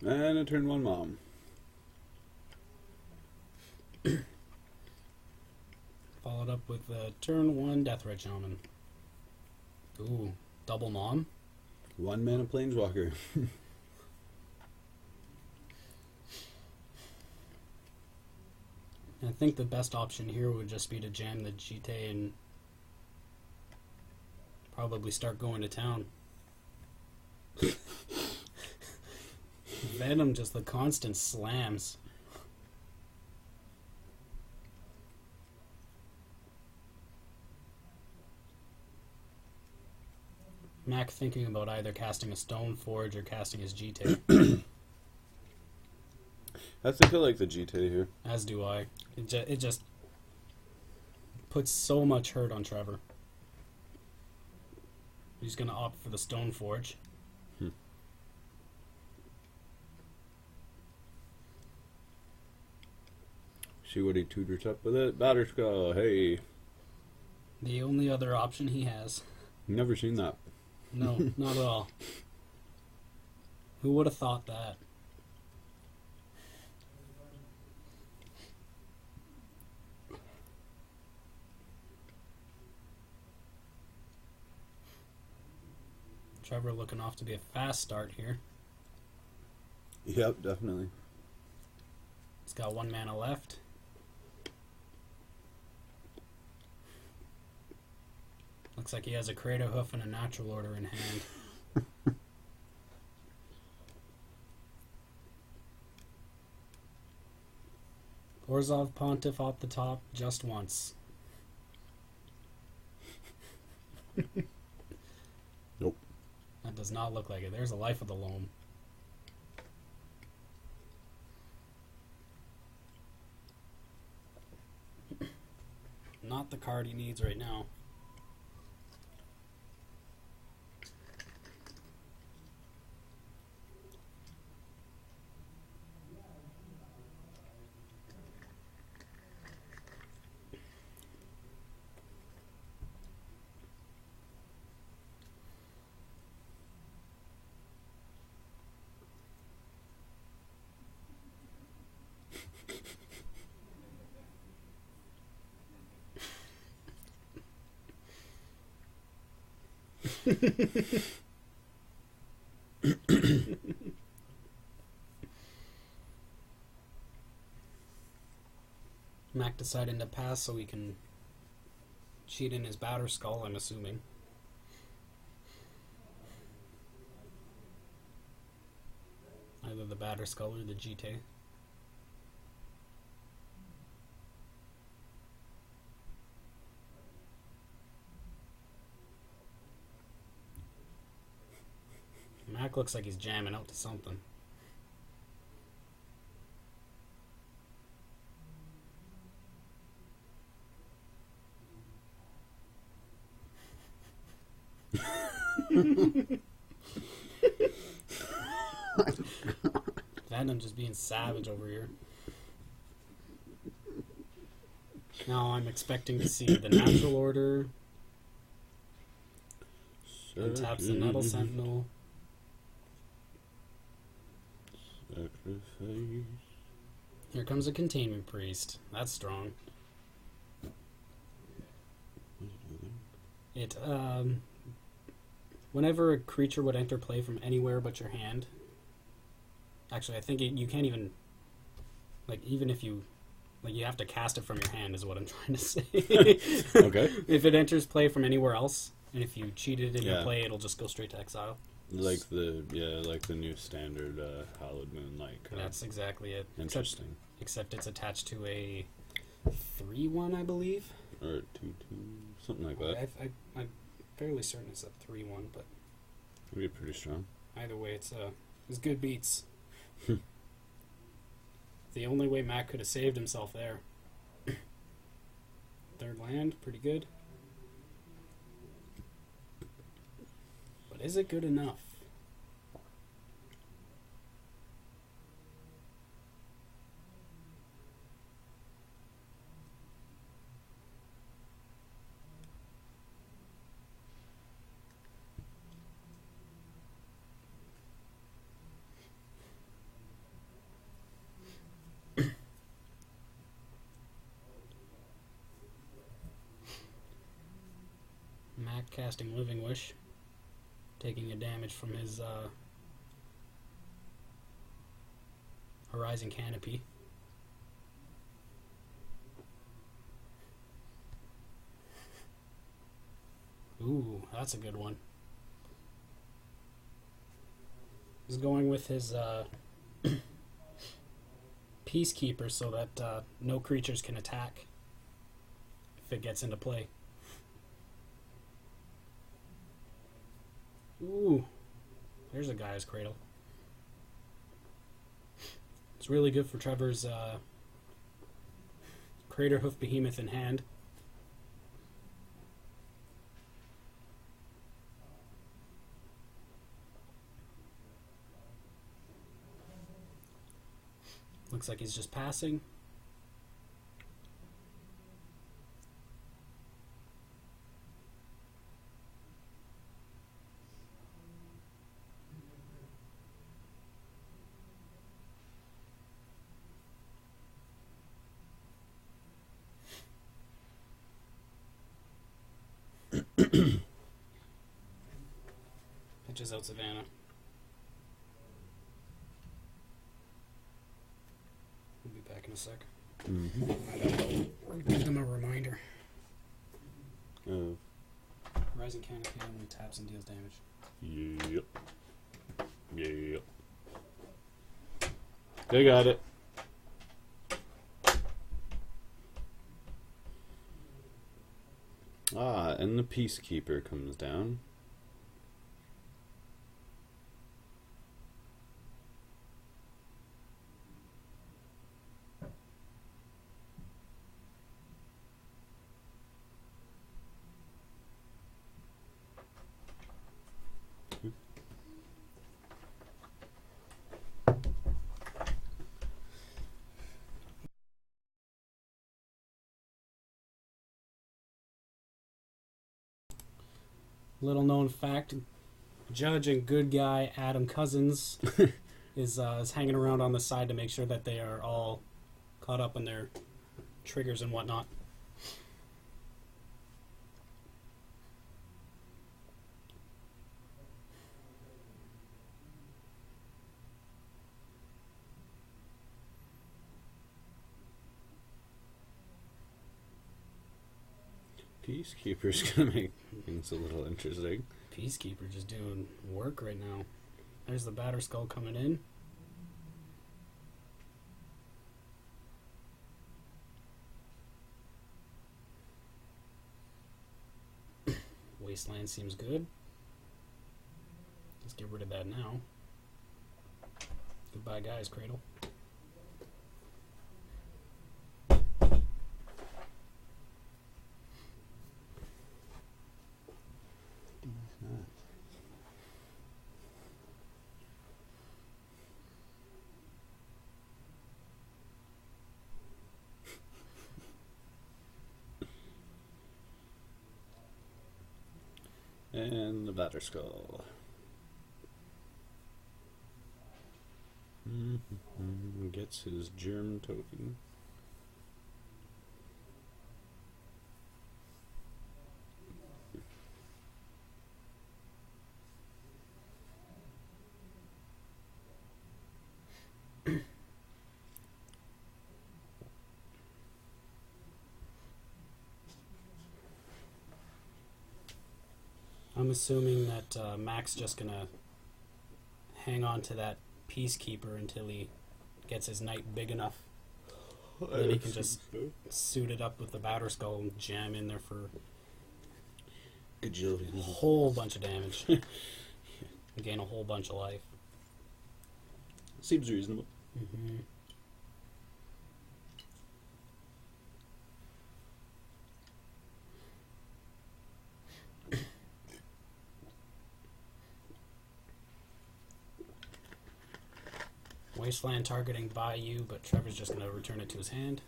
And a turn 1 mom. Followed up with a turn 1 Deathrite Shaman. Ooh, double mom. 1 mana Planeswalker. I think the best option here would just be to jam the GT and probably start going to town. Venom, just the constant slams. Mac thinking about either casting a Stone Forge or casting his Jite. I think I like the Jite here. As do I. It just puts so much hurt on Trevor. He's going to opt for the Stone Forge. See what he tutors up with it. Batterskull, hey. The only other option he has. Never seen that. No, not at all. Who would have thought that? Trevor looking off to be a fast start here. Yep, definitely. He's got 1 mana left. Looks like he has a Crater Hoof and a Natural Order in hand. Orzhov Pontiff off the top just once. Nope. That does not look like it. There's a Life of the Loam. Not the card he needs right now. Mac deciding to pass so he can cheat in his Batterskull, I'm assuming. Either the Batterskull or the Jite. Mac looks like he's jamming out to something. Venom just being savage over here. Now I'm expecting to see the Natural Order. And taps the Nettle Sentinel. Sacrifice. Here comes a Containment Priest. That's strong. It, whenever a creature would enter play from anywhere but your hand, actually, I think you can't even, like, even if you, like, you have to cast it from your hand is what I'm trying to say. Okay. If it enters play from anywhere else, and if you cheat it in your play, it'll just go straight to exile. Like the new standard Hallowed Moon, That's exactly it. Interesting. Except it's attached to a 3/1, I believe. Or 2/2, something like that. I'm fairly certain it's a 3/1, but It'd be pretty strong. either way, it's good beats. The only way Mac could have saved himself there. Third land, pretty good. But is it good enough? Mac casting Living Wish, taking a damage from his Horizon Canopy. Ooh, that's a good one. He's going with his Peacekeeper so that no creatures can attack if it gets into play. Ooh, there's a Gaia's Cradle. It's really good for Trevor's Craterhoof Behemoth in hand. Looks like he's just passing. Pitches out Savannah. We'll be back in a sec. Mm-hmm. Give them a reminder. Oh. Rising Canopy only taps and deals damage. Yep. Yep. They got it. Ah, and the Peacekeeper comes down. Little known fact, Judge and good guy Adam Cousins is hanging around on the side to make sure that they are all caught up on their triggers and whatnot. Peacekeeper's gonna make things a little interesting. Peacekeeper just doing work right now. There's the Batter Skull coming in. Wasteland seems good. Let's get rid of that now. Goodbye, guys, Cradle. And the Batter Skull. Gets his germ token. I'm assuming that Mac's just gonna hang on to that Peacekeeper until he gets his knight big enough. Then he can just suit it up with the Batter Skull and jam in there for a whole bunch of damage. Gain a whole bunch of life. Seems reasonable. Mm-hmm. Wasteland targeting by you, but Trevor's just going to return it to his hand.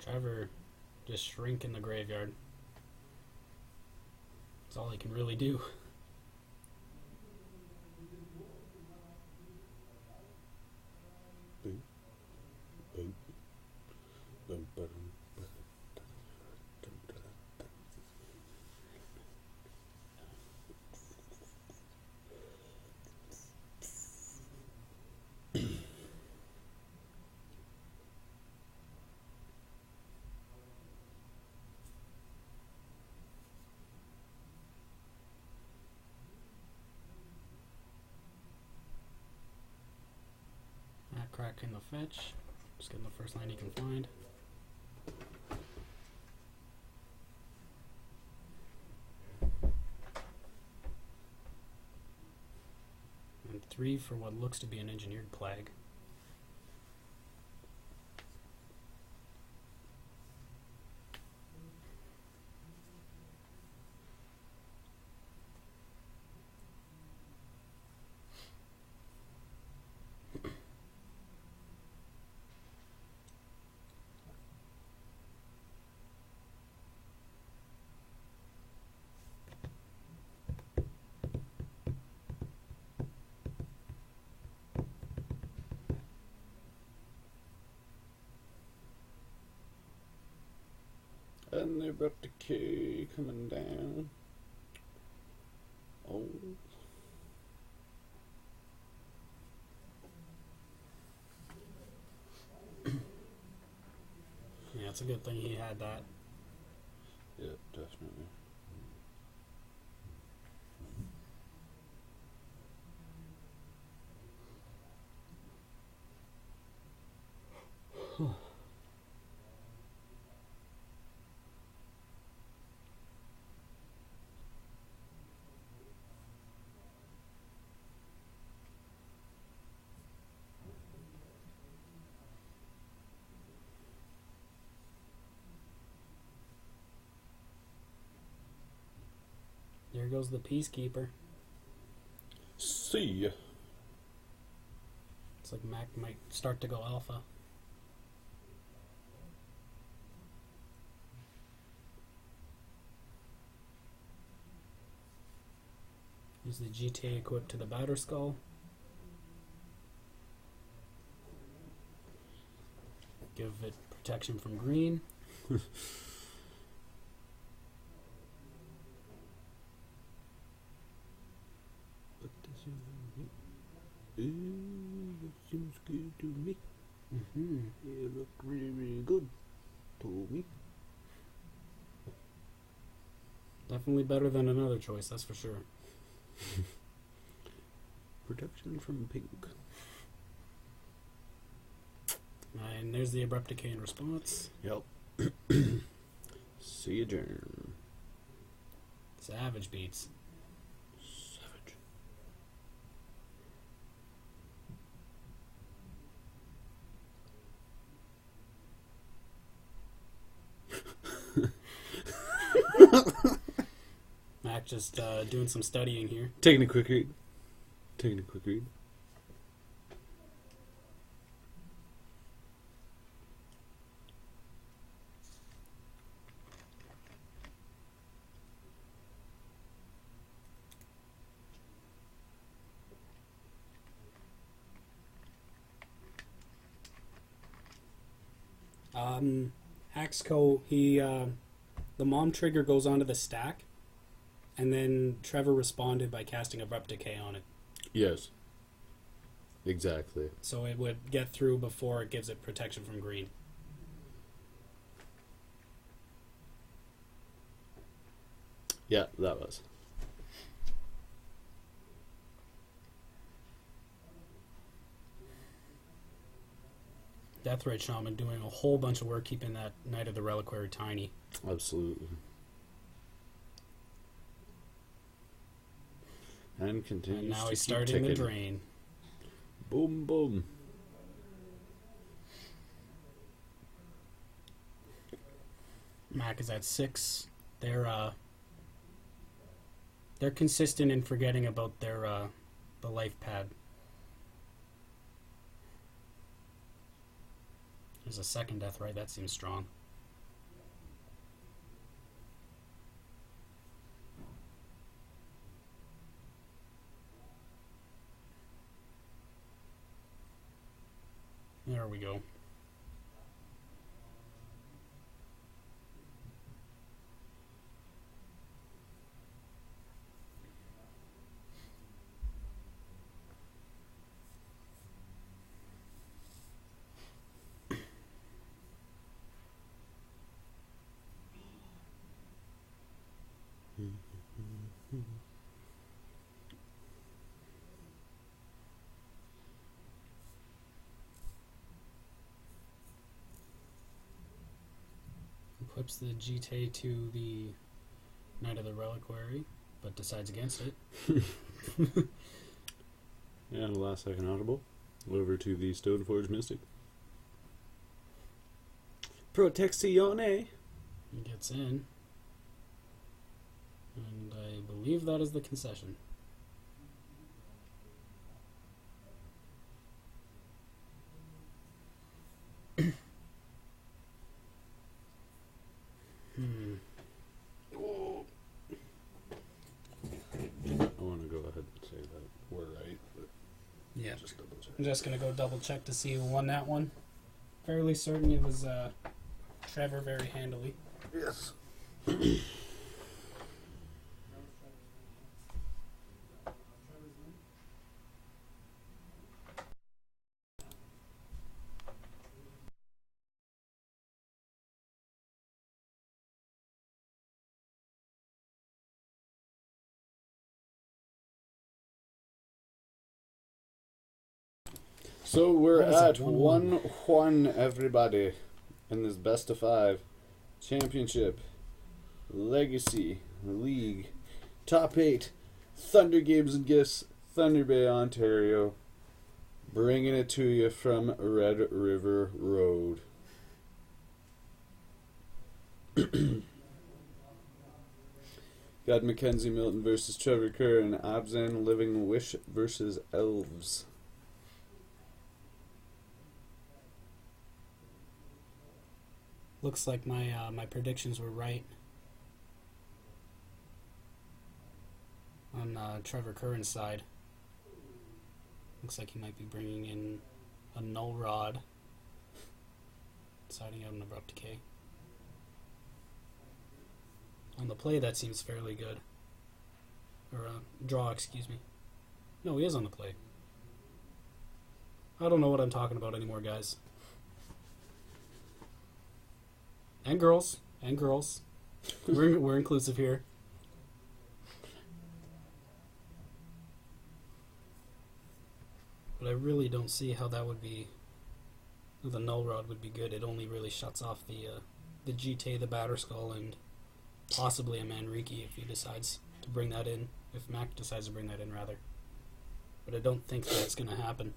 Trevor just shrink in the graveyard. That's all he can really do. crack in the fetch. Just getting the first land he can find. And 3 for what looks to be an engineered plague. And they're about to K coming down. Oh. Yeah, it's a good thing he had that. Yeah, definitely. There goes the Peacekeeper. See ya. It's like Mac might start to go alpha. Use the GTA equipped to the Batter Skull. Give it protection from green. That seems good to me. Mm-hmm. You look really, really good to me. Definitely better than another choice, that's for sure. Protection from pink. And there's the Abrupt Decay in response. Yep. See you, Germ. Savage beats. Savage. Mac just doing some studying here. Taking a quick read. Axco, the mom trigger goes onto the stack, and then Trevor responded by casting Abrupt Decay on it. Yes. Exactly. So it would get through before it gives it protection from green. Yeah, that was. Deathrite Shaman doing a whole bunch of work keeping that Knight of the Reliquary tiny. Absolutely. And continues And now to he's keep starting the ticking. drain. Boom, boom. Mac is at 6. They're consistent in forgetting about their the life pad. There's a second Deathrite, that seems strong. There we go. equips the GT to the Knight of the Reliquary, but decides against it. And a last second audible. Over to the Stoneforge Mystic. Protezione! He gets in. And I believe that is the concession. I want to go ahead and say that we're right, but Yeah. just double check. I'm just going to go double check to see who won that one. Fairly certain it was Trevor very handily. Yes. So we're What is it? at 1-1, everybody, in this best of 5 championship, legacy, league, top 8, Thunder Games and Gifts, Thunder Bay, Ontario, bringing it to you from Red River Road. Got Mackenzie Milton versus Trevor Kerr and Abzan Living Wish versus Elves. Looks like my predictions were right on Trevor Curran's side. Looks like he might be bringing in a Null Rod, siding out an Abrupt Decay. On the play, that seems fairly good. Or draw, excuse me. No, he is on the play. I don't know what I'm talking about anymore, guys. And girls. And girls. We're inclusive here. But I really don't see how that would be... The Null Rod would be good. It only really shuts off the GT, the Batterskull, and possibly a Manriki if he decides to bring that in. If Mac decides to bring that in, rather. But I don't think that's going to happen.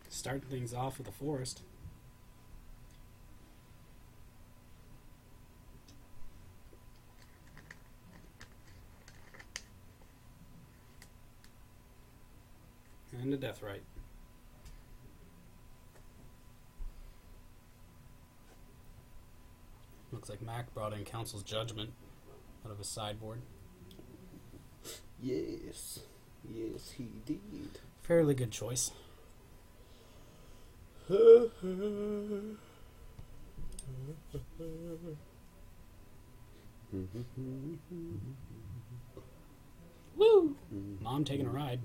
Starting things off with a forest. And a Deathrite. Looks like Mac brought in Council's Judgment out of his sideboard. Yes. Yes, he did. Fairly good choice. Woo! Mom taking a ride.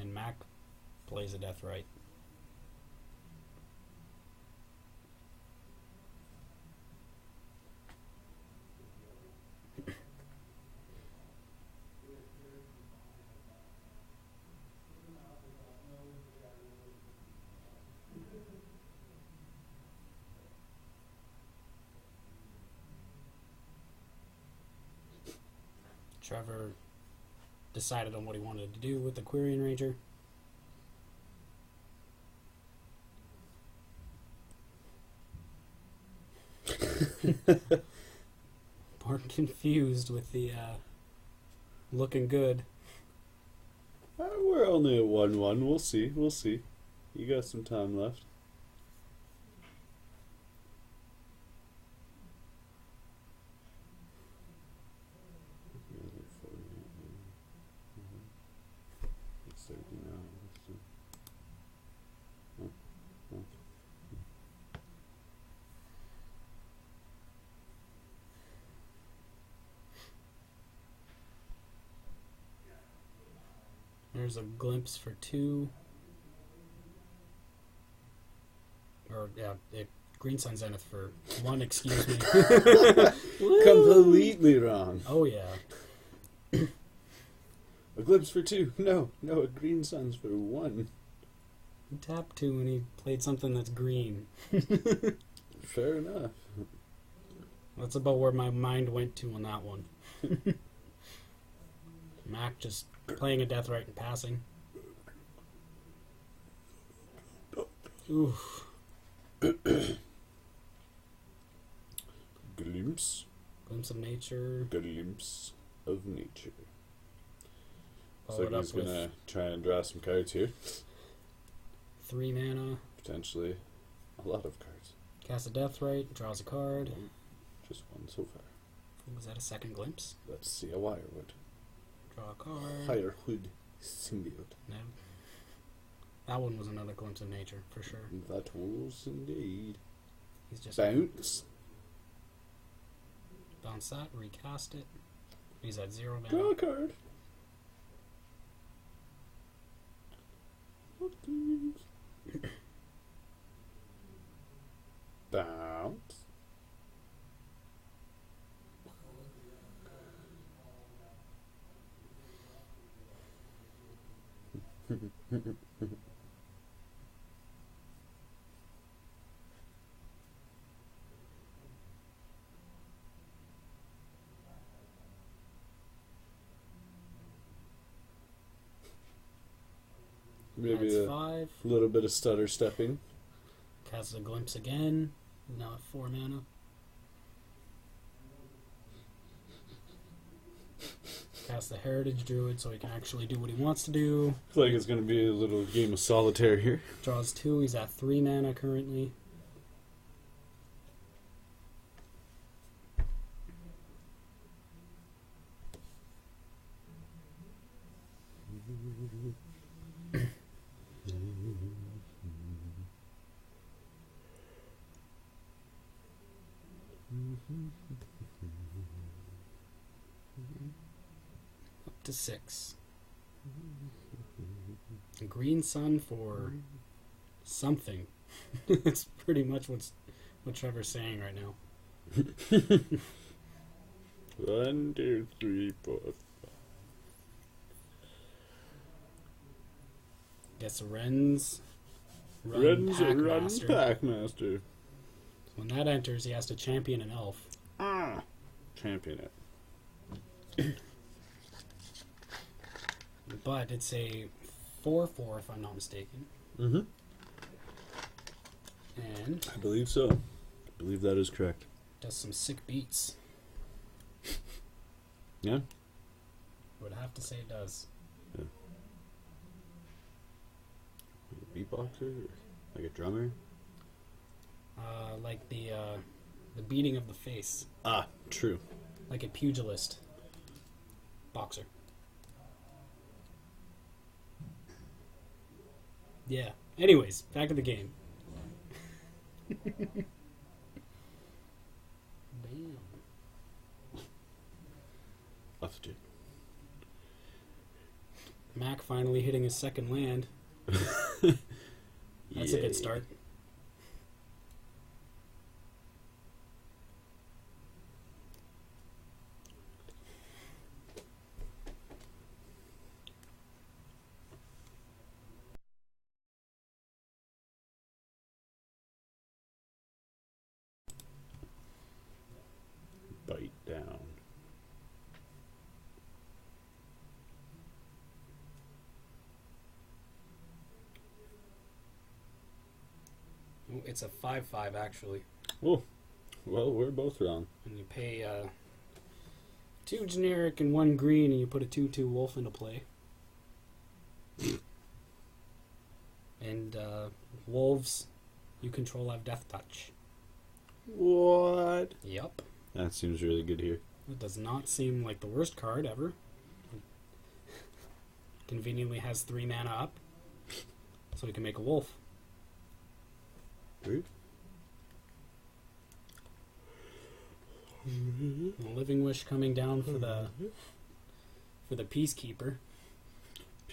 And Mac plays a Deathrite. Trevor decided on what he wanted to do with the Quirion Ranger. More confused with the looking good. We're only at 1-1. We'll see. We'll see. You got some time left. It's 30 now. There's a glimpse for 2. Or, yeah, Green Sun Zenith for 1, excuse me. Completely wrong. Oh, yeah. A glimpse for 2. No, a green sun's for 1. He tapped 2 and he played something that's green. Fair enough. That's about where my mind went to on that one. Mac just playing a Deathrite and passing. Oof. Glimpse. Glimpse of Nature. Glimpse of nature. Looks Followed like up he's with gonna try and draw some cards here. 3 mana. Potentially a lot of cards. Cast a Deathrite. Draws a card. Just 1 so far. Was that a second glimpse? Let's see a Wirewood. Draw a card. Firewood Symbiote. No. That one was another Glimpse of Nature, for sure. That was indeed. He's just Bounce. bounce that, recast it. He's at 0 Draw mana. a card. Bounce. Maybe That's a 5. little bit of stutter stepping. Cast a Glimpse again. Now at 4 mana. Cast the Heritage Druid so he can actually do what he wants to do. Looks like it's going to be a little game of solitaire here. Draws 2. He's at 3 mana currently. Up to 6. A Green Sun for something. That's pretty much what Trevor's saying right now. 1, 2, 3, 4. Gets a Ren's Run Packmaster. Packmaster. When that enters, he has to champion an elf. Champion it. But it's a 4/4 if I'm not mistaken. Mm-hmm. And I believe so. I believe that is correct. does some sick beats. Yeah? I would have to say it does. Like a beatboxer? Or like a drummer? Like the beating of the face. Ah, true. Like a pugilist. Boxer. Yeah. Anyways, back to the game. Bam. Off the Mac finally hitting his second land. That's a good start. Bite down. Oh, it's a 5/5 actually. Oh, well, we're both wrong. And you pay 2 generic and 1 green, and you put a 2/2 wolf into play. And wolves you control have death touch. What? Yep. That seems really good here. It does not seem like the worst card ever. Conveniently has 3 mana up, so we can make a wolf. Weird. A Living Wish coming down for the Peacekeeper.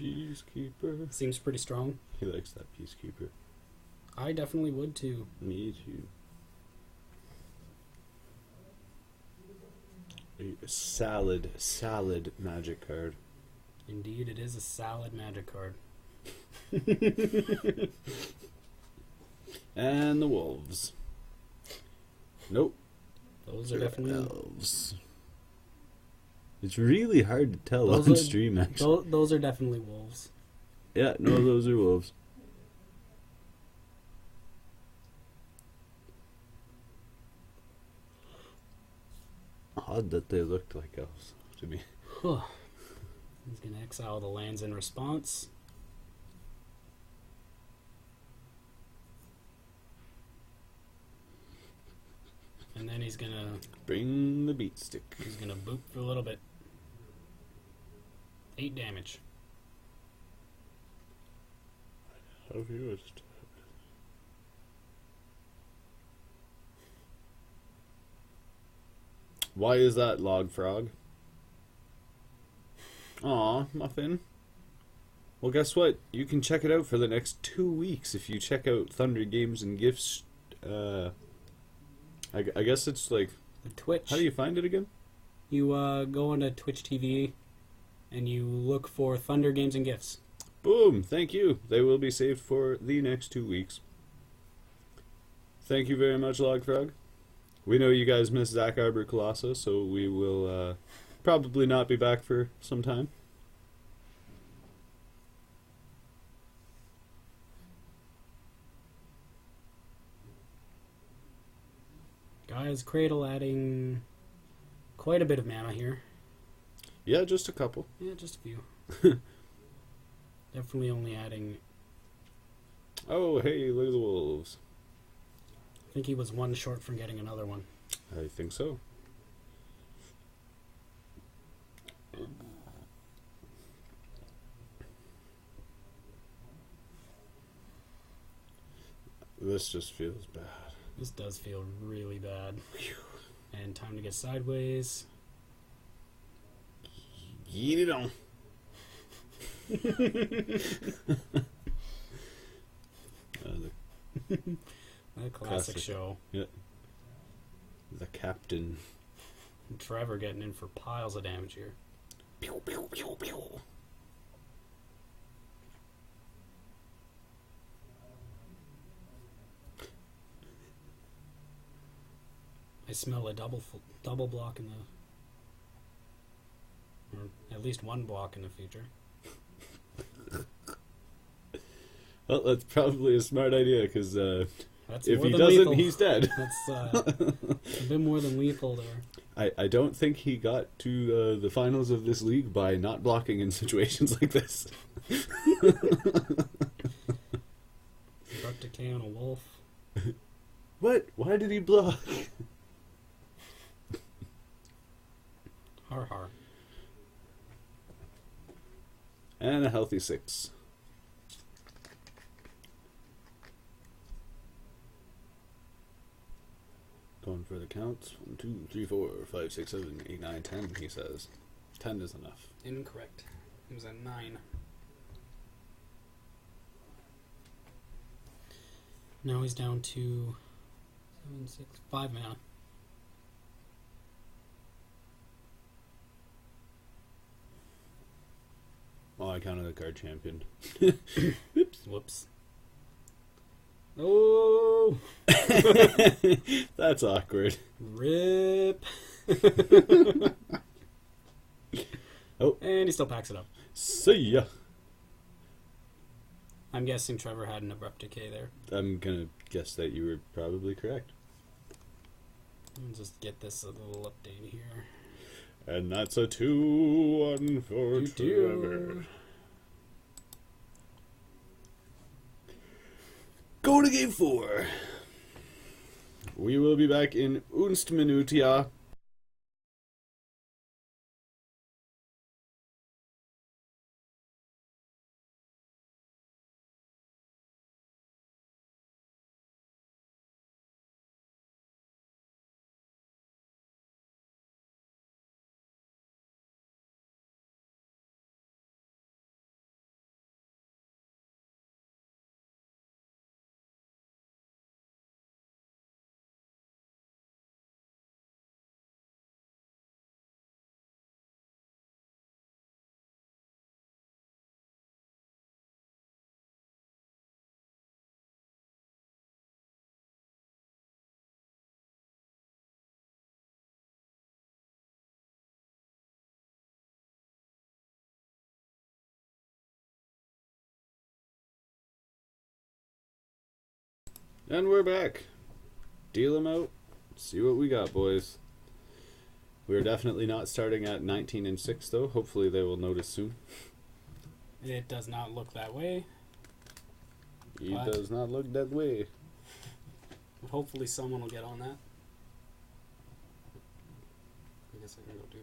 Peacekeeper. Seems pretty strong. He likes that Peacekeeper. I definitely would too. Me too. A salad magic card. Indeed, it is a salad magic card. And the wolves. Nope. Those are They're definitely elves. It's really hard to tell Those on are- stream, actually. those are definitely wolves. Yeah, no, those are wolves. Odd that they looked like elves to me. He's gonna exile the lands in response. And then he's gonna Bring the beat stick. boop for a little bit. 8 damage. Have used. Why is that, Log Frog? Aw, Muffin. Well, guess what? You can check it out for the next 2 weeks if you check out Thunder Games and Gifts. I guess it's like... The Twitch. How do you find it again? You go onto Twitch TV and you look for Thunder Games and Gifts. Boom! Thank you. They will be saved for the next 2 weeks. Thank you very much, Log Frog. We know you guys miss Zach Arbor Colossa, so we will probably not be back for some time. Guys, Cradle adding quite a bit of mana here. Yeah, just a couple. Yeah, just a few. Definitely only adding... Oh, hey, look at the wolves. I think he was one short from getting another one. I think so. This just feels bad. This does feel really bad. And time to get sideways. Get it on. A classic Classic. show. The captain. Trevor getting in for piles of damage here. Pew, pew, pew, pew. I smell a double block in the... Or at least one block in the future. Well, that's probably a smart idea, because That's if more he than doesn't, lethal. he's dead. That's a bit more than lethal there. I don't think he got to the finals of this league by not blocking in situations like this. Abrupt decay on a wolf. What? Why did he block? Har har. And a healthy 6. Going for the counts. 1, 2, 3, 4, 5, 6, 7, 8, 9, 10, he says. 10 is enough. Incorrect. It was at 9. Now he's down to 7, 6, 5 mana. Oh, I counted the card champion. Whoops. Oh! That's awkward. Rip! Oh. And he still packs it up. See ya. I'm guessing Trevor had an abrupt decay there. I'm gonna guess that you were probably correct. I'll just get this a little update here. And that's a 2-1 for Trevor. Go to game 4. We will be back in Unst Minutia. And we're back. Deal them out. See what we got, boys. We're definitely not starting at 19 and 6, though. Hopefully they will notice soon. It does not look that way. It What? does not look that way. But hopefully someone will get on that. I guess I can go do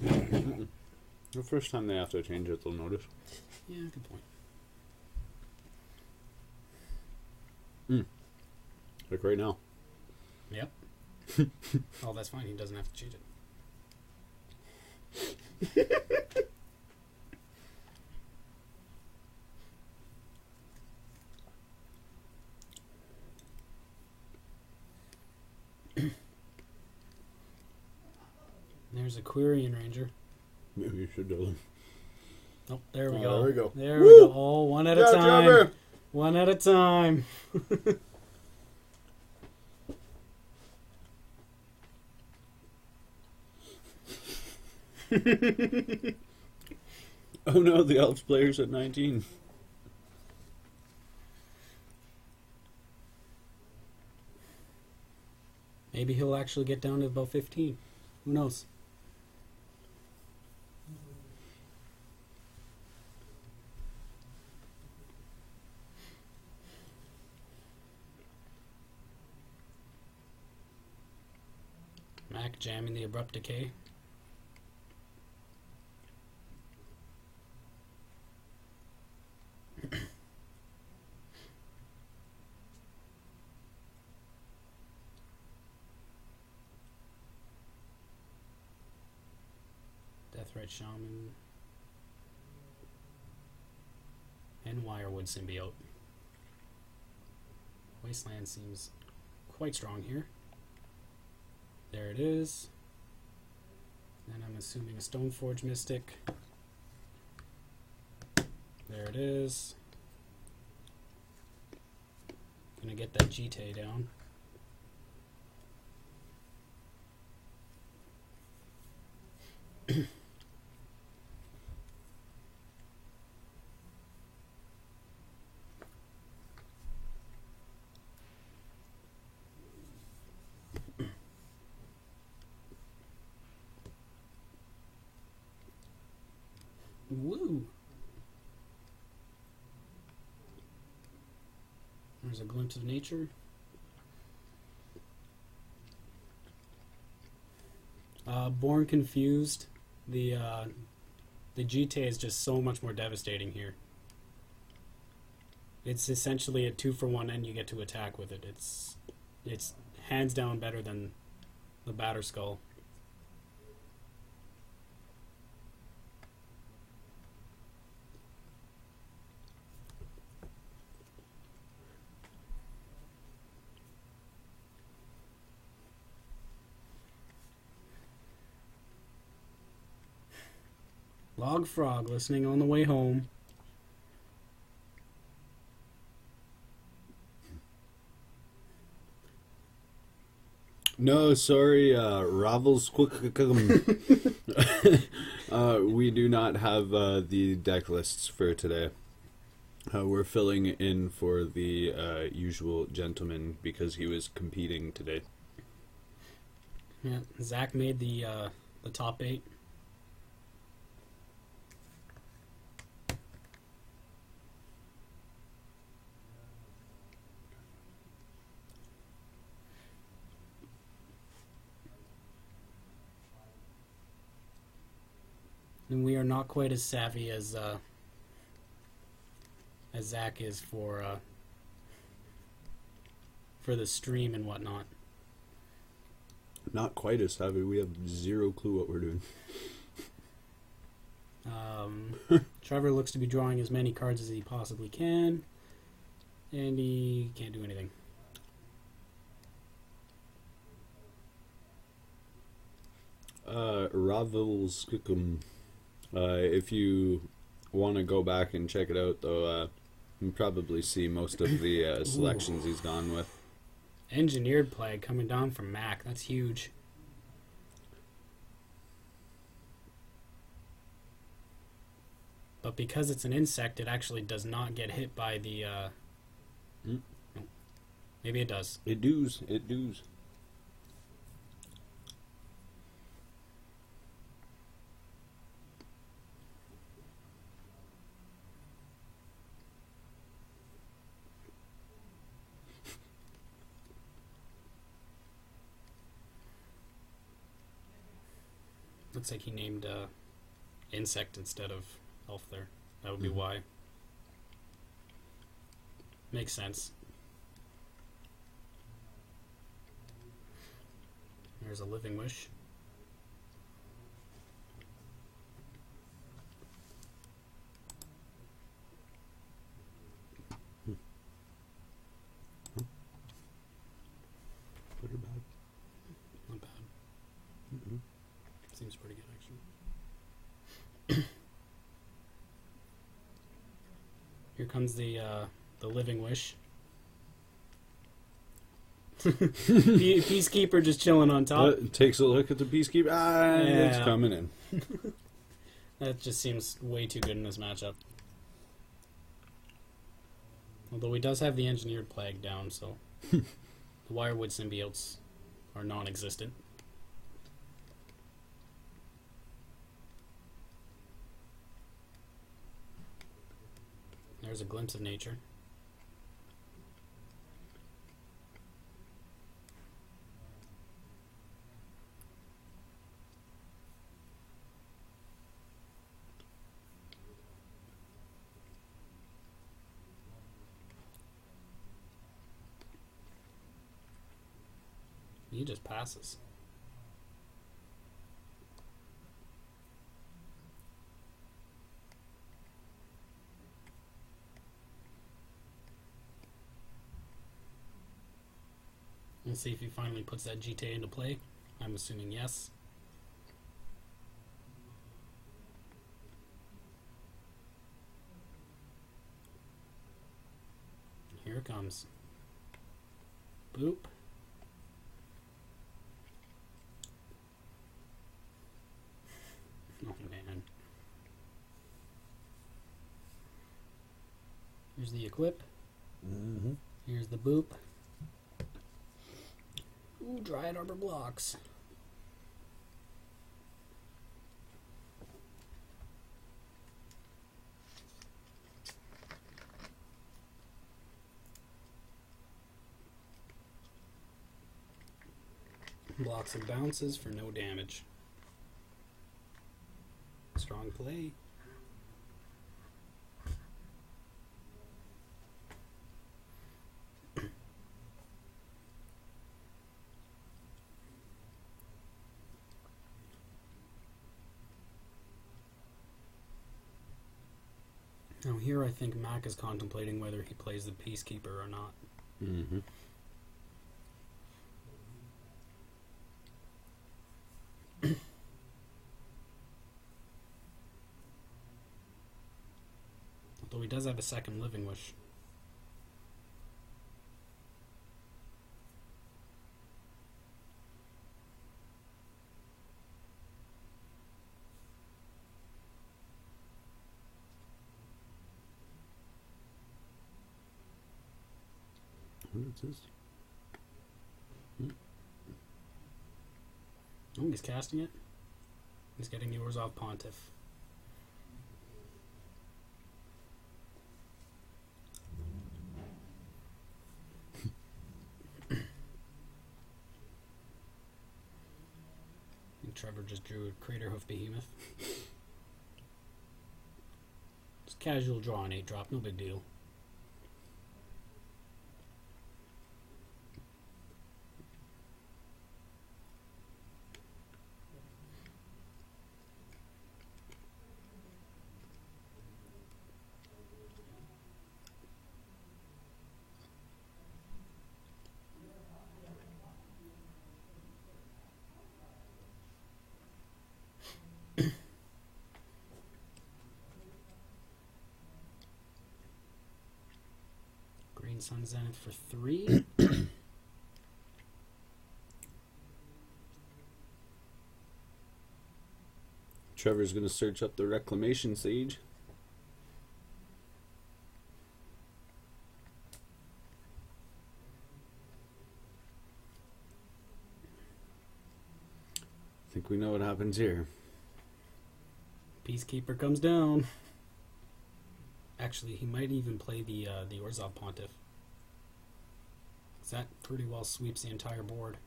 that. The first time they have to change it, they'll notice. Yeah, good point. Like right now. Yep. Oh, that's fine. He doesn't have to change it. There's a Quirion Ranger. Maybe you should do them. Oh, there we Oh, go. there we go. There Woo! we go. Oh, one at a Yeah, time. Trevor! One at a time. Oh no, the Elves player's at 19. Maybe he'll actually get down to about 15. Who knows? Mac jamming the Abrupt Decay. Deathrite Shaman. And Wirewood Symbiote. Wasteland seems quite strong here. There it is. Then I'm assuming a Stoneforge Mystic. There it is. Gonna get that Jite down. Woo! There's a glimpse of nature. Born Confused. The Jite is just so much more devastating here. It's essentially a 2-for-1 and you get to attack with it. It's hands down better than the Batterskull. Log Frog listening on the way home. No, sorry, Ravels we do not have the deck lists for today. We're filling in for the usual gentleman because he was competing today. Yeah, Zach made the top 8. And we are not quite as savvy as Zach is for the stream and whatnot. Not quite as savvy. We have zero clue what we're doing. Trevor looks to be drawing as many cards as he possibly can, and he can't do anything. Ravelskukum. If you want to go back and check it out, though, you can probably see most of the selections he's gone with. Engineered Plague coming down from Mac. That's huge. But because it's an insect, it actually does not get hit by the... Mm. no. Maybe it does. It does. It does. Looks like he named insect instead of elf there. That would be Mhm. why. Makes sense. There's a living wish. Good or bad? Not bad. Mm-hmm. Seems pretty good, actually. Here comes the living wish. Peacekeeper just chilling on top. Takes a look at the peacekeeper. Ah, it's Yeah. coming in. That just seems way too good in this matchup. Although he does have the engineered plague down, so the wirewood symbiotes are non-existent. There's a glimpse of nature. He just passes. Let's see if he finally puts that GTA into play. I'm assuming yes. Here it comes. Boop. Oh man. Here's the equip. Mm-hmm. Here's the boop. Ooh, Dryad Arbor blocks. Blocks and bounces for no damage. Strong play. Now here I think Mac is contemplating whether he plays the Peacekeeper or not. Mm-hmm. Although he does have a second living wish. What is this? Oh, he's casting it. He's getting yours off Pontiff. And Trevor just drew a Craterhoof Behemoth. Just casual draw an 8-drop, no big deal. Green Sun Zenith for 3. Trevor's going to search up the Reclamation Sage. think we know what happens here. Peacekeeper comes down. Actually, he might even play the Orzhov Pontiff. 'Cause that pretty well sweeps the entire board.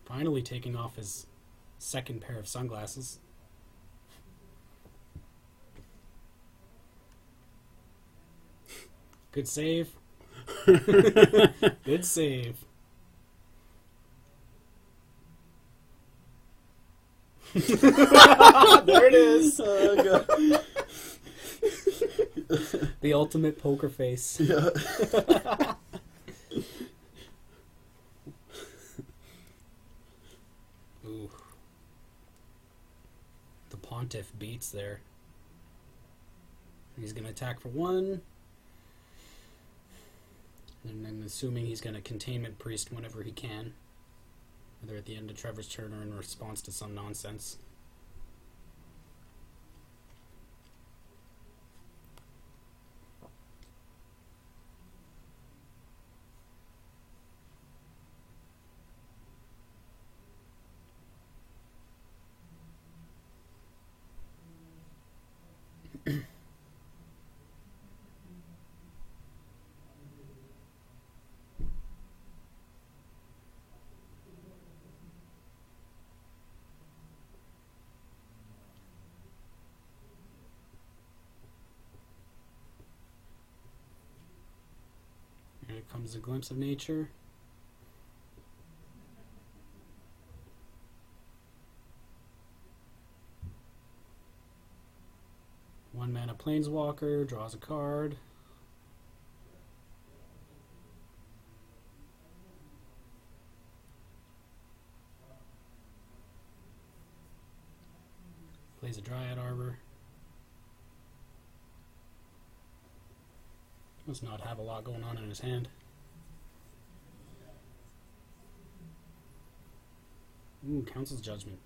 Finally taking off his second pair of sunglasses. Good save. Good save. There it is. Oh, God. The ultimate poker face. Yeah. Ooh. The Pontiff beats there. He's going to attack for 1. And I'm assuming he's going to Containment Priest whenever he can. Either at the end of Trevor's turn or in response to some nonsense. Here comes a glimpse of nature. One mana Planeswalker, draws a card. Plays a Dryad Arbor. Must not have a lot going on in his hand. Ooh, Council's Judgment.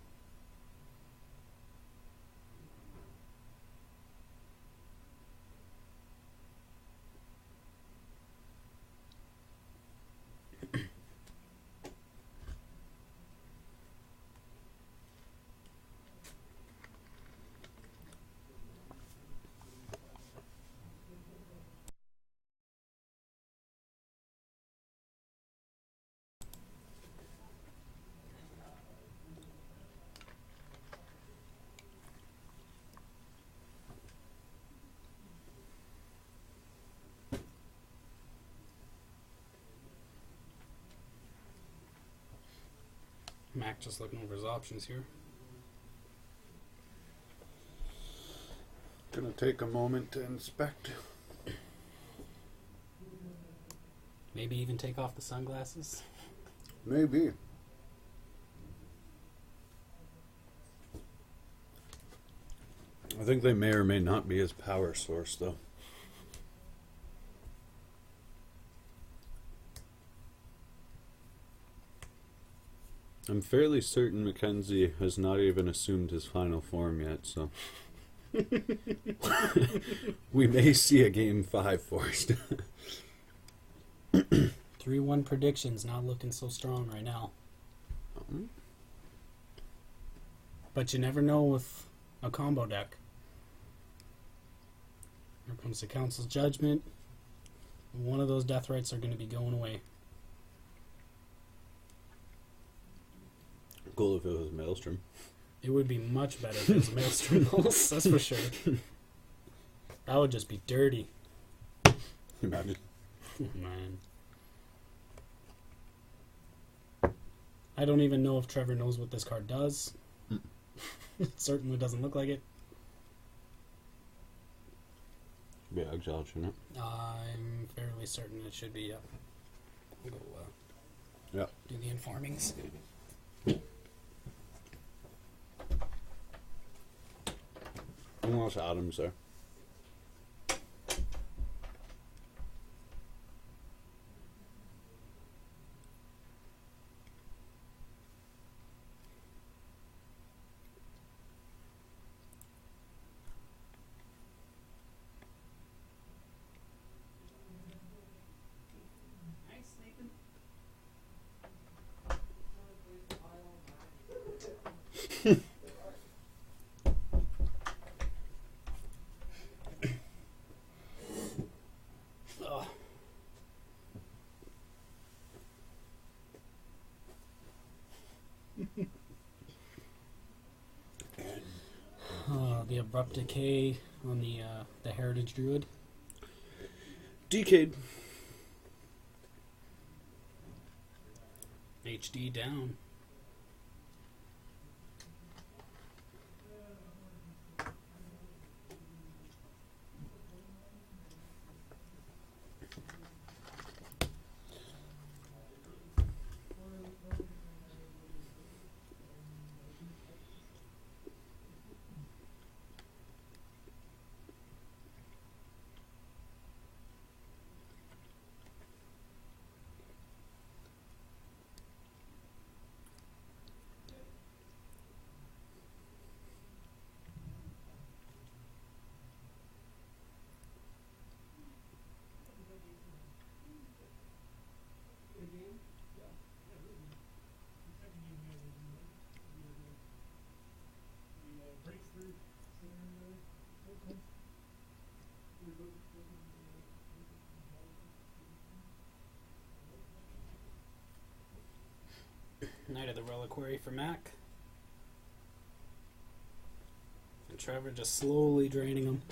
Mac just looking over his options here. Gonna take a moment to inspect. Maybe even take off the sunglasses. Maybe. I think they may or may not be his power source, though. I'm fairly certain Mackenzie has not even assumed his final form yet, so we may see a game 5 forced. 3-1 predictions not looking so strong right now. But you never know with a combo deck. Here comes the Council's Judgment. One of those death rights are going to be going away. Cool if it was Maelstrom. It would be much better if it was Maelstrom Pulse, that's for sure. That would just be dirty. Imagine. Man. I don't even know if Trevor knows what this card does. It certainly doesn't look like it. Should be Exile, shouldn't it? I'm fairly certain it should be, yeah. We'll go Yeah. do the informings. Almost Adams there. Oh. The abrupt decay on the Heritage Druid. Decade. HD down. Knight of the Reliquary for Mac. And Trevor just slowly draining him.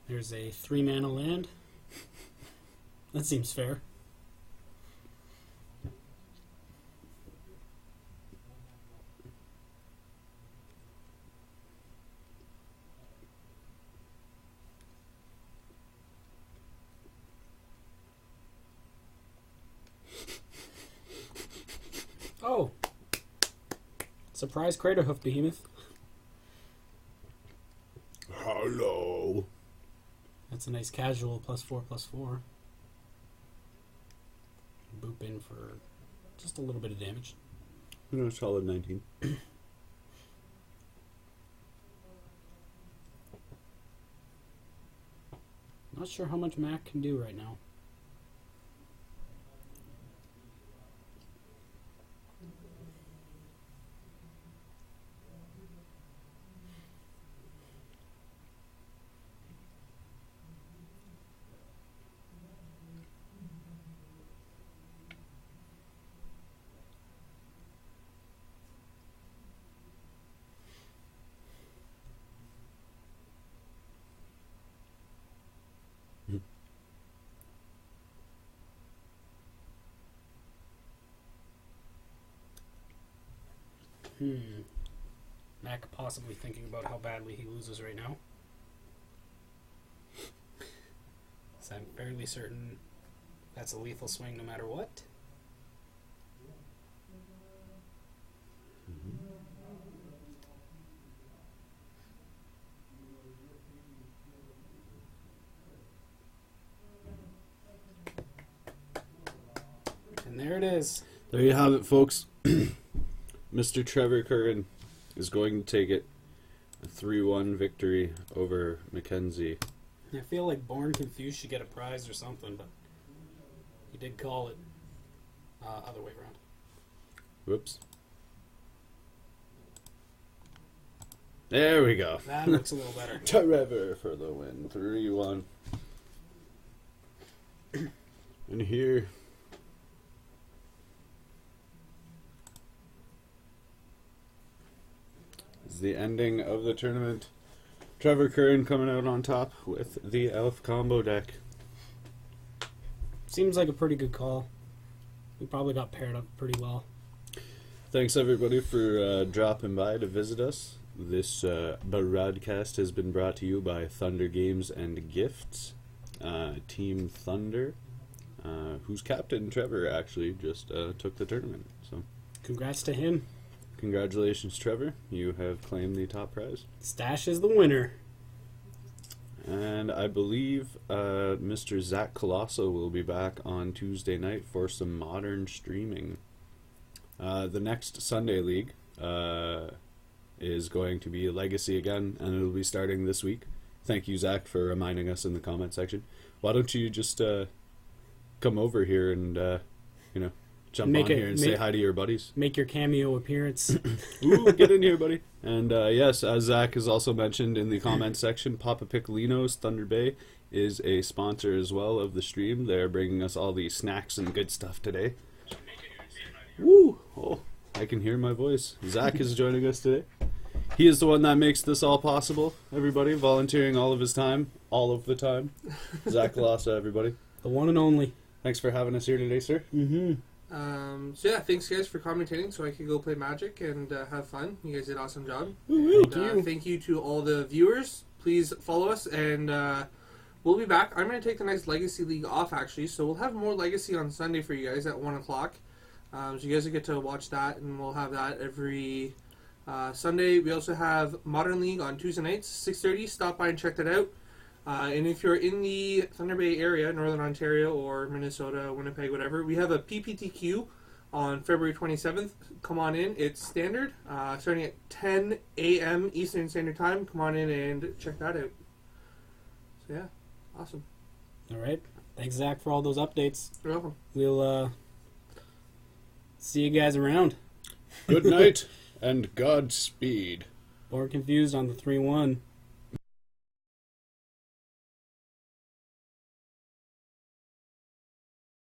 There's a 3-mana land. That seems fair. Oh! Surprise Craterhoof Behemoth. Hello. That's a nice casual +4/+4. Boop in for just a little bit of damage. Solid 19. Not sure how much Mac can do right now. Mac possibly thinking about how badly he loses right now. So I'm fairly certain that's a lethal swing no matter what. And there it is. There you have it, folks. Mr. Trevor Curran is going to take it. A 3-1 victory over Mackenzie. I feel like Born Confused should get a prize or something, but he did call it other way around. Whoops. There we go. That looks a little better. Trevor for the win. 3-1. And here is the ending of the tournament. Trevor Curran coming out on top with the Elf combo deck. Seems like a pretty good call. We probably got paired up pretty well. Thanks everybody for dropping by to visit us. This broadcast has been brought to you by Thunder Games and Gifts. Team Thunder, whose captain Trevor actually just took the tournament. So, Congrats to him. congratulations, Trevor. You have claimed the top prize. Stash is the winner. And I believe Mr. Zach Colosso will be back on Tuesday night for some modern streaming. The next Sunday League is going to be Legacy again, and it'll be starting this week. Thank you, Zach, for reminding us in the comment section. Why don't you just come over here and jump Make on it- here and make- say hi to your buddies. Make your cameo appearance. Ooh, get in here, buddy. And yes, as Zach has also mentioned in the comment section, Papa Piccolino's Thunder Bay is a sponsor as well of the stream. They're bringing us all the snacks and good stuff today. Woo! Oh, I can hear my voice. Zach is joining us today. He is the one that makes this all possible, everybody, volunteering all of his time, all of the time. Zach Lassa, everybody. The one and only. Thanks for having us here today, sir. Mm-hmm. So yeah, thanks guys for commentating so I could go play Magic and have fun. You guys did an awesome job. Thank you to all the viewers. Please follow us and we'll be back. I'm going to take the next Legacy League off actually, so we'll have more Legacy on Sunday for you guys at 1 o'clock. So you guys will get to watch that, and we'll have that every Sunday. We also have Modern League on Tuesday nights, 6:30. Stop by and check that out. And if you're in the Thunder Bay area, Northern Ontario or Minnesota, Winnipeg, whatever, we have a PPTQ on February 27th. Come on in. It's standard, starting at 10 a.m. Eastern Standard Time. Come on in and check that out. So yeah, awesome. All right. Thanks, Zach, for all those updates. You're welcome. We'll see you guys around. Good night and Godspeed. Or confused on the 3-1.